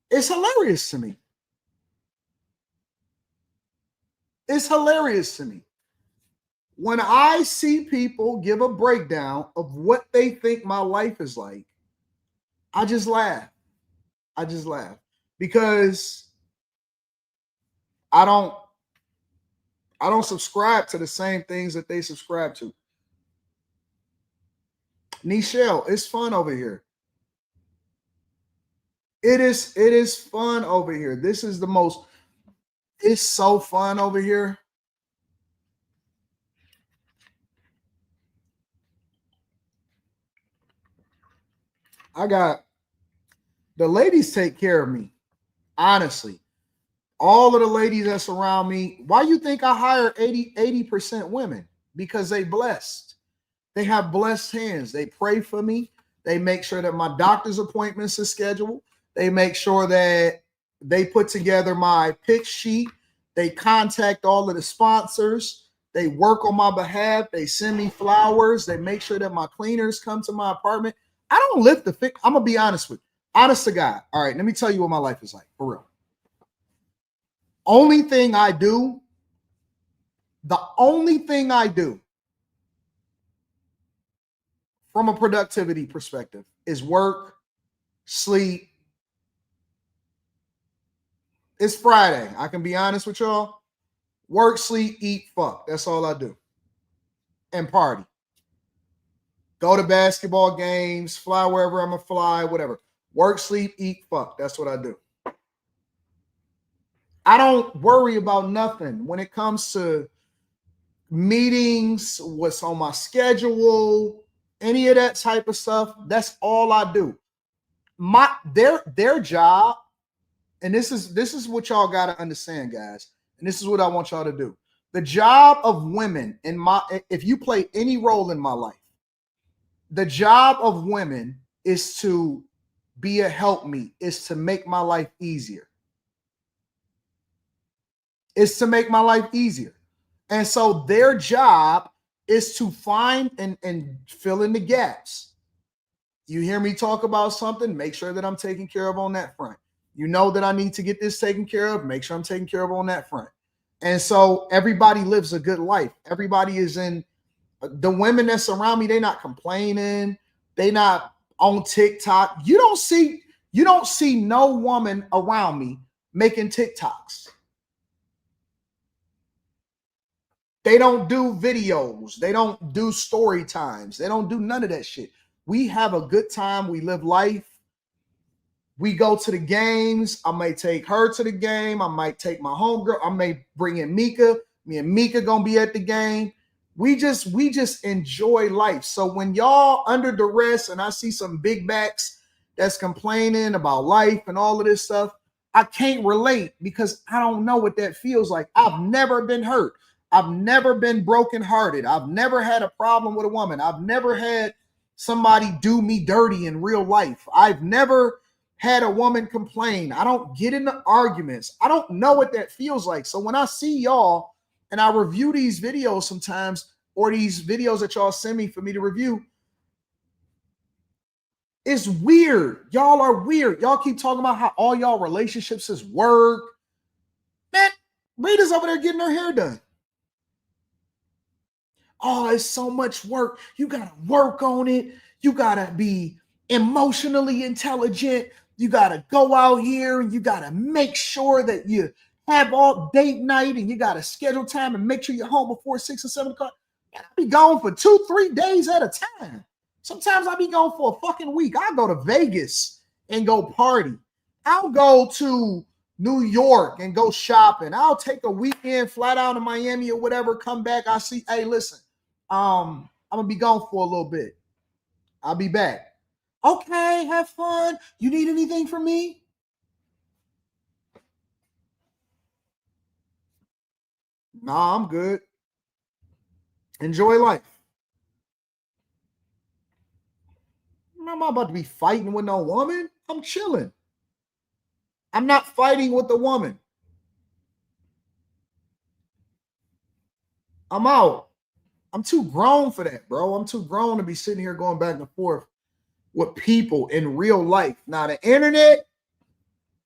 It's hilarious to me. It's hilarious to me. When I see people give a breakdown of what they think my life is like, I just laugh. Because I don't subscribe to the same things that they subscribe to. Nichelle, it's fun over here. It is fun over here. It's so fun over here. The ladies take care of me. Honestly. All of the ladies that surround me, why you think I hire 80% women? Because they blessed. They have blessed hands. They pray for me. They make sure that my doctor's appointments are scheduled. They make sure that they put together my pitch sheet. They contact all of the sponsors. They work on my behalf. They send me flowers. They make sure that my cleaners come to my apartment. I don't lift the fit. I'm going to be honest with you. Honest to God. All right, let me tell you what my life is like, for real. The only thing I do from a productivity perspective is work, sleep. It's Friday. I can be honest with y'all. Work, sleep, eat, fuck. That's all I do. And party. Go to basketball games, fly wherever I'm going to fly, whatever. Work, sleep, eat, fuck. That's what I do. I don't worry about nothing when it comes to meetings, what's on my schedule, any of that type of stuff. That's all I do. Their job, and this is what y'all got to understand, guys, and this is what I want y'all to do. The job of women if you play any role in my life, the job of women is to be a helpmeet, is to make my life easier. It's to make my life easier. And so their job is to find and fill in the gaps. You hear me talk about something, make sure that I'm taken care of on that front. You know that I need to get this taken care of, make sure I'm taken care of on that front. And so everybody lives a good life. Everybody is the women that surround me, they're not complaining. They not on TikTok. You don't see no woman around me making TikToks. They don't do videos. They don't do story times. They don't do none of that shit. We have a good time. We live life. We go to the games. I may take her to the game. I might take my homegirl. I may bring in Mika. Me and Mika gonna be at the game. We just enjoy life. So when y'all under duress and I see some big backs that's complaining about life and all of this stuff, I can't relate because I don't know what that feels like. I've never been hurt. I've never been brokenhearted. I've never had a problem with a woman. I've never had somebody do me dirty in real life. I've never had a woman complain. I don't get into arguments. I don't know what that feels like. So when I see y'all and I review these videos sometimes, or these videos that y'all send me for me to review, it's weird. Y'all are weird. Y'all keep talking about how all y'all relationships is work. Man, Rita's over there getting her hair done. Oh, it's so much work. You got to work on it. You got to be emotionally intelligent. You got to go out here and you got to make sure that you have all date night and you got to schedule time and make sure you're home before 6 or 7 o'clock. I be gone for 2-3 days at a time. Sometimes I be gone for a fucking week. I'll go to Vegas and go party. I'll go to New York and go shopping. I'll take a weekend, fly down to Miami or whatever, come back. I see, hey, listen, I'm going to be gone for a little bit. I'll be back. Okay, have fun. You need anything from me? Nah, I'm good. Enjoy life. I'm not about to be fighting with no woman. I'm chilling. I'm not fighting with the woman. I'm out. I'm too grown for that, bro. I'm too grown to be sitting here going back and forth with people in real life. Now, the internet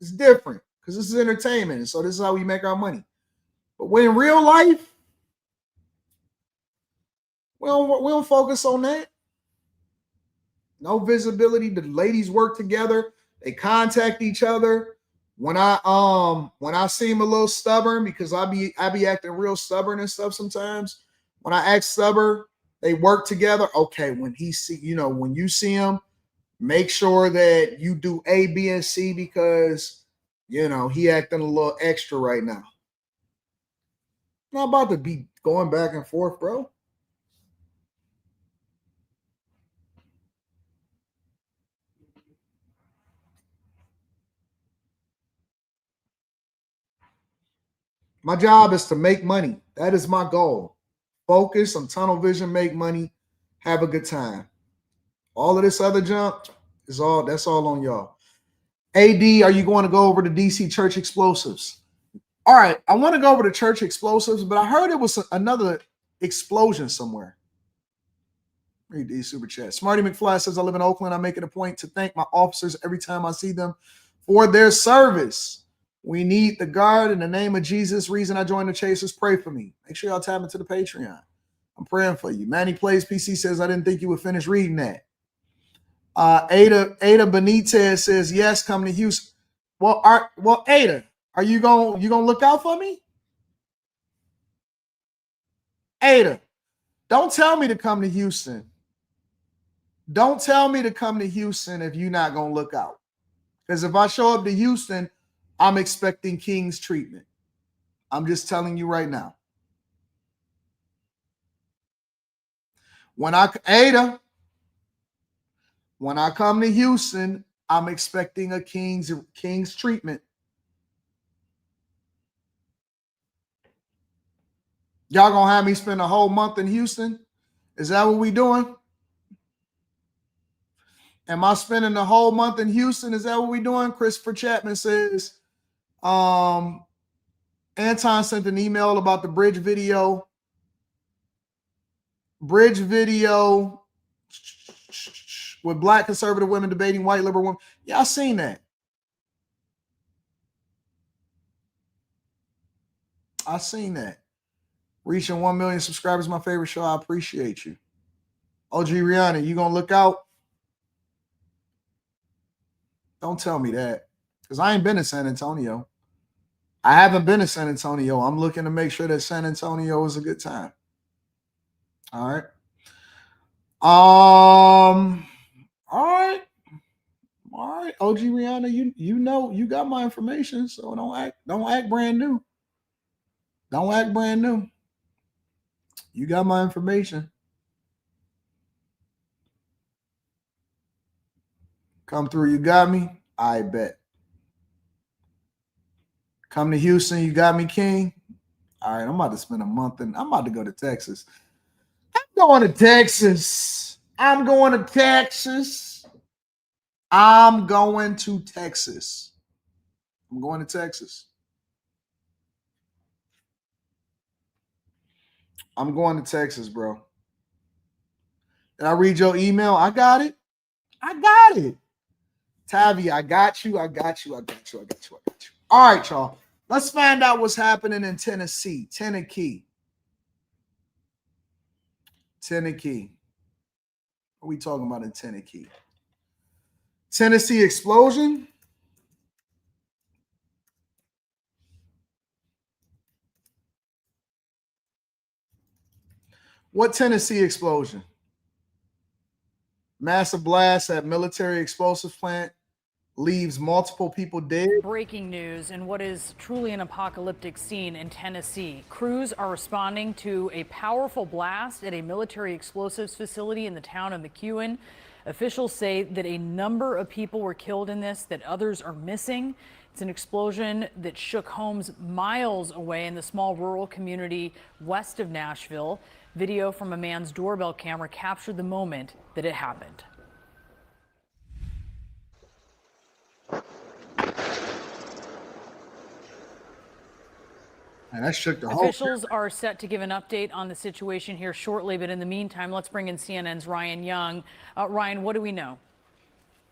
is different because this is entertainment. And so this is how we make our money. But when in real life, we don't focus on that. No visibility. The ladies work together. They contact each other. When I seem a little stubborn, because I be acting real stubborn and stuff sometimes. When I act stubborn, they work together. Okay, when you see him, make sure that you do A, B, and C because he acting a little extra right now. I'm not about to be going back and forth, bro. My job is to make money. That is my goal. Focus on tunnel vision, make money, have a good time. All of this other junk that's all on y'all. AD, are you going to go over to DC Church Explosives? All right, I want to go over to Church Explosives, but I heard it was another explosion somewhere. Read these super chats. Smarty McFly says, I live in Oakland. I make it a point to thank my officers every time I see them for their service. We need the guard in the name of Jesus. Reason I joined the Chasers. Pray for me. Make sure y'all tap into the Patreon. I'm praying for you. Manny Plays PC says, I didn't think you would finish reading that. Ada Benitez says, yes, come to Houston. Well, Ada, are you gonna look out for me? Ada, don't tell me to come to Houston. Don't tell me to come to Houston if you're not gonna look out. Because if I show up to Houston, I'm expecting King's treatment. I'm just telling you right now. When I come to Houston, I'm expecting a King's treatment. Y'all gonna have me spend a whole month in Houston? Is that what we doing? Am I spending the whole month in Houston? Is that what we doing? Christopher Chapman says, Anton sent an email about the bridge video. Bridge video with black conservative women debating white liberal women. Yeah, I seen that. I seen that. Reaching 1 million subscribers, my favorite show. I appreciate you. OG Rihanna, you gonna look out? Don't tell me that. Because I ain't been in San Antonio. I haven't been to San Antonio. I'm looking to make sure that San Antonio is a good time. All right. All right. OG Rihanna, you know you got my information, so don't act brand new. Don't act brand new. You got my information. Come through, you got me? I bet. Come to Houston, you got me, King? All right, I'm about to spend a month and I'm about to go to Texas. I'm going to Texas. I'm going to Texas. I'm going to Texas. I'm going to Texas. I'm going to Texas, bro. Did I read your email? I got it. I got it. Tavi, I got you. I got you. I got you. I got you. I got you. All right, y'all. Let's find out what's happening in Tennessee. Tennessee. Tennessee. What are we talking about in Tennessee? Tennessee explosion. What Tennessee explosion? Massive blast at military explosive plant leaves multiple people dead. Breaking news in what is truly an apocalyptic scene in Tennessee. Crews are responding to a powerful blast at a military explosives facility in the town of McEwen. Officials say that a number of people were killed in this, that others are missing. It's an explosion that shook homes miles away in the small rural community west of Nashville. Video from a man's doorbell camera captured the moment that it happened. Man, that shook the whole. Officials are set to give an update on the situation here shortly, but in the meantime, let's bring in CNN's Ryan Young. Ryan, what do we know?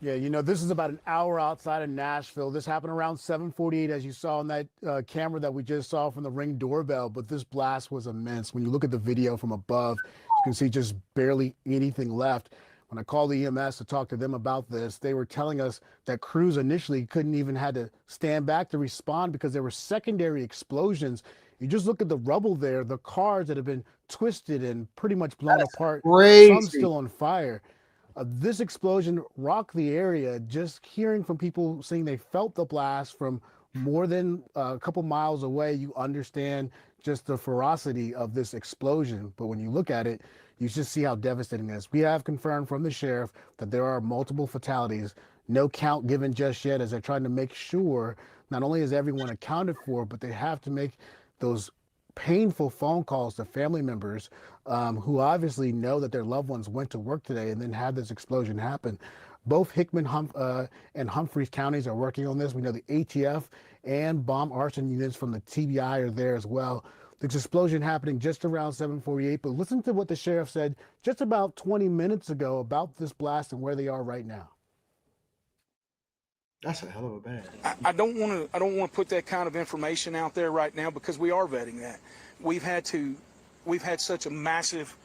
Yeah, you know, this is about an hour outside of Nashville. This happened around 7:48, as you saw on that camera that we just saw from the Ring doorbell. But this blast was immense. When you look at the video from above, you can see just barely anything left. When I called the EMS to talk to them about this, they were telling us that crews initially couldn't even had to stand back to respond because there were secondary explosions. You just look at the rubble there, the cars that have been twisted and pretty much blown apart. Crazy. Some still on fire. This explosion rocked the area. Just hearing from people saying they felt the blast from more than a couple miles away, you understand just the ferocity of this explosion. But when you look at it, you just see how devastating it is. We have confirmed from the sheriff that there are multiple fatalities. No count given just yet, as they're trying to make sure not only is everyone accounted for, but they have to make those painful phone calls to family members who obviously know that their loved ones went to work today and then had this explosion happen. Both Hickman and Humphreys counties are working on this. We know the ATF and bomb arson units from the TBI are there as well. This explosion happening just around 7:48, but listen to what the sheriff said just about 20 minutes ago about this blast and where they are right now. That's a hell of a bang. I don't want to put that kind of information out there right now because we are vetting that. We've had such a massive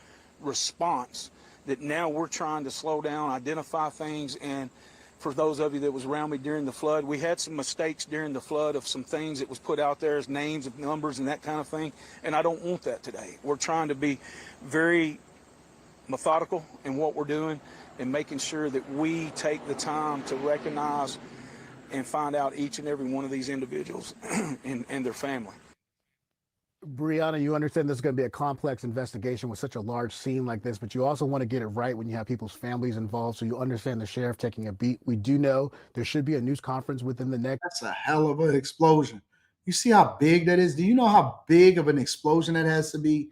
response that now we're trying to slow down, identify things. And for those of you that was around me during the flood, we had some mistakes during the flood of some things that was put out there as names and numbers and that kind of thing. And I don't want that today. We're trying to be very methodical in what we're doing and making sure that we take the time to recognize and find out each and every one of these individuals and their family. Brianna, you understand this is going to be a complex investigation with such a large scene like this, but you also want to get it right when you have people's families involved, so you understand the sheriff taking a beat. We do know there should be a news conference within the next. That's a hell of an explosion. You see how big that is? Do you know how big of an explosion that has to be?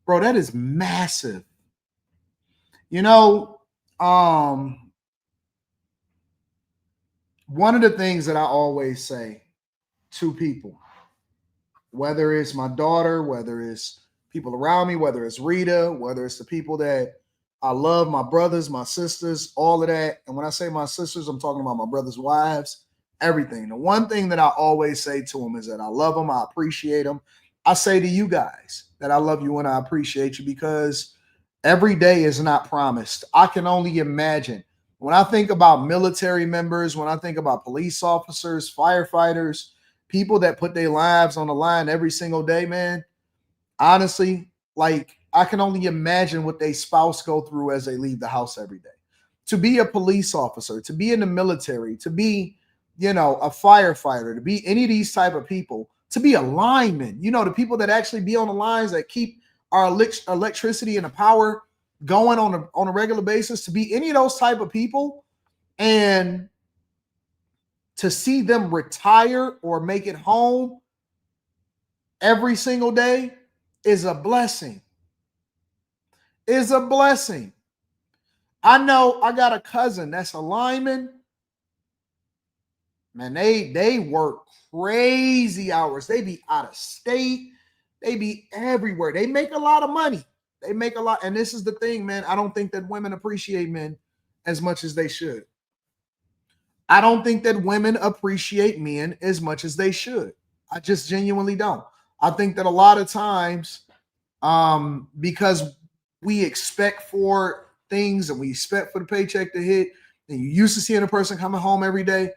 Bro, that is massive. You know, one of the things that I always say to people, whether it's my daughter, whether it's people around me, whether it's Rita, whether it's the people that I love, my brothers, my sisters, all of that. And when I say my sisters, I'm talking about my brothers' wives, everything. The one thing that I always say to them is that I love them, I appreciate them. I say to you guys that I love you and I appreciate you because every day is not promised. I can only imagine. When I think about military members, when I think about police officers, firefighters, people that put their lives on the line every single day, man, honestly, like I can only imagine what their spouse go through as they leave the house every day. To be a police officer, to be in the military, to be, you know, a firefighter, to be any of these type of people, to be a lineman, you know, the people that actually be on the lines that keep our electricity and the power going on a regular basis, to be any of those type of people, and to see them retire or make it home every single day is a blessing. Is a blessing. I know I got a cousin that's a lineman. Man, they work crazy hours. They be out of state. They be everywhere. They make a lot of money. They make a lot. And this is the thing, man. I don't think that women appreciate men as much as they should. I don't think that women appreciate men as much as they should. I just genuinely don't. I think that a lot of times, because we expect for things and we expect for the paycheck to hit, and you used to seeing a person coming home every day.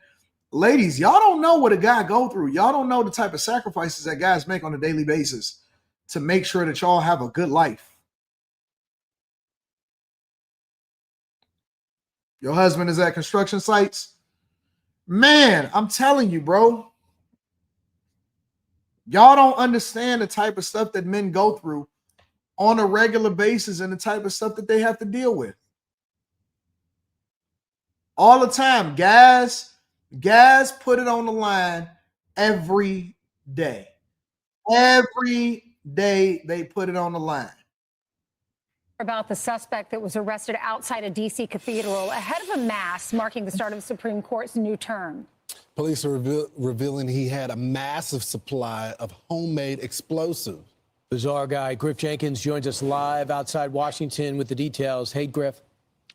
Ladies, y'all don't know what a guy go through. Y'all don't know the type of sacrifices that guys make on a daily basis to make sure that y'all have a good life. Your husband is at construction sites. Man, I'm telling you, bro. Y'all don't understand the type of stuff that men go through on a regular basis and the type of stuff that they have to deal with. All the time, guys put it on the line every day. Every day they put it on the line. About the suspect that was arrested outside a D.C. cathedral ahead of a mass marking the start of the Supreme Court's new term. Police are revealing he had a massive supply of homemade explosives. Bizarre guy Griff Jenkins joins us live outside Washington with the details. Hey, Griff.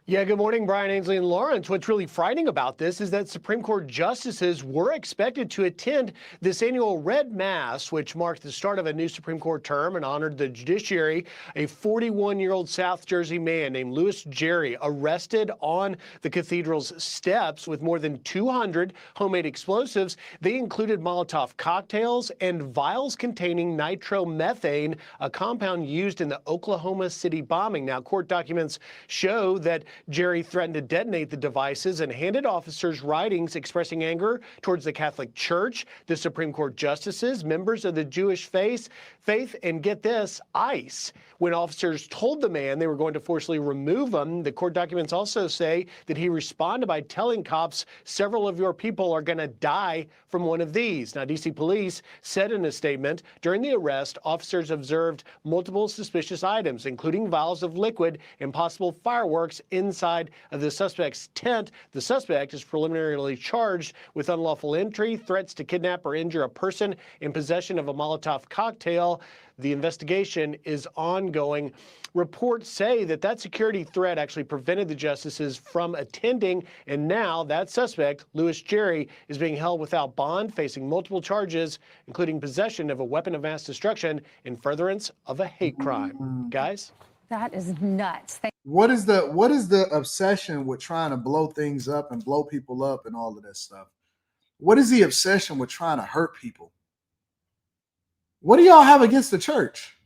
Yeah, good morning, Brian, Ainsley, and Lawrence. What's really frightening about this is that Supreme Court justices were expected to attend this annual Red Mass, which marked the start of a new Supreme Court term and honored the judiciary. A 41-year-old South Jersey man named Louis Jerry arrested on the cathedral's steps with more than 200 homemade explosives. They included Molotov cocktails and vials containing nitromethane, a compound used in the Oklahoma City bombing. Now, court documents show that Jerry threatened to detonate the devices and handed officers writings expressing anger towards the Catholic Church, the Supreme Court justices, members of the Jewish faith, and get this, ICE. When officers told the man they were going to forcibly remove him, the court documents also say that he responded by telling cops, several of your people are going to die from one of these. Now, D.C. police said in a statement, during the arrest, officers observed multiple suspicious items, including vials of liquid and possible fireworks inside of the suspect's tent. The suspect is preliminarily charged with unlawful entry, threats to kidnap or injure a person, in possession of a Molotov cocktail. The investigation is ongoing. Reports say that security threat actually prevented the justices from attending, and now that suspect, Louis Jerry, is being held without bond, facing multiple charges, including possession of a weapon of mass destruction in furtherance of a hate crime. Guys? That is nuts. What is the obsession with trying to blow things up and blow people up and all of this stuff? What is the obsession with trying to hurt people? What do y'all have against the church?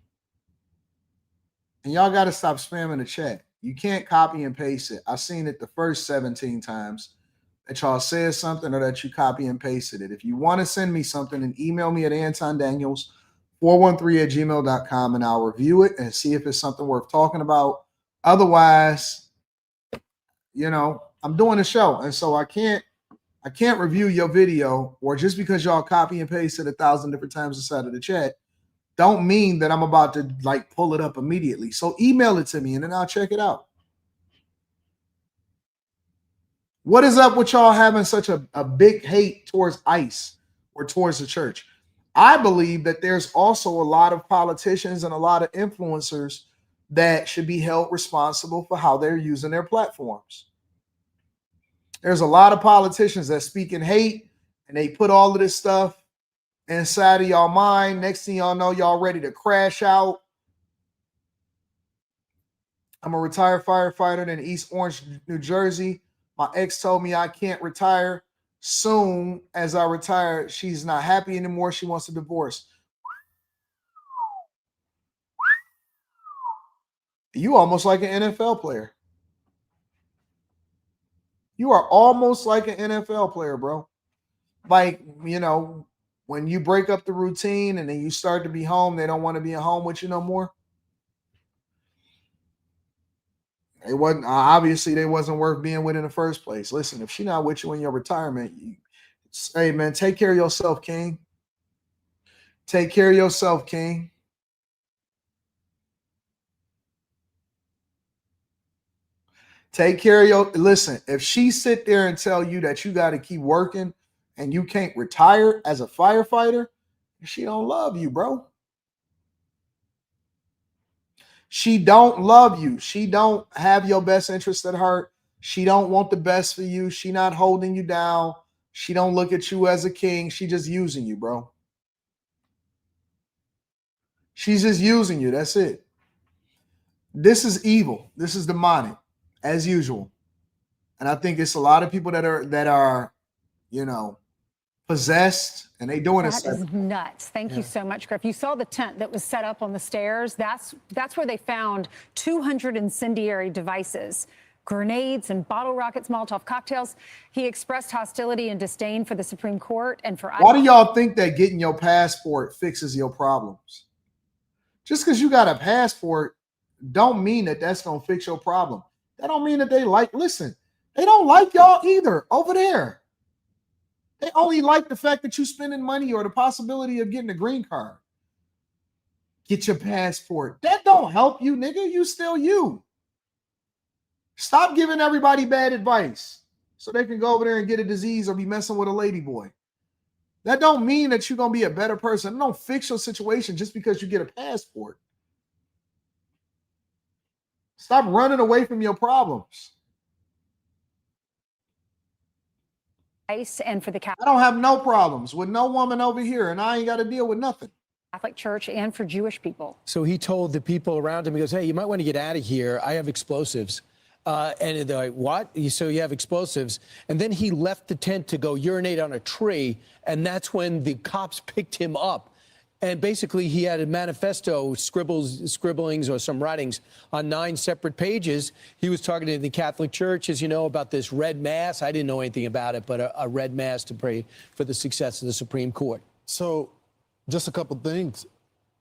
And y'all got to stop spamming the chat. You can't copy and paste it. I've seen it the first 17 times that y'all said something or that you copy and pasted it. If you want to send me something, then email me at Anton Daniels 413@gmail.com and I'll review it and see if it's something worth talking about. Otherwise, you know, I'm doing a show, and so I can't review your video, or just because y'all copy and paste it 1,000 different times inside of the chat, don't mean that I'm about to like pull it up immediately. So email it to me and then I'll check it out. What is up with y'all having such a big hate towards ICE or towards the church? I believe that there's also a lot of politicians and a lot of influencers that should be held responsible for how they're using their platforms. There's a lot of politicians that speak in hate and they put all of this stuff inside of y'all mind. Next thing y'all know, y'all ready to crash out. I'm a retired firefighter in East Orange, New Jersey. My ex told me I can't retire, soon as I retire, she's not happy anymore. She wants a divorce. You almost like an NFL player. You are almost like an NFL player, bro. Like, you know, when you break up the routine and then you start to be home, they don't want to be at home with you no more. It wasn't obviously they wasn't worth being with in the first place. Listen, if she's not with you in your retirement, hey man, take care of yourself, King. Take care of yourself, King. Take care of your. Listen, if she sit there and tell you that you got to keep working and you can't retire as a firefighter, she don't love you, bro. She don't love you. She don't have your best interest at heart. She don't want the best for you. She not holding you down. She don't look at you as a king. She just using you, bro. She's just using you. That's it. This is evil. This is demonic, as usual. And I think it's a lot of people that are, you know, possessed, and they doing it. That is nuts. Thank you so much, Griff. You saw the tent that was set up on the stairs. That's where they found 200 incendiary devices, grenades and bottle rockets, Molotov cocktails. He expressed hostility and disdain for the Supreme Court and for. Why do y'all think that getting your passport fixes your problems? Just because you got a passport don't mean that that's going to fix your problem. That don't mean that they listen, they don't like y'all either over there. They only like the fact that you spending money or the possibility of getting a green card. Get your passport. That don't help you, nigga. You still you. Stop giving everybody bad advice so they can go over there and get a disease or be messing with a lady boy. That don't mean that you're going to be a better person. It don't fix your situation just because you get a passport. Stop running away from your problems. And for the I don't have no problems with no woman over here, and I ain't got to deal with nothing. Catholic Church and for Jewish people. So he told the people around him, he goes, hey, you might want to get out of here. I have explosives. And they're like, what? So you have explosives. And then he left the tent to go urinate on a tree. And that's when the cops picked him up. And basically he had a manifesto, scribblings or some writings on 9 separate pages. He was targeting the Catholic Church, as you know, about this red mass. I didn't know anything about it, but a red mass to pray for the success of the Supreme Court. So just a couple things.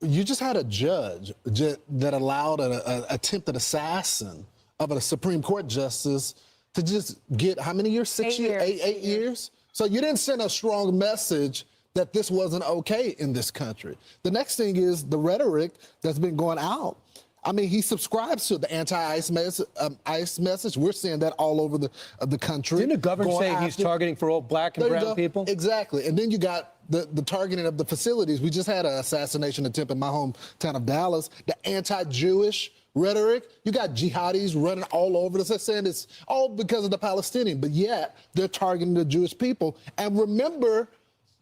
You just had a judge that allowed an attempted assassin of a Supreme Court justice to just get how many years? 6 years? 8 years? So you didn't send a strong message that this wasn't okay in this country. The next thing is the rhetoric that's been going out. I mean, he subscribes to the anti-ICE message. We're seeing that all over the country. Didn't the governor say he's targeting for all black and brown people? Exactly. And then you got the targeting of the facilities. We just had an assassination attempt in my hometown of Dallas. The anti-Jewish rhetoric. You got jihadis running all over us. They're saying it's all because of the Palestinian, but yet they're targeting the Jewish people. And remember,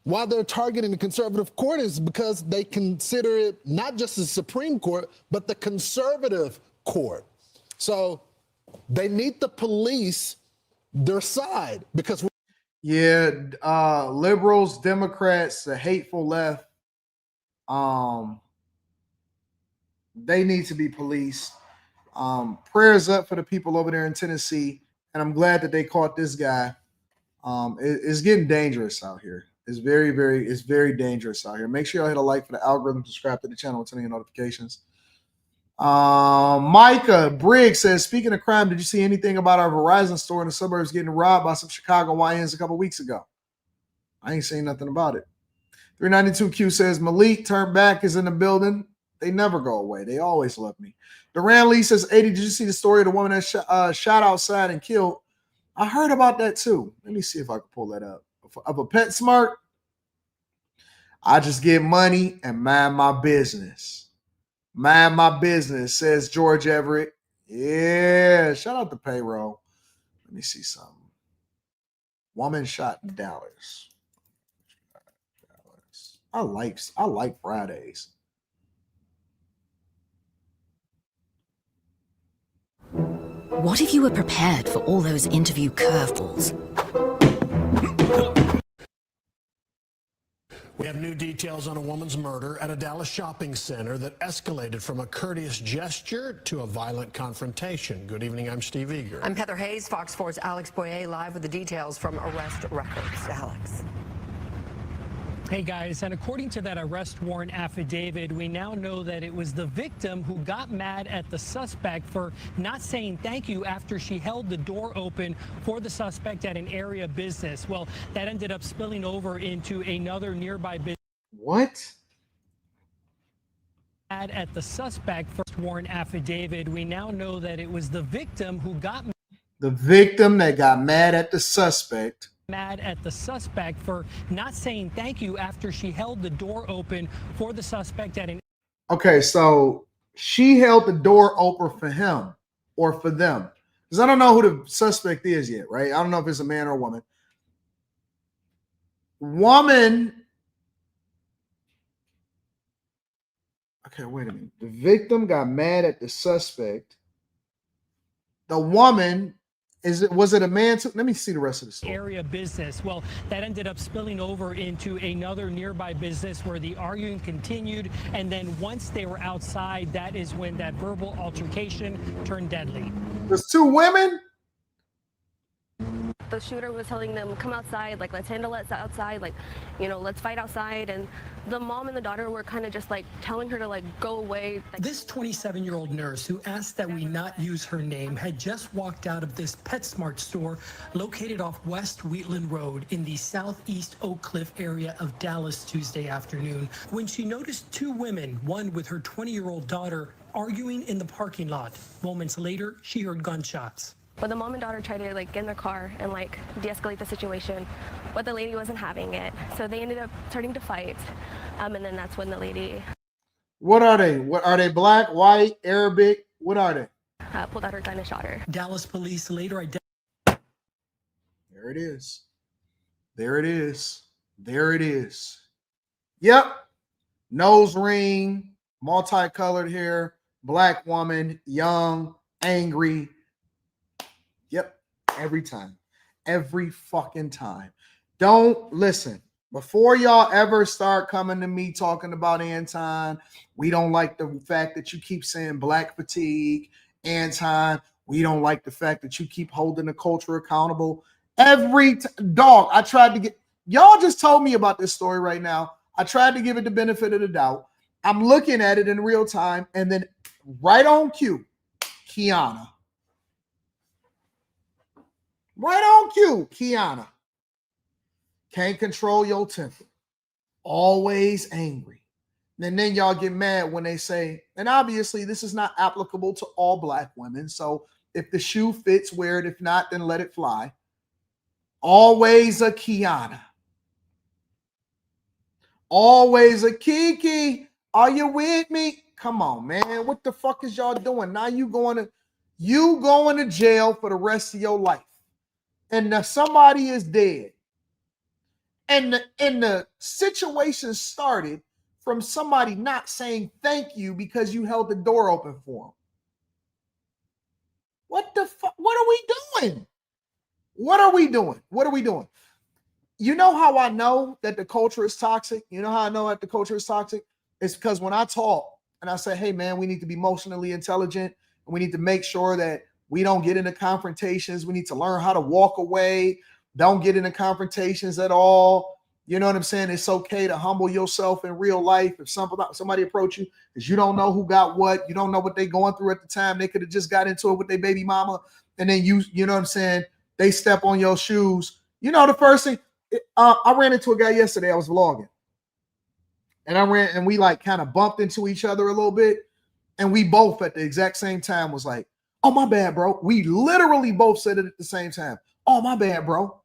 why they're targeting the conservative court is because they consider it not just the Supreme Court, but the conservative court. So they need to police their side because liberals, Democrats, the hateful left, they need to be policed. Prayers up for the people over there in Tennessee, and I'm glad that they caught this guy. It's getting dangerous out here. It's very dangerous out here. Make sure y'all hit a like for the algorithm, subscribe to the channel, and turn on your notifications. Micah Briggs says, speaking of crime, did you see anything about our Verizon store in the suburbs getting robbed by some Chicago YNs a couple weeks ago? I ain't seen nothing about it. 392Q says, Malik turned back is in the building. They never go away. They always love me. Duran Lee says, 80, did you see the story of the woman that shot outside and killed? I heard about that too. Let me see if I can pull that up. Of a PetSmart, I just get money and mind my business. Mind my business, says George Everett. Yeah, shout out to payroll. Let me see something. Woman shot in Dallas. I like Fridays. What if you were prepared for all those interview curveballs? We have new details on a woman's murder at a Dallas shopping center that escalated from a courteous gesture to a violent confrontation. Good evening, I'm Steve Eager. I'm Heather Hayes, Fox 4's Alex Boyer, live with the details from arrest records. Alex. Hey guys, and according to that arrest warrant affidavit, we now know that it was the victim who got mad at the suspect for not saying thank you after she held the door open for the suspect at an area business. Well, that ended up spilling over into another nearby business. What? At the suspect first warrant affidavit, we now know that it was the victim who got the victim that got mad at the suspect. Mad at the suspect for not saying thank you after she held the door open for the suspect at an. Okay, so she held the door open for him or for them, because I don't know who the suspect is yet, right? I don't know if it's a man or a woman. Okay, wait a minute. The victim got mad at the suspect. The woman. Was it a man too? Let me see the rest of the story. Area business. Well, that ended up spilling over into another nearby business where the arguing continued. And then once they were outside, that is when that verbal altercation turned deadly. There's two women. The shooter was telling them, come outside, like, let's handle it outside, like, you know, let's fight outside. And the mom and the daughter were kind of just like telling her to like go away. This 27-year-old nurse who asked that we not use her name had just walked out of this PetSmart store located off West Wheatland Road in the southeast Oak Cliff area of Dallas Tuesday afternoon when she noticed two women, one with her 20-year-old daughter, arguing in the parking lot. Moments later, she heard gunshots. But the mom and daughter tried to like get in their car and like de-escalate the situation, but the lady wasn't having it. So they ended up starting to fight. And then that's when the lady. What are they? What are they? Black, white, Arabic? What are they? Pulled out her gun and shot her. Dallas police later identified. There it is. There it is. There it is. Yep. Nose ring, multicolored hair, black woman, young, angry. Yep, every time. Every fucking time. Don't listen. Before y'all ever start coming to me talking about Anton, we don't like the fact that you keep saying black fatigue. Anton, we don't like the fact that you keep holding the culture accountable. Dog, I tried to get, y'all just told me about this story right now. I tried to give it the benefit of the doubt. I'm looking at it in real time, and then right on cue, Kiana. Right on cue, Kiana. Can't control your temper. Always angry. And then y'all get mad when they say, and obviously this is not applicable to all black women. So if the shoe fits, wear it. If not, then let it fly. Always a Kiana. Always a Kiki. Are you with me? Come on, man. What the fuck is y'all doing? Now you going to jail for the rest of your life. And now somebody is dead. And the situation started from somebody not saying thank you because you held the door open for them. What the fuck? What are we doing? What are we doing? What are we doing? You know how I know that the culture is toxic? You know how I know that the culture is toxic? It's because when I talk and I say, hey, man, we need to be emotionally intelligent and we need to make sure that we don't get into confrontations. We need to learn how to walk away. Don't get into confrontations at all. You know what I'm saying? It's okay to humble yourself in real life. If somebody approach you, because you don't know who got what, you don't know what they're going through at the time. They could have just got into it with their baby mama. And then you know what I'm saying? They step on your shoes. You know, the first thing, I ran into a guy yesterday. I was vlogging. And we like kind of bumped into each other a little bit. And we both at the exact same time was like, oh, my bad, bro. We literally both said it at the same time. Oh, my bad, bro.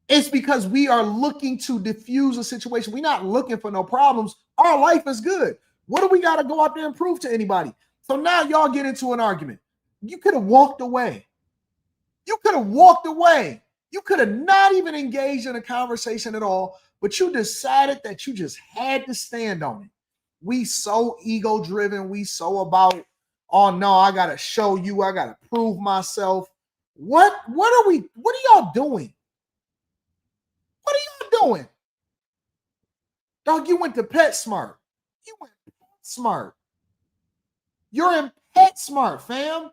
It's because we are looking to diffuse a situation. We're not looking for no problems. Our life is good. What do we got to go out there and prove to anybody? So now y'all get into an argument. You could have walked away. You could have walked away. You could have not even engaged in a conversation at all, but you decided that you just had to stand on it. We so ego-driven. We so about, oh, no, I got to show you. I got to prove myself. What are y'all doing? What are y'all doing? Dog, you went to PetSmart. You went to PetSmart. You're in PetSmart, fam.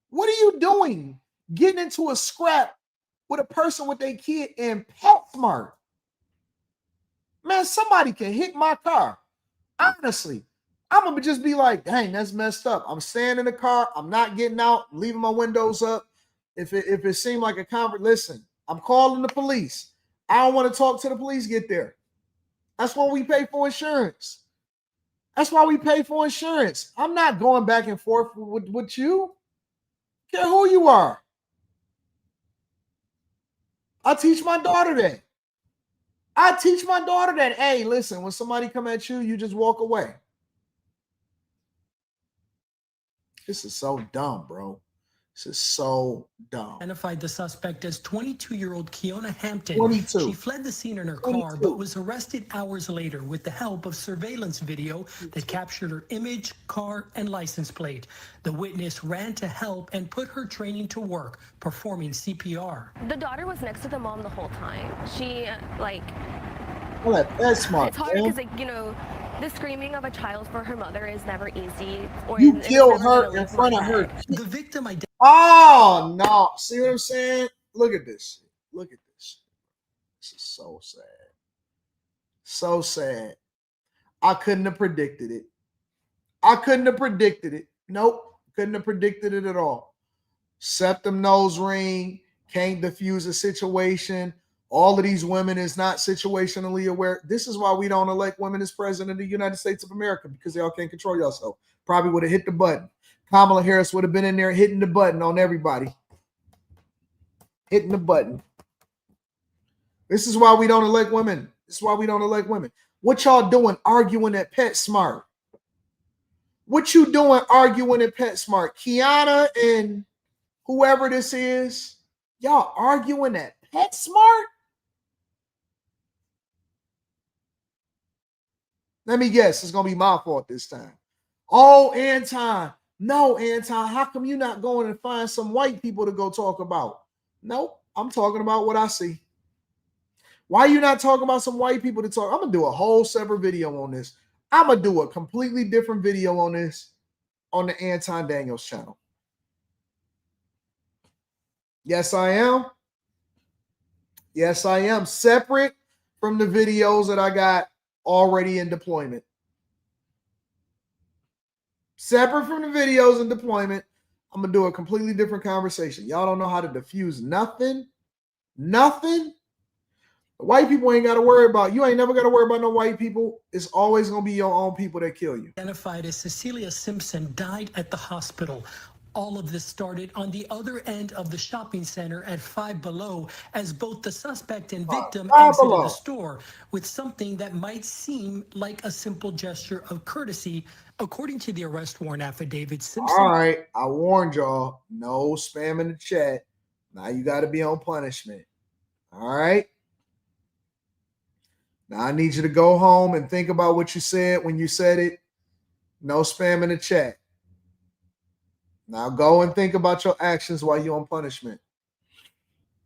What are you doing? Getting into a scrap with a person with their kid in PetSmart. Man, somebody can hit my car. Honestly, I'm going to just be like, dang, that's messed up. I'm staying in the car. I'm not getting out, leaving my windows up. If it seemed like a conference, listen, I'm calling the police. I don't want to talk to the police get there. That's why we pay for insurance. That's why we pay for insurance. I'm not going back and forth with you. Care who you are. I teach my daughter that. Hey, listen, when somebody come at you, you just walk away. This is so dumb, bro. This is so dumb. Identified the suspect as 22-year-old Kiona Hampton. 22. She fled the scene in her car, but was arrested hours later with the help of surveillance video that captured her image, car, and license plate. The witness ran to help and put her training to work, performing CPR. The daughter was next to the mom the whole time. She, Well, that's smart. it's hard because, you know, the screaming of a child for her mother is never easy. You killed her in front of her. The victim Oh, no. See what I'm saying? Look at this. Look at this. This is so sad. So sad. I couldn't have predicted it. Nope. Couldn't have predicted it at all. Septum nose ring. Can't diffuse a situation. All of these women is not situationally aware. This is why we don't elect women as president of the United States of America, because y'all can't control yourself. Probably would have hit the button. Kamala Harris would have been in there hitting the button on everybody. Hitting the button. This is why we don't elect women. What y'all doing arguing at PetSmart? What you doing arguing at PetSmart? Kiana and whoever this is, y'all arguing at PetSmart? Let me guess, it's going to be my fault this time. Oh, Anton. No, Anton, how come you not going and find some white people to go talk about? Nope, I'm talking about what I see. Why are you not talking about some white people to talk? I'm going to do a whole separate video on this. I'm going to do a completely different video on this on the Anton Daniels channel. Yes, I am. Yes, I am. Separate from the videos that I got already in deployment. Separate from the videos in deployment, I'm going to do a completely different conversation. Y'all don't know how to diffuse nothing. Nothing. The white people ain't got to worry about. You ain't never got to worry about no white people. It's always going to be your own people that kill you. Identified as Cecilia Simpson died at the hospital. All of this started on the other end of the shopping center at 5 Below, as both the suspect and victim exited the store with something that might seem like a simple gesture of courtesy. According to the arrest warrant affidavit, Simpson... All right, I warned y'all. No spam in the chat. Now you got to be on punishment. All right? Now I need you to go home and think about what you said when you said it. No spam in the chat. Now go and think about your actions while you're on punishment.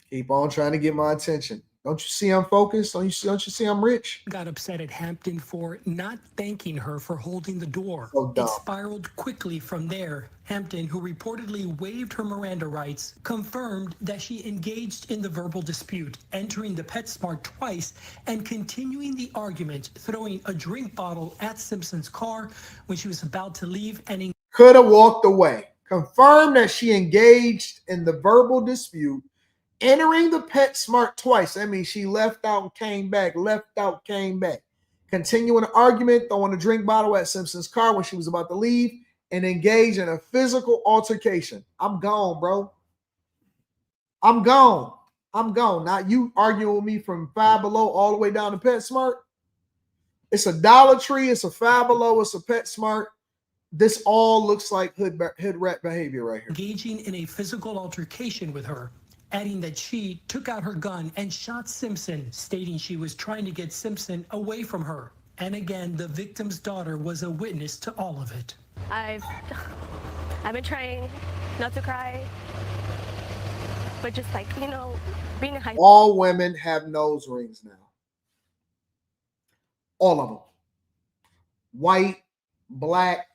Keep on trying to get my attention. Don't you see I'm focused? Don't you see I'm rich? Got upset at Hampton for not thanking her for holding the door. So dumb. It spiraled quickly from there. Hampton, who reportedly waived her Miranda rights, confirmed that she engaged in the verbal dispute, entering the PetSmart twice and continuing the argument, throwing a drink bottle at Simpson's car when she was about to leave and could have walked away. Confirmed that she engaged in the verbal dispute, entering the PetSmart twice. That means she left out and came back, left out, came back. Continuing the argument, throwing a drink bottle at Simpson's car when she was about to leave, and engage in a physical altercation. I'm gone, bro. I'm gone. Now you arguing with me from 5 Below all the way down to PetSmart. It's a Dollar Tree. It's a 5 Below. It's a PetSmart. This all looks like hood rat behavior right here. Engaging in a physical altercation with her, adding that she took out her gun and shot Simpson, stating she was trying to get Simpson away from her. And again, the victim's daughter was a witness to all of it. I've been trying not to cry, but just like, you know, being a high school. All women have nose rings now. All of them. White, black,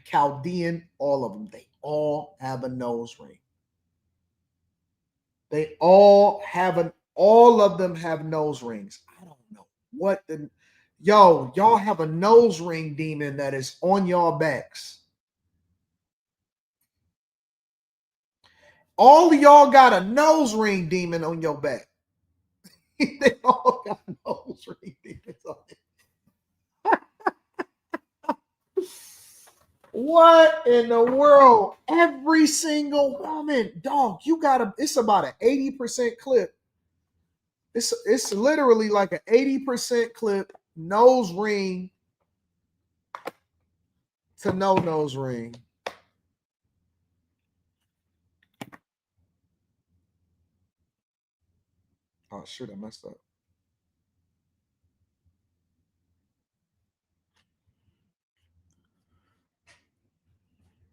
Chaldean, all of them. They all have a nose ring. All of them have nose rings. I don't know what y'all have a nose ring demon that is on y'all backs. All of y'all got a nose ring demon on your back. They all got nose ring demons on it. What in the world? Every single woman, dog, it's about an 80% clip. It's literally like an 80% clip, nose ring to no nose ring. Oh, shit, I messed up.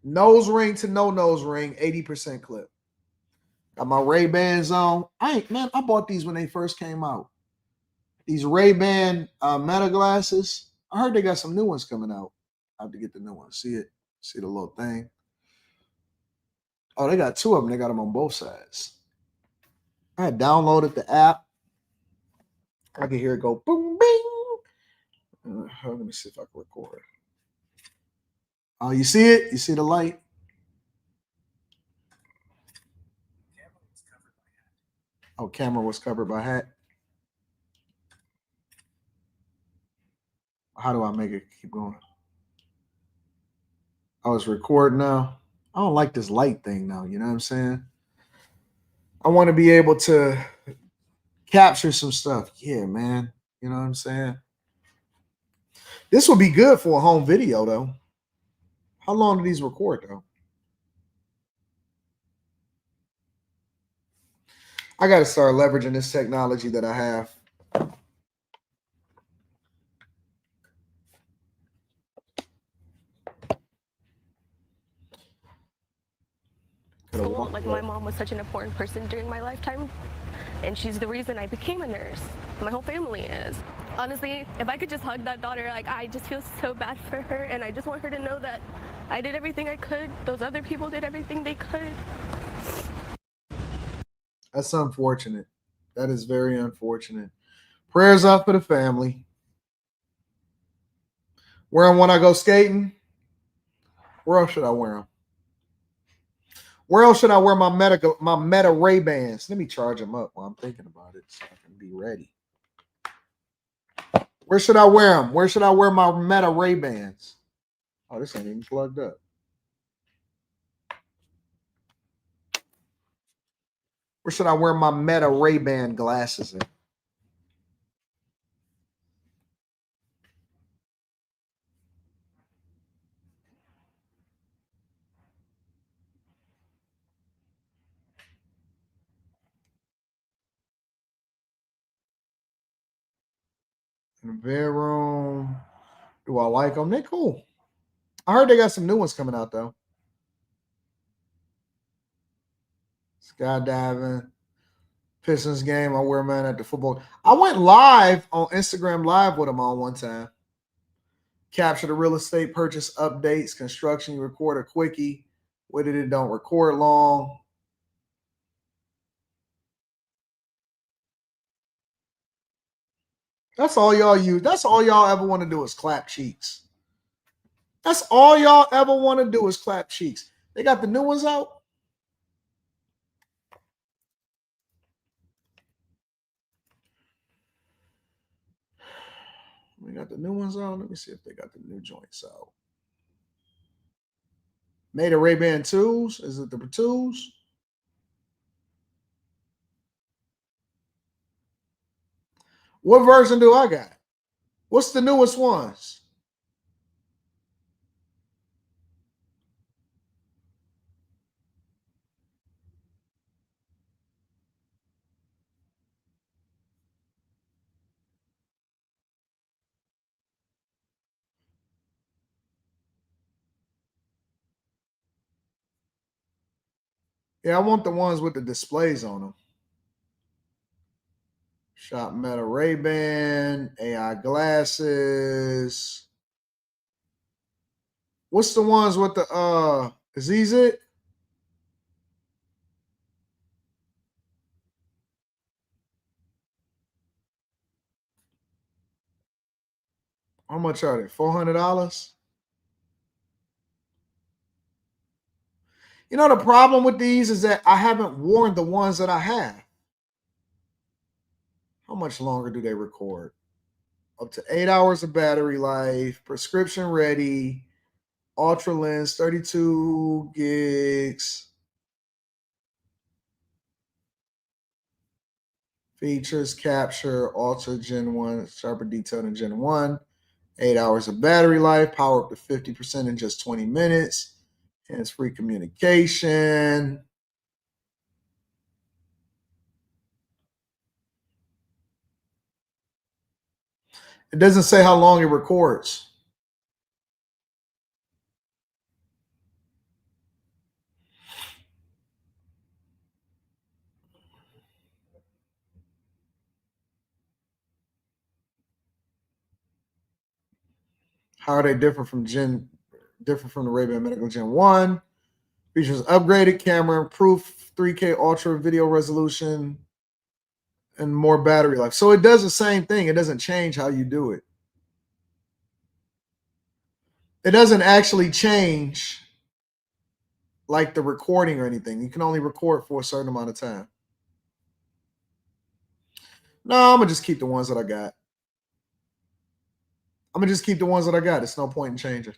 Nose ring to no nose ring, 80% clip. Got my Ray-Bans on. I bought these when they first came out. These Ray-Ban Meta glasses. I heard they got some new ones coming out. I have to get the new ones. See it? See the little thing? Oh, they got two of them. They got them on both sides. I had downloaded the app. I can hear it go boom, bing. Let me see if I can record. Oh, you see it? You see the light? Oh, camera was covered by hat. How do I make it keep going? Oh, it's recording now. I don't like this light thing now. You know what I'm saying? I want to be able to capture some stuff. Yeah, man. You know what I'm saying? This would be good for a home video, though. How long do these record, though? I got to start leveraging this technology that I have. School, like my mom was such an important person during my lifetime, and she's the reason I became a nurse. My whole family is. Honestly, if I could just hug that daughter, like I just feel so bad for her, and I just want her to know that I did everything I could. Those other people did everything they could. That's unfortunate. That is very unfortunate. Prayers up for the family. Wear them when I go skating. Where else should I wear them? Where else should I wear my Meta Ray-Bans? Let me charge them up while I'm thinking about it so I can be ready. Where should I wear them? Where should I wear my Meta Ray-Bans? Oh, this ain't even plugged up. Where should I wear my Meta Ray-Ban glasses in? In the bedroom. Do I like them? They cool. I heard they got some new ones coming out, though. Skydiving. Pistons game. I wear mine at the football. I went live on Instagram Live with them on one time. Capture the real estate purchase updates, construction, you record a quickie. With it don't record long. That's all y'all use. That's all y'all ever want to do is clap cheeks. That's all y'all ever want to do is clap cheeks. They got the new ones out. We got the new ones out. Let me see if they got the new joints out. Made a Ray-Ban 2s. Is it the 2s? What version do I got? What's the newest ones? Yeah, I want the ones with the displays on them. Shop Meta Ray-Ban, AI glasses. What's the ones with the is these it? How much are they? $400? You know, the problem with these is that I haven't worn the ones that I have. How much longer do they record? Up to 8 hours of battery life, prescription ready, ultra lens, 32 gigs. Features, capture, ultra Gen 1, sharper detail than Gen 1. 8 hours of battery life, power up to 50% in just 20 minutes. Hands-free communication. It doesn't say how long it records. How are they different from the Ray-Ban Medical Gen 1? Features upgraded camera, improved 3K ultra video resolution, and more battery life. So it does the same thing. It doesn't change how you do it. It doesn't actually change like the recording or anything. You can only record for a certain amount of time. No, I'm going to just keep the ones that I got. It's no point in changing.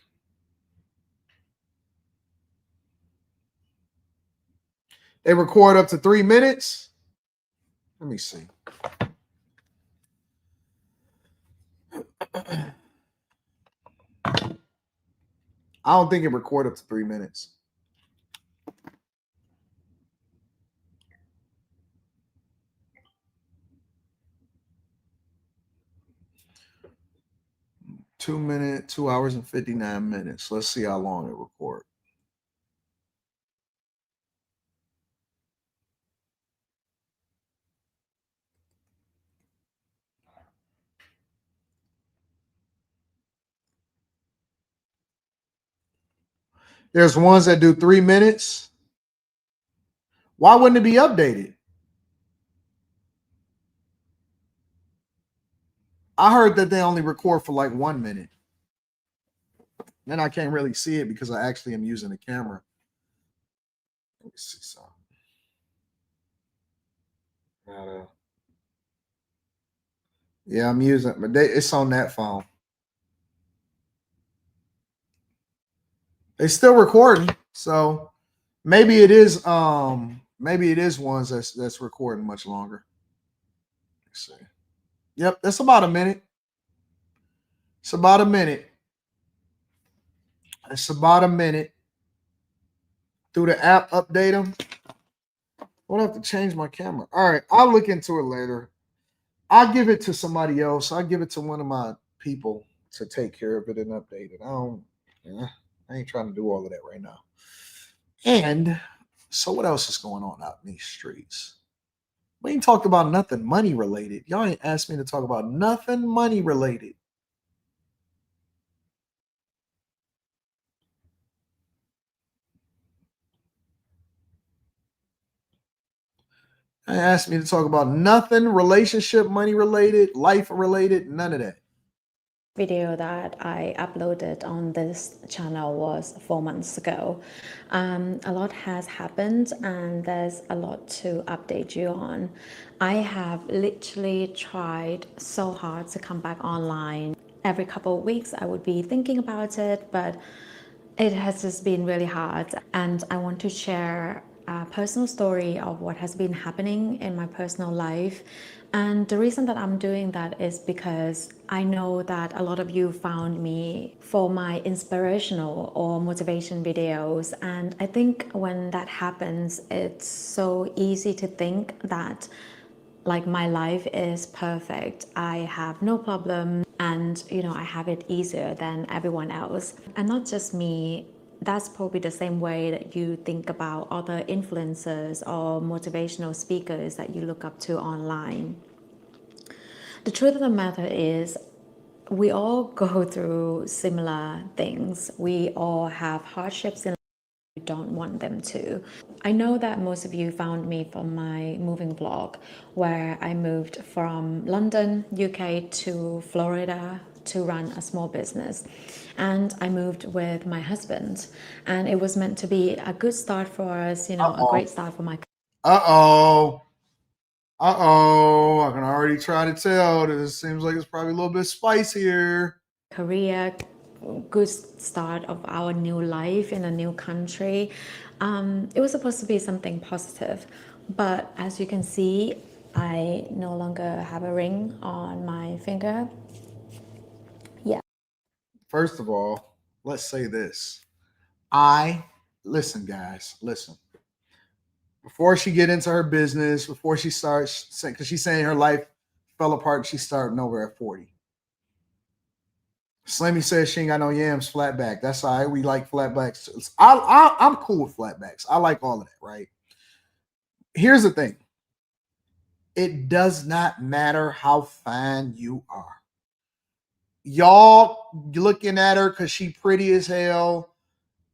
They record up to 3 minutes. Let me see. I don't think it recorded up to 3 minutes. $2 hours and 59 minutes. Let's see how long it records. There's ones that do 3 minutes. Why wouldn't it be updated? I heard that they only record for like 1 minute. Then I can't really see it because I actually am using the camera. Let me see something. Yeah, I'm using it, but it's on that phone. They still recording, so maybe it is ones that's recording much longer. Let's see. Yep, that's about a minute. It's about a minute. Through the app, update them. I'll have to change my camera. All right, I'll look into it later. I'll give it to somebody else. I'll give it to one of my people to take care of it and update it. I ain't trying to do all of that right now. And so what else is going on out in these streets? We ain't talked about nothing money related. Y'all ain't asked me to talk about nothing money related. I asked me to talk about nothing relationship, money related, life related, none of that. Video that I uploaded on this channel was 4 months ago. A lot has happened and there's a lot to update you on. I have literally tried so hard to come back online. Every couple of weeks I would be thinking about it, but it has just been really hard. And I want to share a personal story of what has been happening in my personal life. And the reason that I'm doing that is because I know that a lot of you found me for my inspirational or motivation videos. And I think when that happens, it's so easy to think that like my life is perfect. I have no problem and I have it easier than everyone else. And not just me, that's probably the same way that you think about other influencers or motivational speakers that you look up to online. The truth of the matter is, we all go through similar things. We all have hardships in life. We don't want them to. I know that most of you found me from my moving vlog, where I moved from London, UK to Florida to run a small business. And I moved with my husband, and it was meant to be a good start for us, you know, a great start for my Uh-oh. Uh-oh. I can already try to tell. This seems like it's probably a little bit spicier. career, good start of our new life in a new country. It was supposed to be something positive, but as you can see, I no longer have a ring on my finger. Yeah. First of all, let's say this. Listen, guys, listen. Before she get into her business, before she starts, because she's saying her life fell apart, she's starting over at 40. Slimmy says she ain't got no yams flatback. That's all right. We like flatbacks. I'm cool with flatbacks. I like all of that, right? Here's the thing. It does not matter how fine you are. Y'all looking at her because she pretty as hell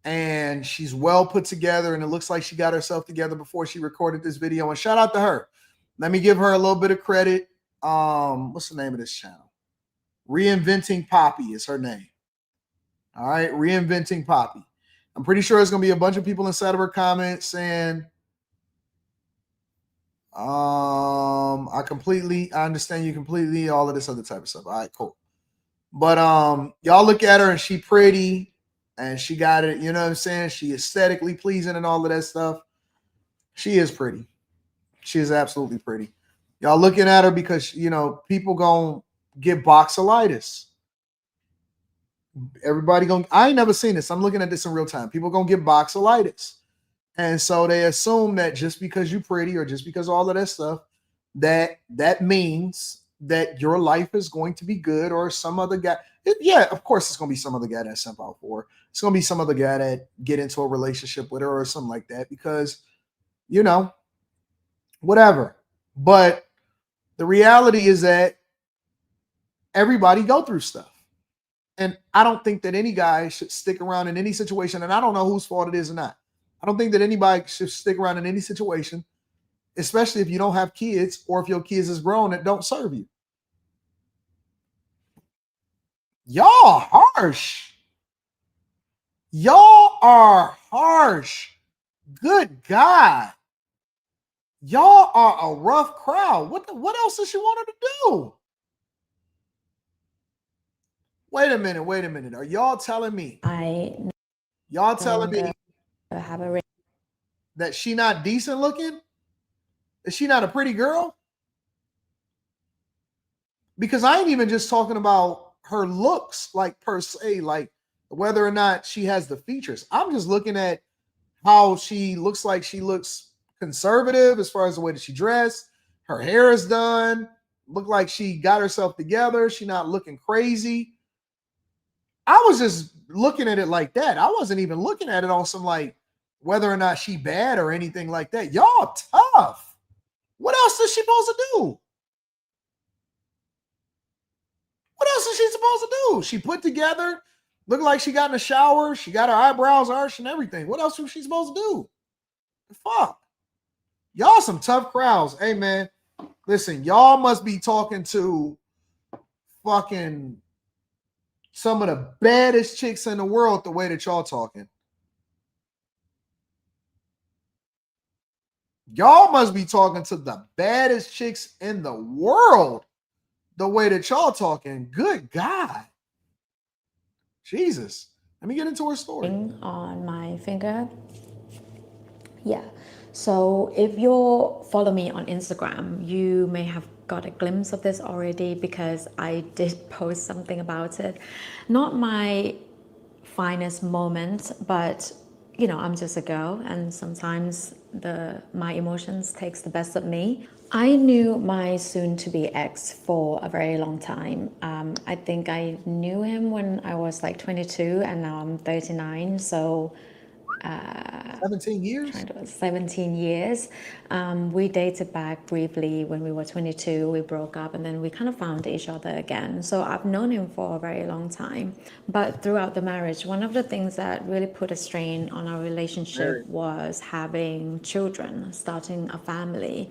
and she's well put together, and it looks like she got herself together before she recorded this video. And shout out to her. Let me give her a little bit of credit. What's the name of this channel? Reinventing Poppy is her name. All right, Reinventing Poppy. I'm pretty sure there's going to be a bunch of people inside of her comments saying, I understand you completely, all of this other type of stuff. All right, cool. But y'all look at her and she pretty and she got it, you know what I'm saying? She aesthetically pleasing and all of that stuff. She is pretty. She is absolutely pretty. Y'all looking at her because, you know, people gonna get boxolitis. Everybody gonna, I ain't never seen this. I'm looking at this in real time. People gonna get boxolitis. And so they assume that just because you're pretty or just because all of that stuff, that means that your life is going to be good, or some other guy. Yeah, of course it's going to be some other guy that simp out for her. It's going to be some other guy that get into a relationship with her or something like that because, you know, whatever. But the reality is that everybody go through stuff. And I don't think that any guy should stick around in any situation. And I don't know whose fault it is or not. I don't think that anybody should stick around in any situation, especially if you don't have kids or if your kids is grown that don't serve you. Y'all harsh. Y'all are harsh. Good God. Y'all are a rough crowd. What else does she want her to do? Wait a minute. Are y'all telling me? Y'all telling me have a ring that she not decent looking? Is she not a pretty girl? Because I ain't even just talking about her looks, like per se, like whether or not she has the features. I'm just looking at how she looks. Like she looks conservative as far as the way that she dressed. Her hair is done. Look like she got herself together. She not looking crazy. I was just looking at it like that. I wasn't even looking at it on some like whether or not she bad or anything like that. Y'all tough. What else is she supposed to do? What else is she supposed to do? She put together, looked like she got in the shower. She got her eyebrows arched and everything. What else was she supposed to do? The fuck? Y'all some tough crowds. Hey, man, listen, y'all must be talking to fucking some of the baddest chicks in the world the way that y'all talking. Y'all must be talking to the baddest chicks in the world the way that y'all talking. Good God. Jesus. Let me get into her story. on my finger. Yeah. So if you follow me on Instagram, you may have got a glimpse of this already because I did post something about it. Not my finest moment, but you know, I'm just a girl and sometimes my emotions takes the best of me. I knew my soon-to-be ex for a very long time. I think I knew him when I was like 22 and now I'm 39. So 17 years? 17 years. We dated back briefly when we were 22. We broke up and then we kind of found each other again. So I've known him for a very long time. But throughout the marriage, one of the things that really put a strain on our relationship was having children, starting a family.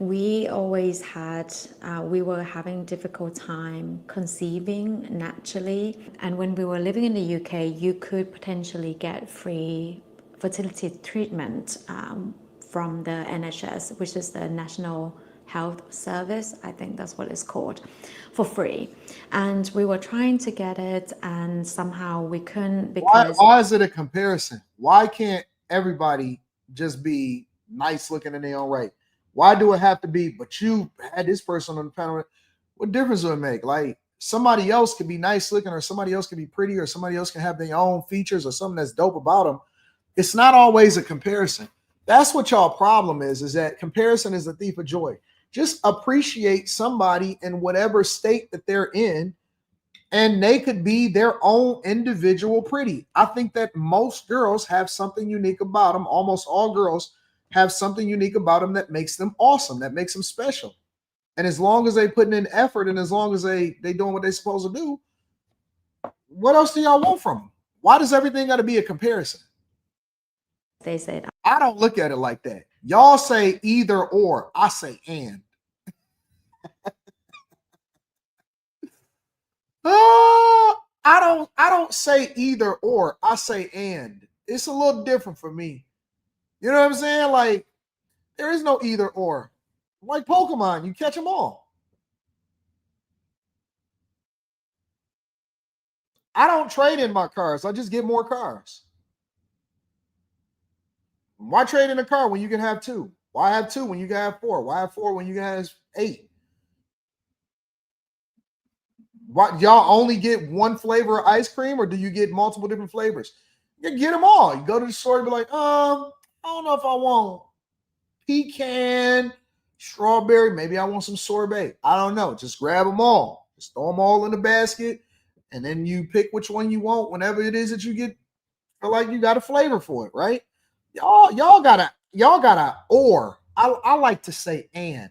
We always had, we were having difficult time conceiving naturally. And when we were living in the UK, you could potentially get free fertility treatment from the NHS, which is the National Health Service, I think that's what it's called, for free. And we were trying to get it and somehow we couldn't because... Why is it a comparison? Why can't everybody just be nice looking in their own right? Why do it have to be, but you had this person on the panel? What difference does it make? Like, somebody else could be nice looking or somebody else could be pretty or somebody else can have their own features or something that's dope about them. It's not always a comparison. That's what y'all problem is that comparison is the thief of joy. Just appreciate somebody in whatever state that they're in, and they could be their own individual pretty. I think that most girls have something unique about them. Almost all girls have something unique about them that makes them awesome, that makes them special. And as long as they putting in effort and as long as they doing what they're supposed to do, what else do y'all want from them? Why does everything got to be a comparison? They said, I don't look at it like that. Y'all say either or, I say and. I don't say either or, I say and. It's a little different for me. You know what I'm saying? Like, there is no either or. Like Pokemon, you catch them all. I don't trade in my cars. I just get more cars. Why trade in a car when you can have two? Why have two when you can have four? Why have four when you can have 8? Why y'all only get one flavor of ice cream, or do you get multiple different flavors? You get them all. You go to the store and be like, I don't know if I want pecan, strawberry. Maybe I want some sorbet. I don't know. Just grab them all. Just throw them all in the basket, and then you pick which one you want whenever it is that you get. Feel like you got a flavor for it, right? Y'all gotta or. I like to say and.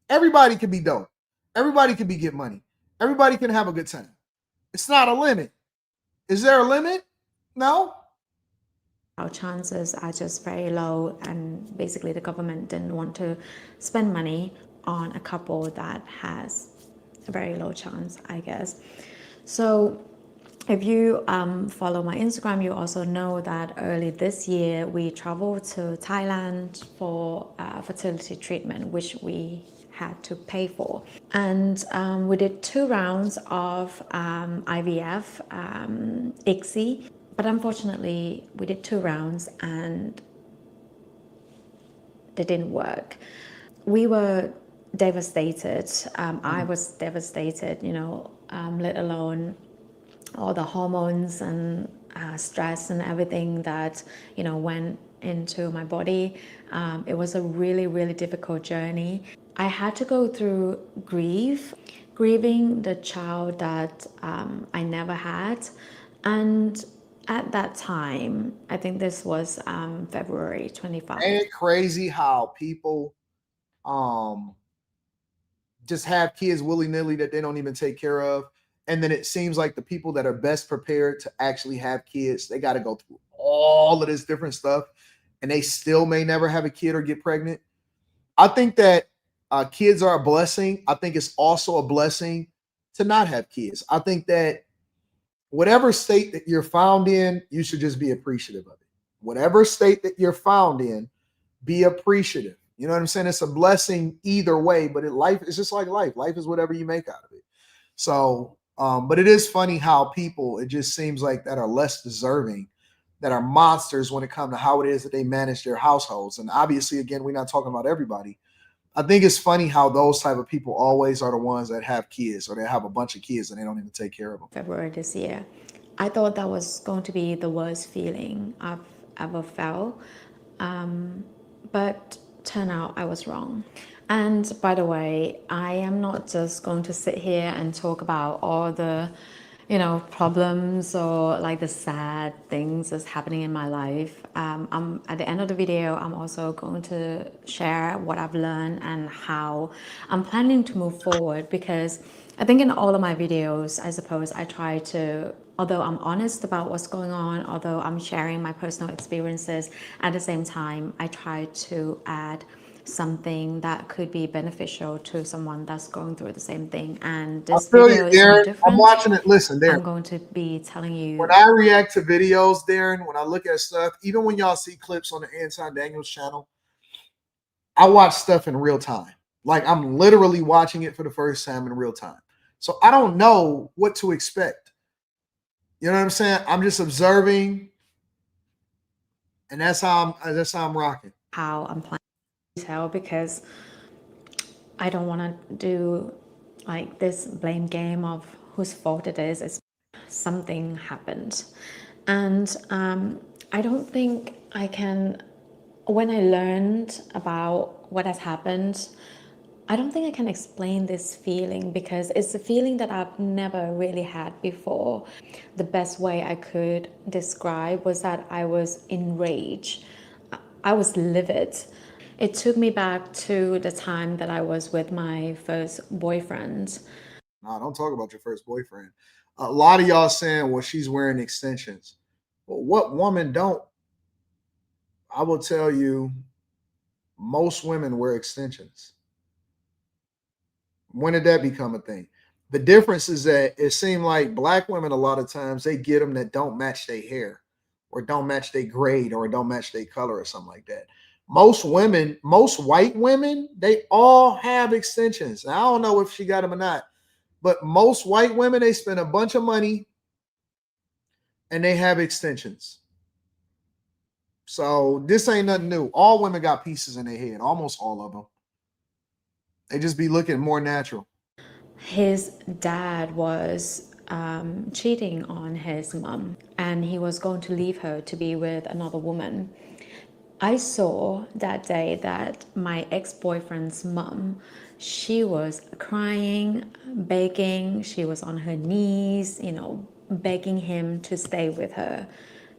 Everybody can be dope. Everybody can get money. Everybody can have a good time. It's not a limit. Is there a limit? No. Our chances are just very low, and basically the government didn't want to spend money on a couple that has a very low chance, I guess. So if you follow my Instagram, you also know that early this year we traveled to Thailand for fertility treatment, which we had to pay for. And we did 2 rounds of IVF, ICSI, but unfortunately we did 2 rounds and they didn't work. We were devastated. I was devastated, you know, let alone all the hormones and stress and everything that, you know, went into my body. It was a really, really difficult journey. I had to go through grieving the child that I never had. And at that time, I think this was February 25. Ain't it crazy how people just have kids willy-nilly that they don't even take care of? And then it seems like the people that are best prepared to actually have kids, they got to go through all of this different stuff, and they still may never have a kid or get pregnant. I think that kids are a blessing. I think it's also a blessing to not have kids. I think that whatever state that you're found in, you should just be appreciative of it. Whatever state that you're found in, be appreciative. You know what I'm saying? It's a blessing either way, but life is just like life. Life is whatever you make out of it. So, but it is funny how people, it just seems like that are less deserving, that are monsters when it comes to how it is that they manage their households. And obviously, again, we're not talking about everybody. I think it's funny how those type of people always are the ones that have kids, or they have a bunch of kids and they don't even take care of them. February this year. I thought that was going to be the worst feeling I've ever felt. But turned out I was wrong. And by the way, I am not just going to sit here and talk about all the, problems or like the sad things that's happening in my life. I'm at the end of the video, I'm also going to share what I've learned and how I'm planning to move forward, because I think in all of my videos, I suppose I try to, although I'm honest about what's going on, although I'm sharing my personal experiences, at the same time, I try to add something that could be beneficial to someone that's going through the same thing. And I this feel video you, is no Darren. different. I'm watching it. Listen, Darren. I'm going to be telling you. When I react to videos, Darren, when I look at stuff, even when y'all see clips on the Anton Daniels channel, I watch stuff in real time. Like I'm literally watching it for the first time in real time. So I don't know what to expect. You know what I'm saying? I'm just observing, and that's how I'm rocking. How I'm planning to tell, because I don't want to do like this blame game of whose fault it is. It's something happened, and I don't think I can. When I learned about what has happened, I don't think I can explain this feeling, because it's a feeling that I've never really had before. The best way I could describe was that I was enraged. I was livid. It took me back to the time that I was with my first boyfriend. No, don't talk about your first boyfriend. A lot of y'all saying, well, she's wearing extensions. Well, what woman don't? I will tell you, most women wear extensions. When did that become a thing? The difference is that it seemed like black women, a lot of times, they get them that don't match their hair or don't match their grade or don't match their color or something like that. Most women, most white women, they all have extensions. I don't know if she got them or not, but most white women, they spend a bunch of money and they have extensions. So this ain't nothing new. All women got pieces in their head, almost all of them. They just be looking more natural. His dad was cheating on his mom, and he was going to leave her to be with another woman. I saw that day that my ex-boyfriend's mom, she was crying, begging, she was on her knees, begging him to stay with her.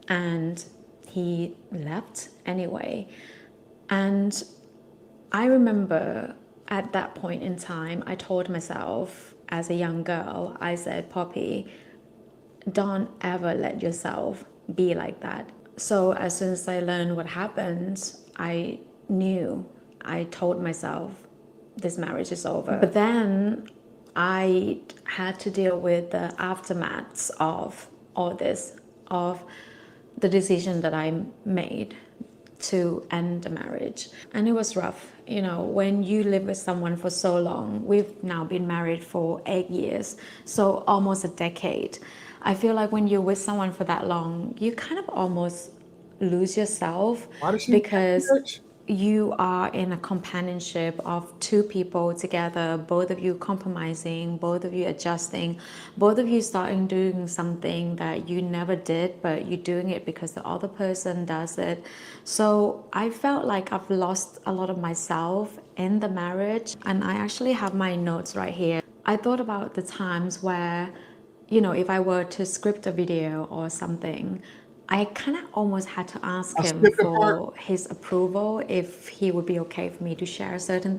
And he left anyway. And I remember at that point in time, I told myself as a young girl, I said, Poppy, don't ever let yourself be like that. So as soon as I learned what happened, I knew, I told myself, this marriage is over. But then I had to deal with the aftermaths of all this, of the decision that I made to end the marriage. And it was rough. When you live with someone for so long, we've now been married for 8 years, so almost a decade. I feel like when you're with someone for that long, you kind of almost lose yourself, because you are in a companionship of two people together, both of you compromising, both of you adjusting, both of you starting doing something that you never did, but you're doing it because the other person does it. So I felt like I've lost a lot of myself in the marriage, and I actually have my notes right here. I thought about the times where, if I were to script a video or something, I kind of almost had to ask him for his approval, if he would be okay for me to share certain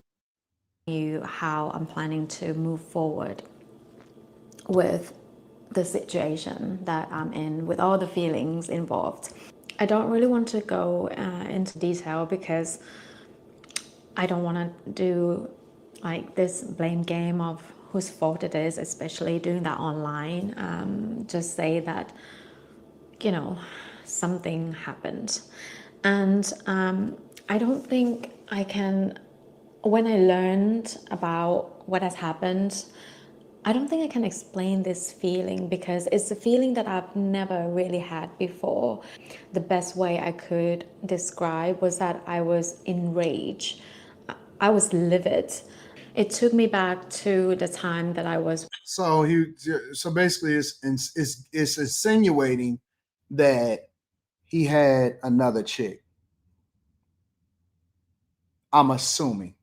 things, how I'm planning to move forward with the situation that I'm in, with all the feelings involved. I don't really want to go into detail, because I don't want to do like this blame game of whose fault it is, especially doing that online. Just say that, something happened. And I don't think I can, when I learned about what has happened, I don't think I can explain this feeling, because it's a feeling that I've never really had before. The best way I could describe was that I was enraged. I was livid. It took me back to the time that I was. So basically, it's insinuating that he had another chick. I'm assuming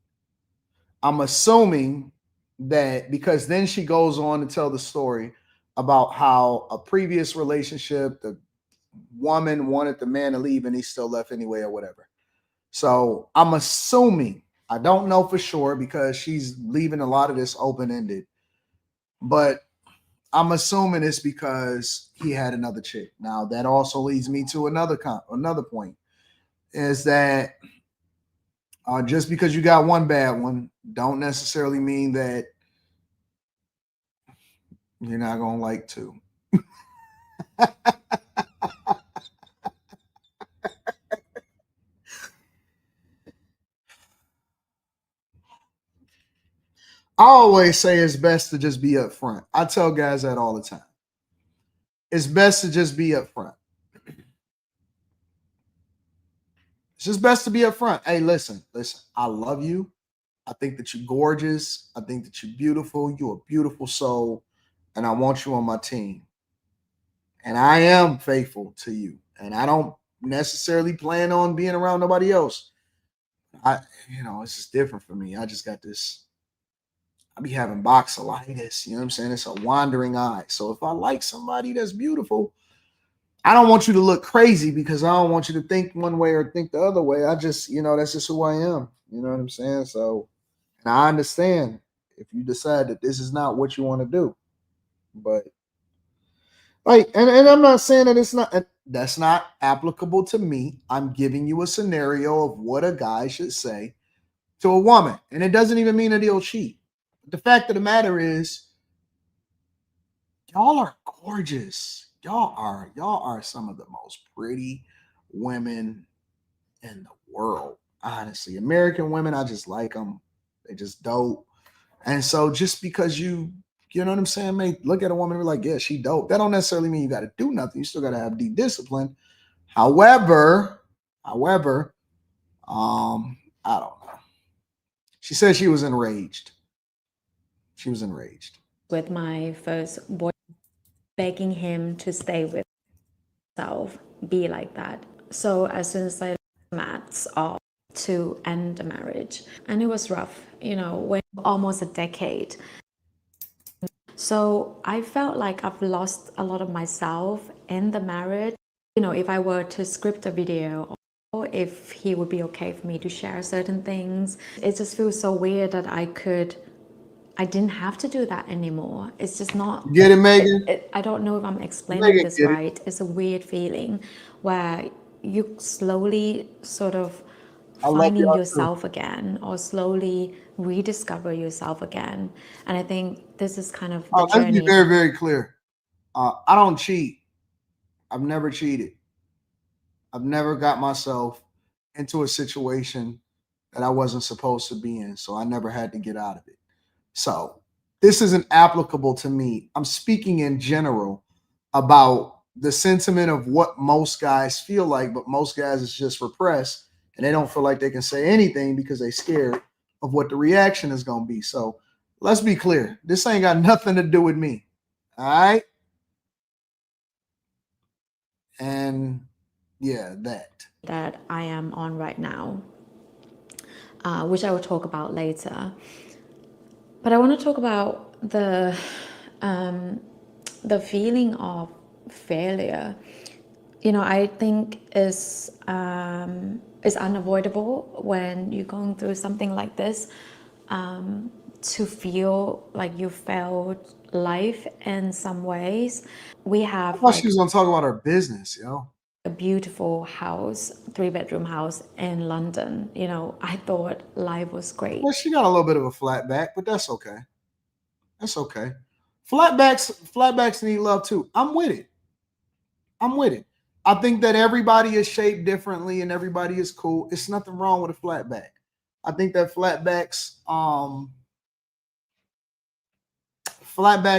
that, because then she goes on to tell the story about how a previous relationship, the woman wanted the man to leave and he still left anyway or whatever. So I'm assuming, I don't know for sure because she's leaving a lot of this open-ended, but I'm assuming it's because he had another chick. Now that also leads me to another point, is that just because you got one bad one, don't necessarily mean that you're not gonna like two. I always say it's best to just be upfront. I tell guys that all the time. It's best to just be upfront. It's just best to be upfront. Hey, listen. I love you. I think that you're gorgeous. I think that you're beautiful. You're a beautiful soul. And I want you on my team. And I am faithful to you. And I don't necessarily plan on being around nobody else. It's just different for me. I just got this. I be having boxelitis. You know what I'm saying? It's a wandering eye. So if I like somebody that's beautiful, I don't want you to look crazy because I don't want you to think one way or think the other way. I just, that's just who I am. You know what I'm saying? So, and I understand if you decide that this is not what you want to do. But and I'm not saying that that's not applicable to me. I'm giving you a scenario of what a guy should say to a woman. And it doesn't even mean that he'll cheat. The fact of the matter is, y'all are gorgeous. Y'all are some of the most pretty women in the world. Honestly, American women, I just like them. They just dope. And so just because you know what I'm saying, mate, look at a woman and be like, yeah, she dope. That don't necessarily mean you got to do nothing. You still got to have deep discipline. However, I don't know. She said she was enraged. She was enraged. With my first boy, begging him to stay with himself, be like that. So as soon as I mats off to end the marriage, and it was rough, when almost a decade. So I felt like I've lost a lot of myself in the marriage. If I were to script a video, or if he would be okay for me to share certain things, it just feels so weird that I didn't have to do that anymore. It's just not. Get it, Megan? I don't know if I'm explaining this right. It's a weird feeling where you slowly sort of finding yourself again, or slowly rediscover yourself again. And I think this is kind of the journey. Let's be very, very clear. I don't cheat. I've never cheated. I've never got myself into a situation that I wasn't supposed to be in. So I never had to get out of it. So this isn't applicable to me. I'm speaking in general about the sentiment of what most guys feel like, but most guys is just repressed and they don't feel like they can say anything because they're scared of what the reaction is going to be. So let's be clear. This ain't got nothing to do with me. All right. And yeah, that I am on right now, which I will talk about later. But I want to talk about the feeling of failure. I think is unavoidable when you're going through something like this, to feel like you failed life in some ways. We have. I thought she was gonna talk about her business, a beautiful house, 3-bedroom house in London. I thought life was great. Well, she got a little bit of a flat back, but that's okay. That's okay. Flatbacks need love too. I'm with it. I think that everybody is shaped differently and everybody is cool. It's nothing wrong with a flat back. I think that flatback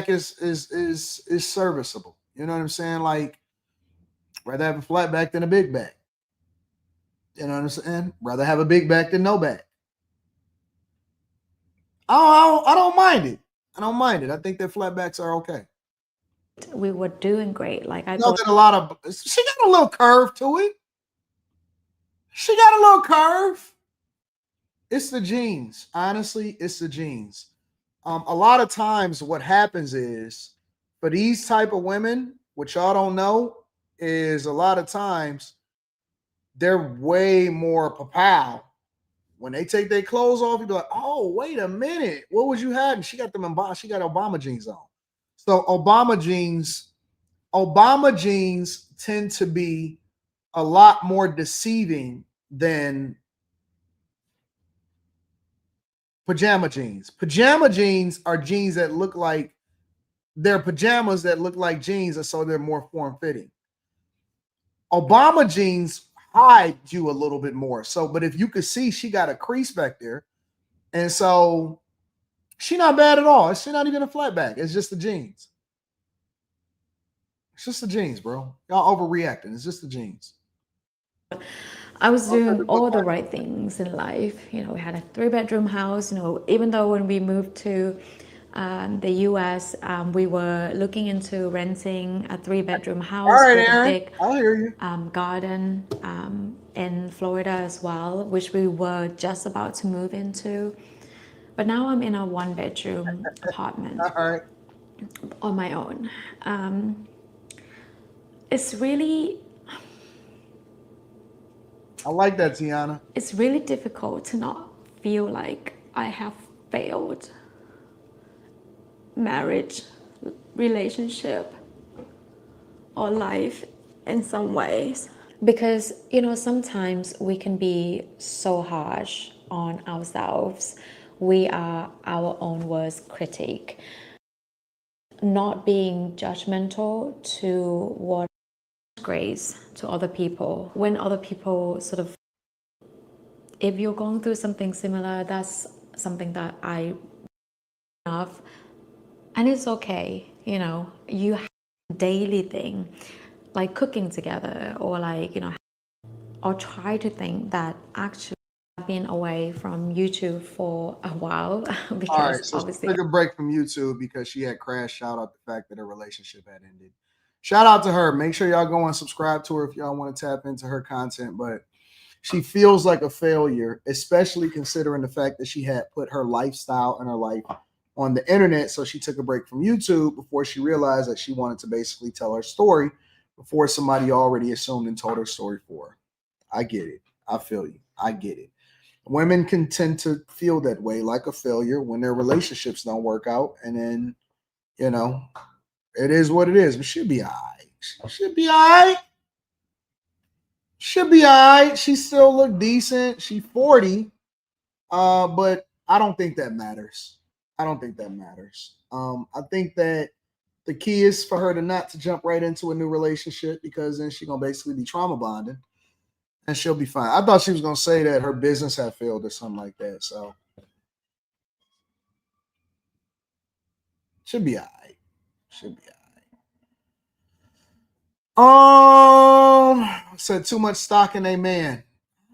is serviceable. You know what I'm saying? Like, rather have a flat back than a big back. You know what I'm saying? Rather have a big back than no back. I don't mind it. I think that flatbacks are okay. We were doing great. Like I thought a lot of. She got a little curve to it. It's the genes. Honestly, it's the genes. A lot of times what happens is for these type of women, what y'all don't know is a lot of times they're way more papow. When they take their clothes off, you be like, oh, wait a minute. What was you having? She got Obama jeans on. So Obama jeans tend to be a lot more deceiving than pajama jeans. Pajama jeans are jeans that look like they're pajamas that look like jeans, and so they're more form-fitting. Obama jeans hide you a little bit more. So, but if you could see, she got a crease back there, and so she not bad at all. She's not even a flat back. It's just the jeans. It's just the jeans, bro. Y'all overreacting. It's just the jeans. I was doing all the right things in life. You know, we had a 3-bedroom house. You know, even though when we moved to the US, we were looking into renting a 3-bedroom house All right, with Aaron, a big I'll hear you. garden in Florida as well, which we were just about to move into. But now I'm in a 1-bedroom apartment on my own. It's really, I like that, Tiana. it's really difficult to not feel like I have failed marriage, relationship, or life in some ways. Because, you know, sometimes we can be so harsh on ourselves. We are our own worst critic. Not being judgmental to what grace to other people. When other people sort of, if you're going through something similar, that's something that I love. And it's okay, you know, you have a daily thing, like cooking together, or like, you know, or try to think that actually I've been away from YouTube for a while because All right, so obviously she took a break from YouTube because she had crashed. Shout out the fact that her relationship had ended. Shout out to her. Make sure y'all go and subscribe to her if y'all want to tap into her content. But she feels like a failure, especially considering the fact that she had put her lifestyle and her life on the internet. So she took a break from YouTube before she realized that she wanted to basically tell her story before somebody already assumed and told her story for her. I get it. I feel you. I get it. Women can tend to feel that way, like a failure, when their relationships don't work out. And then, you know, it is what it is. But she'll be all right. She'll be all right. She'll be all right. She still look decent. She's 40. But I don't think that matters. I don't think that matters. I think that the key is for her to not to jump right into a new relationship, because then she's gonna basically be trauma bonding. And she'll be fine. I thought she was going to say that her business had failed or something like that. So should be all right. Should be all right. Said too much stock in a man.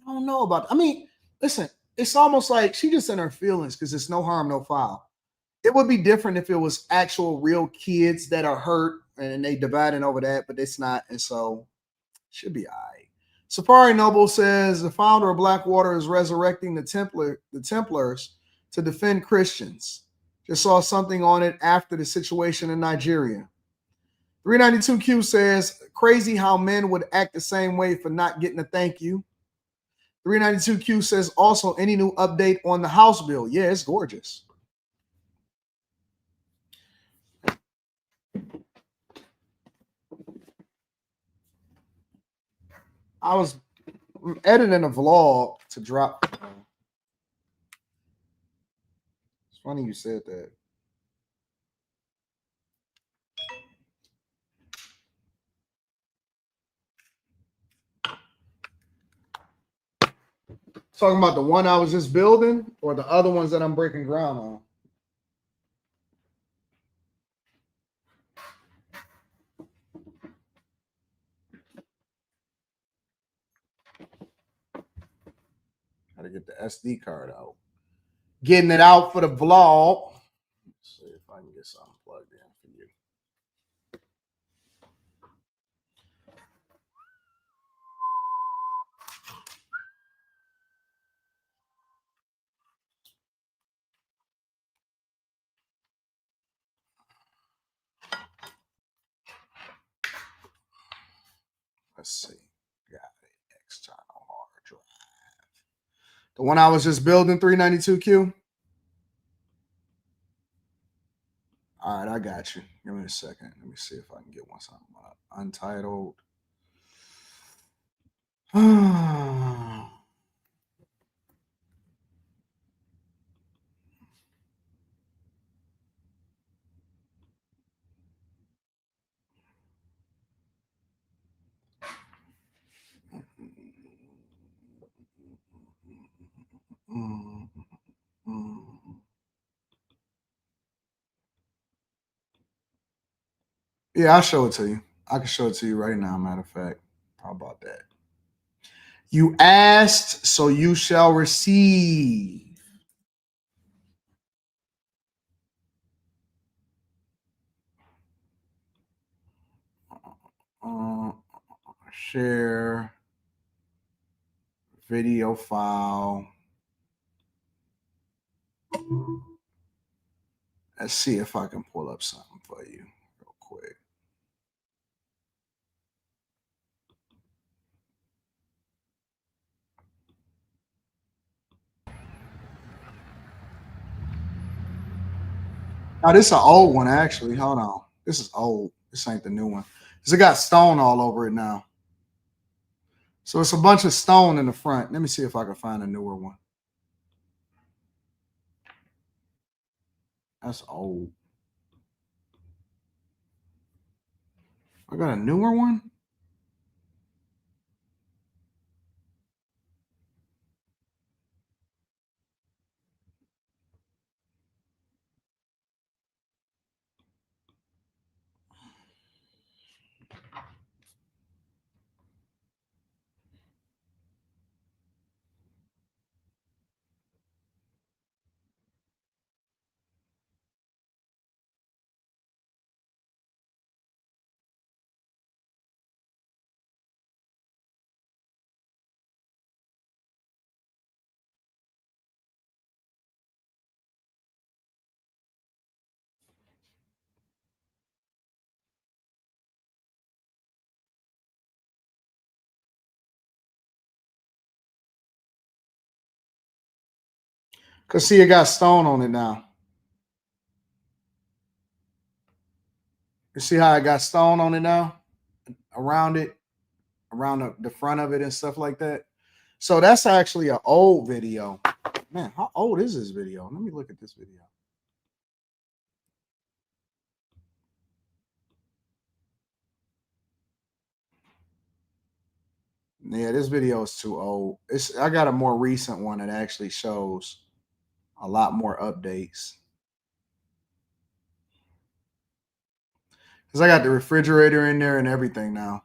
I don't know about that. I mean, listen, it's almost like she just in her feelings because it's no harm, no foul. It would be different if it was actual real kids that are hurt and they dividing over that, but it's not. And so should be all right. Safari Noble says the founder of Blackwater is resurrecting the Templars to defend Christians. Just saw something on it after the situation in Nigeria. 392Q says crazy how men would act the same way for not getting a thank you. 392Q says also any new update on the House bill. Yeah, it's gorgeous. I was editing a vlog to drop. It's funny you said that. Talking about the one I was just building or the other ones that I'm breaking ground on? Gotta get the SD card out. Getting it out for the vlog. Let's see if I can get something plugged in for you. Let's see. Got it. External hard drive. The one I was just building, 392Q. All right, I got you. Give me a second. Let me see if I can get one something up. Untitled. Yeah, I'll show it to you. I can show it to you right now, matter of fact. How about that? You asked, so you shall receive. Share video file. Let's see if I can pull up something for you real quick. Now, this is an old one, actually. Hold on. This is old. This ain't the new one. Because it got stone all over it now. So it's a bunch of stone in the front. Let me see if I can find a newer one. That's old. I got a newer one? Because see, it got stone on it now. You see how it got stone on it now? Around it, around the front of it and stuff like that. So that's actually an old video. Man, how old is this video? Let me look at this video. Yeah, this video is too old. I got a more recent one that actually shows a lot more updates. Because I got the refrigerator in there and everything now.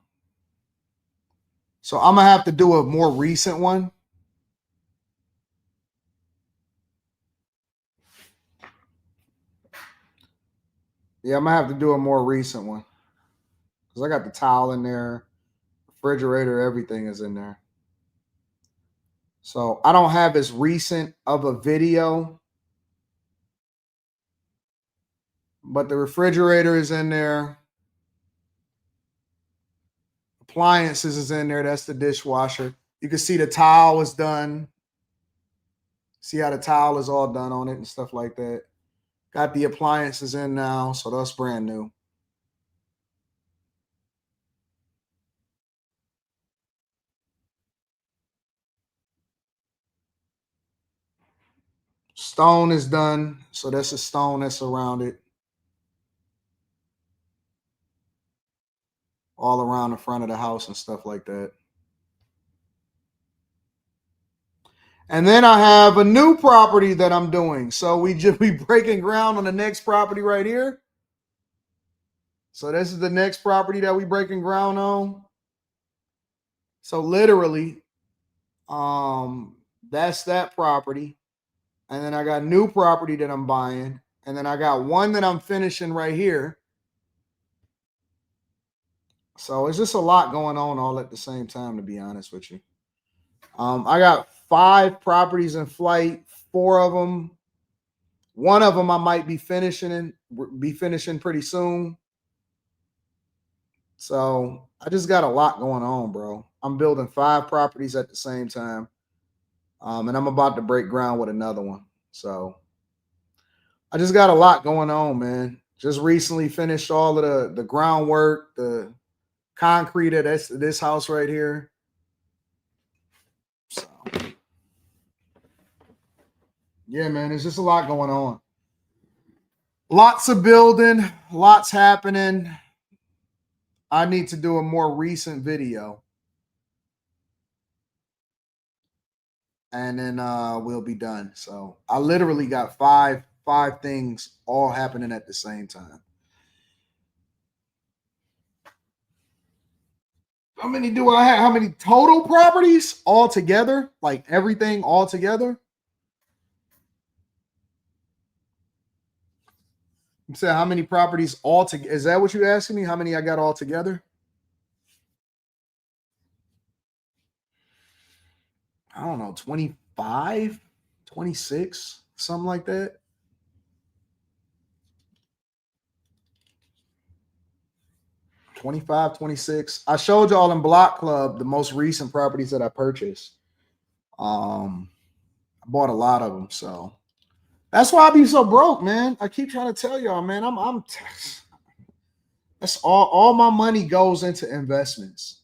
So I'm going to have to do a more recent one. Yeah, I'm going to have to do a more recent one. Because I got the towel in there, refrigerator, everything is in there. So I don't have as recent of a video. But the refrigerator is in there. Appliances is in there. That's the dishwasher. You can see the towel is done. See how the towel is all done on it and stuff like that. Got the appliances in now, so that's brand new. Stone is done, so that's a stone that's around it. All around the front of the house and stuff like that. And then I have a new property that I'm doing. So we just be breaking ground on the next property right here. So this is the next property that we breaking ground on. So literally, that's that property. And then I got new property that I'm buying. And then I got one that I'm finishing right here. So it's just a lot going on all at the same time, to be honest with you. I got 5 properties in flight, 4 of them. One of them I might be finishing pretty soon. So I just got a lot going on, bro. I'm building 5 properties at the same time. And I'm about to break ground with another one. So I just got a lot going on, man. Just recently finished all of the groundwork, the concrete at this house right here. So yeah, man, there's just a lot going on. Lots of building, lots happening. I need to do a more recent video. And then we'll be done. So I literally got five things all happening at the same time. How many do I have? How many total properties all together? Like everything all together? You said how many properties all together? Is that what you're asking me? How many I got all together? I don't know, 25, 26, something like that. $25, $26. I showed y'all in Block Club the most recent properties that I purchased. I bought a lot of them, so that's why I be so broke, man. I keep trying to tell y'all, man. That's all my money goes into investments.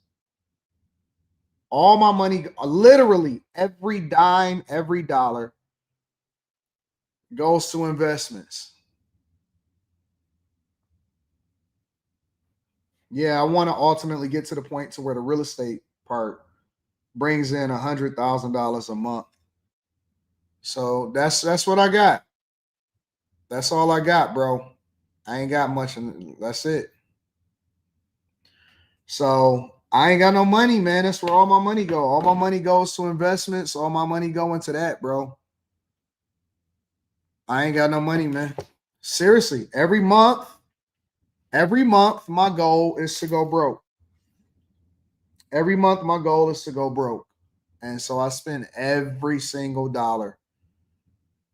All my money, literally every dime, every dollar goes to investments. Yeah, I want to ultimately get to the point to where the real estate part brings in $100,000 a month. So that's what I got. That's all I got, bro. I ain't got much, and that's it. So I ain't got no money, man. That's where all my money go. All my money goes to investments. All my money go into that, bro. I ain't got no money, man. Seriously, every month, my goal is to go broke. Every month, my goal is to go broke. And so I spend every single dollar.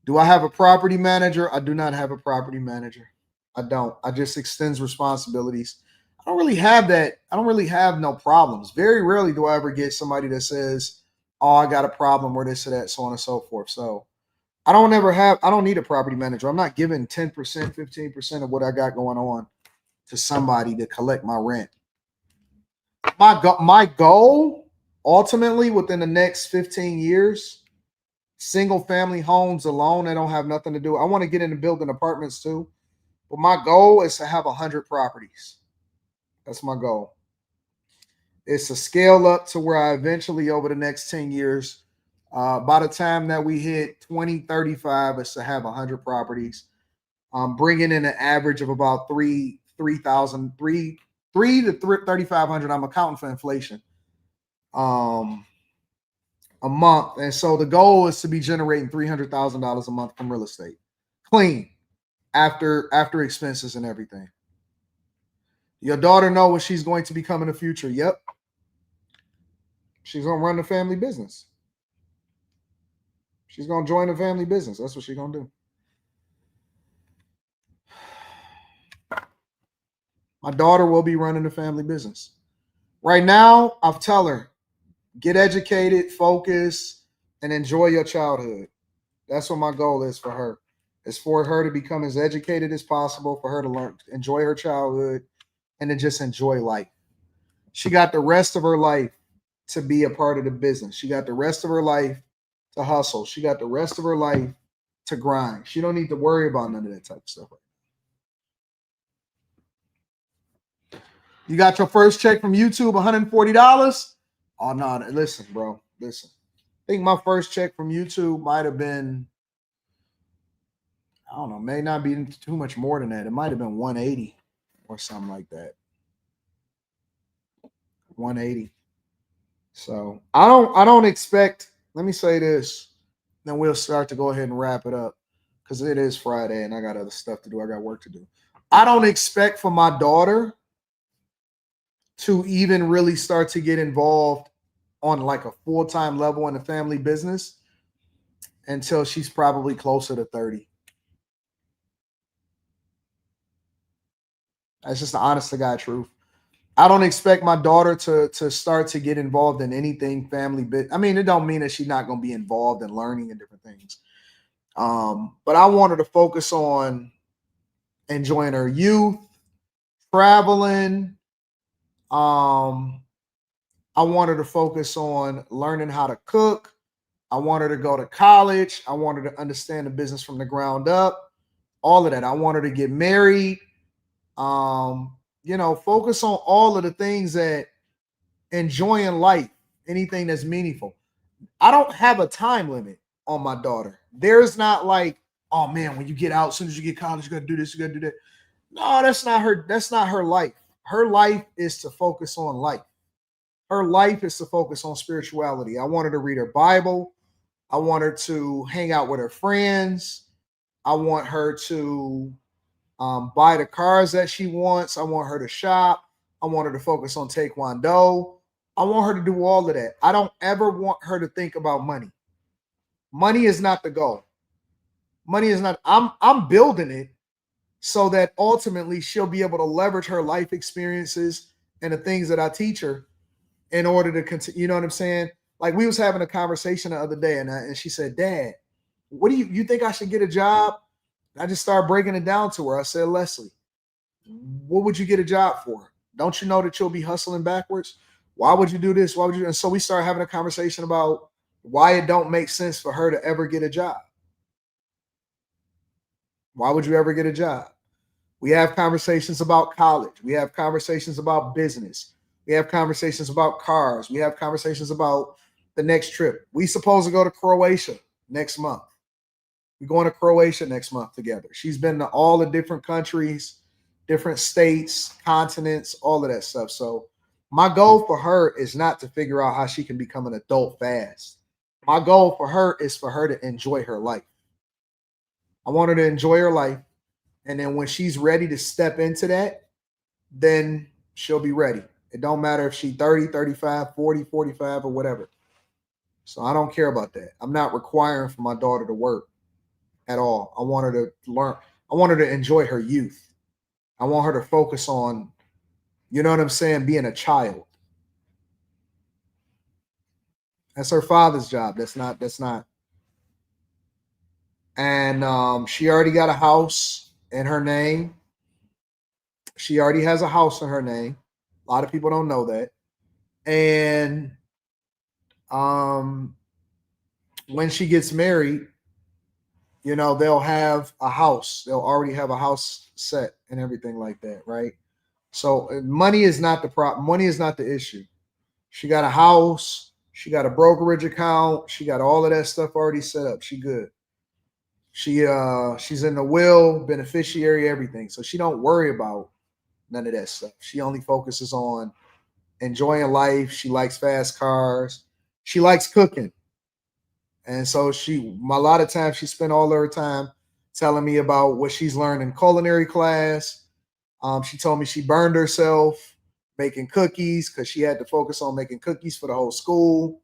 Do I have a property manager? I do not have a property manager. I don't. I just extends responsibilities. I don't really have that. I don't really have no problems. Very rarely do I ever get somebody that says, oh, I got a problem or this or that, so on and so forth. So I don't need a property manager. I'm not giving 10%, 15% of what I got going on to somebody to collect my rent. My goal, ultimately, within the next 15 years, single family homes alone, they don't have nothing to do. I want to get into building apartments too. But my goal is to have 100 properties. That's my goal. It's to scale up to where I eventually, over the next 10 years, by the time that we hit 2035, is to have 100 properties. Bringing in an average of about 3,000 to 3,500. I'm accounting for inflation. A month. And so the goal is to be generating $300,000 a month from real estate. Clean. After expenses and everything. Your daughter know what she's going to become in the future. Yep. She's going to run the family business. She's going to join the family business. That's what she's going to do. My daughter will be running the family business. Right now, I'll tell her, get educated, focus, and enjoy your childhood. That's what my goal is for her. It's for her to become as educated as possible, for her to learn, enjoy her childhood, and to just enjoy life. She got the rest of her life to be a part of the business. She got the rest of her life to hustle. She got the rest of her life to grind. She don't need to worry about none of that type of stuff. You got your first check from YouTube, $140? Oh, no, listen, bro. Listen. I think my first check from YouTube might have been, I don't know, may not be too much more than that. It might have been 180 or something like that. 180. So I don't expect, let me say this, then we'll start to go ahead and wrap it up because it is Friday and I got other stuff to do. I got work to do. I don't expect for my daughter to even really start to get involved on like a full-time level in the family business until she's probably closer to 30. That's just the honest to God truth. I don't expect my daughter to start to get involved in anything family bit. I mean, it don't mean that she's not going to be involved in learning and different things. But I want her to focus on enjoying her youth, traveling. I want her to focus on learning how to cook. I want her to go to college. I want her to understand the business from the ground up. All of that. I want her to get married. Focus on all of the things that enjoying life, anything that's meaningful. I don't have a time limit on my daughter. There's not like, oh man, when you get out, as soon as you get college, you gotta do this, you gotta do that. No, that's not her life. Her life is to focus on life. Her life is to focus on spirituality. I want her to read her Bible. I want her to hang out with her friends. I want her to buy the cars that she wants. I want her to shop. I want her to focus on Taekwondo. I want her to do all of that. I don't ever want her to think about money. Money is not the goal. Money is not. I'm building it so that ultimately she'll be able to leverage her life experiences and the things that I teach her in order to continue. You know what I'm saying? Like we was having a conversation the other day, and she said, "Dad, what do you think I should get a job?" I just started breaking it down to her. I said, "Leslie, what would you get a job for? Don't you know that you'll be hustling backwards? Why would you do this? Why would you?" And so we started having a conversation about why it don't make sense for her to ever get a job. Why would you ever get a job? We have conversations about college. We have conversations about business. We have conversations about cars. We have conversations about the next trip. We supposed to go to Croatia next month. We're going to Croatia next month together. She's been to all the different countries, different states, continents, all of that stuff. So my goal for her is not to figure out how she can become an adult fast. My goal for her is for her to enjoy her life. I want her to enjoy her life. And then when she's ready to step into that, then she'll be ready. It don't matter if she's 30, 35, 40, 45, or whatever. So I don't care about that. I'm not requiring for my daughter to work at all. I want her to learn. I want her to enjoy her youth. I want her to focus on, you know what I'm saying, being a child. That's her father's job. That's not. And she already got a house in her name. She already has a house in her name. A lot of people don't know that. And when she gets married, you know, they'll have a house. They'll already have a house set and everything like that, right? So money is not the problem. Money is not the issue. She got a house. She got a brokerage account. She got all of that stuff already set up. She good. She's in the will, beneficiary, everything. So she don't worry about none of that stuff. She only focuses on enjoying life. She likes fast cars. She likes cooking. And so a lot of times she spent all of her time telling me about what she's learned in culinary class. She told me she burned herself making cookies because she had to focus on making cookies for the whole school.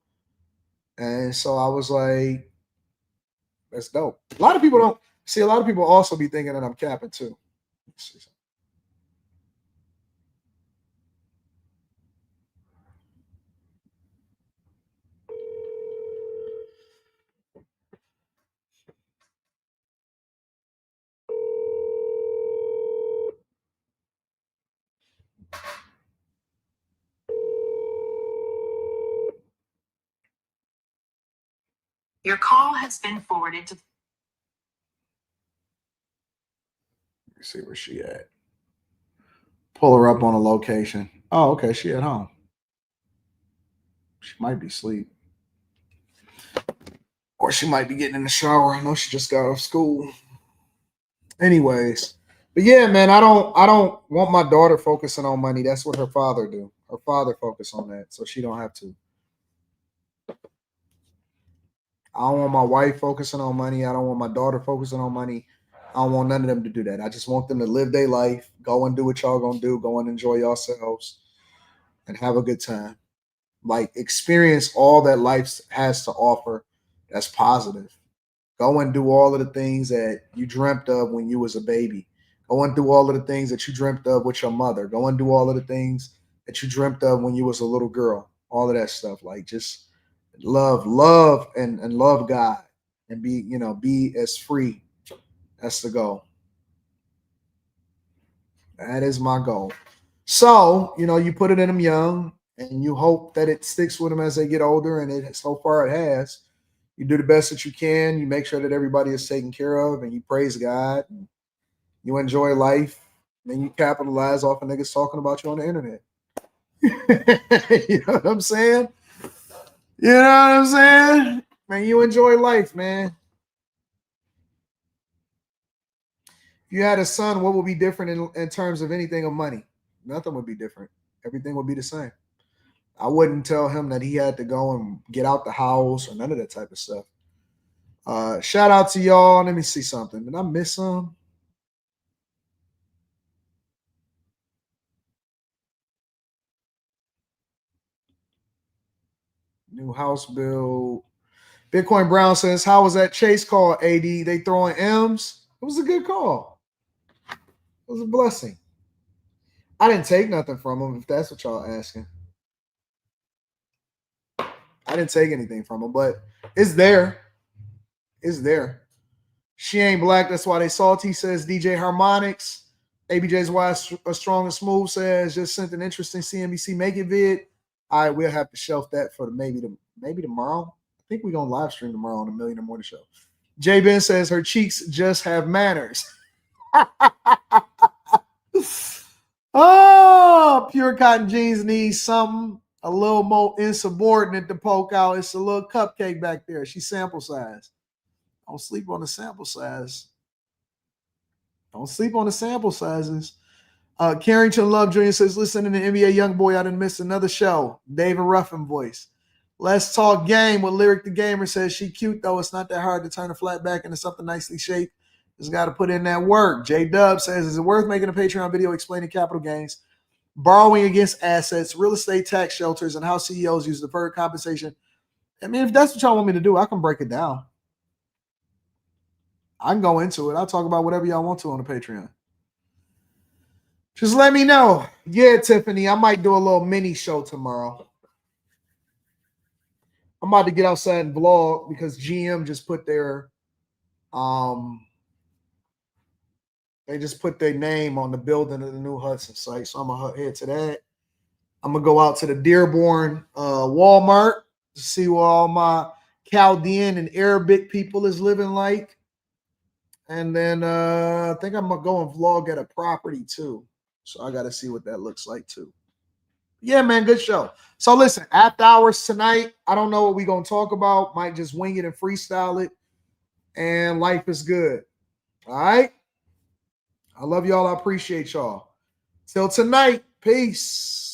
And so I was like, that's dope. A lot of people don't see. A lot of people also be thinking that I'm capping too. Let's see. Your call has been forwarded to. Let's see where she at. Pull her up on a location. Oh, okay. She at home. She might be asleep. Or she might be getting in the shower. I know she just got off school. Anyways. But yeah, man, I don't want my daughter focusing on money. That's what her father do. Her father focus on that, so she don't have to. I don't want my wife focusing on money. I don't want my daughter focusing on money. I don't want none of them to do that. I just want them to live their life, go and do what y'all gonna do, go and enjoy yourselves and have a good time. Like experience all that life has to offer that's positive. Go and do all of the things that you dreamt of when you was a baby. Go and do all of the things that you dreamt of with your mother. Go and do all of the things that you dreamt of when you was a little girl. All of that stuff. Like just love and love God and be as free. That's the goal. That is my goal. So, you put it in them young and you hope that it sticks with them as they get older, and so far it has. You do the best that you can. You make sure that everybody is taken care of, and you praise God. And you enjoy life. Then you capitalize off of niggas talking about you on the internet. You know what I'm saying? You know what I'm saying? Man, you enjoy life, man. If you had a son, what would be different in terms of anything of money? Nothing would be different. Everything would be the same. I wouldn't tell him that he had to go and get out the house or none of that type of stuff. Shout out to y'all. Let me see something. Did I miss some? New house bill. Bitcoin Brown says, how was that chase call, AD? They throwing M's? It was a good call. It was a blessing. I didn't take nothing from him, if that's what y'all asking. I didn't take anything from him, but it's there. It's there. She ain't black, that's why they salty, says DJ Harmonics. ABJ's why a strong and smooth says, just sent an interesting CNBC make it vid. All right, we'll have to shelf that for maybe tomorrow. I think we're gonna live stream tomorrow on the Millionaire Morning Show. J Ben says her cheeks just have manners. Oh, Pure Cotton Jeans needs something a little more insubordinate to poke out. It's a little cupcake back there. She's sample size. Don't sleep on the sample size. Don't sleep on the sample sizes. Carrington Love Jr. says, listening to NBA Youngboy, I didn't miss another show. David Ruffin voice. Let's talk game. What Lyric the Gamer says, she cute though. It's not that hard to turn a flat back into something nicely shaped. Just got to put in that work. J Dub says, is it worth making a Patreon video explaining capital gains, borrowing against assets, real estate tax shelters, and how CEOs use deferred compensation? I mean, if that's what y'all want me to do, I can break it down. I can go into it. I'll talk about whatever y'all want to on the Patreon. Just let me know. Yeah, Tiffany, I might do a little mini show tomorrow. I'm about to get outside and vlog because GM just put their they just put their name on the building of the new Hudson site. So I'm gonna head to that. I'm gonna go out to the Dearborn Walmart to see what all my Chaldean and Arabic people is living like. And then I think I'm gonna go and vlog at a property too. So I gotta see what that looks like too. Yeah, man, good show. So listen, after hours tonight, I don't know what we're gonna talk about. Might just wing it and freestyle it. And life is good. All right. I love y'all. I appreciate y'all. Till tonight, peace.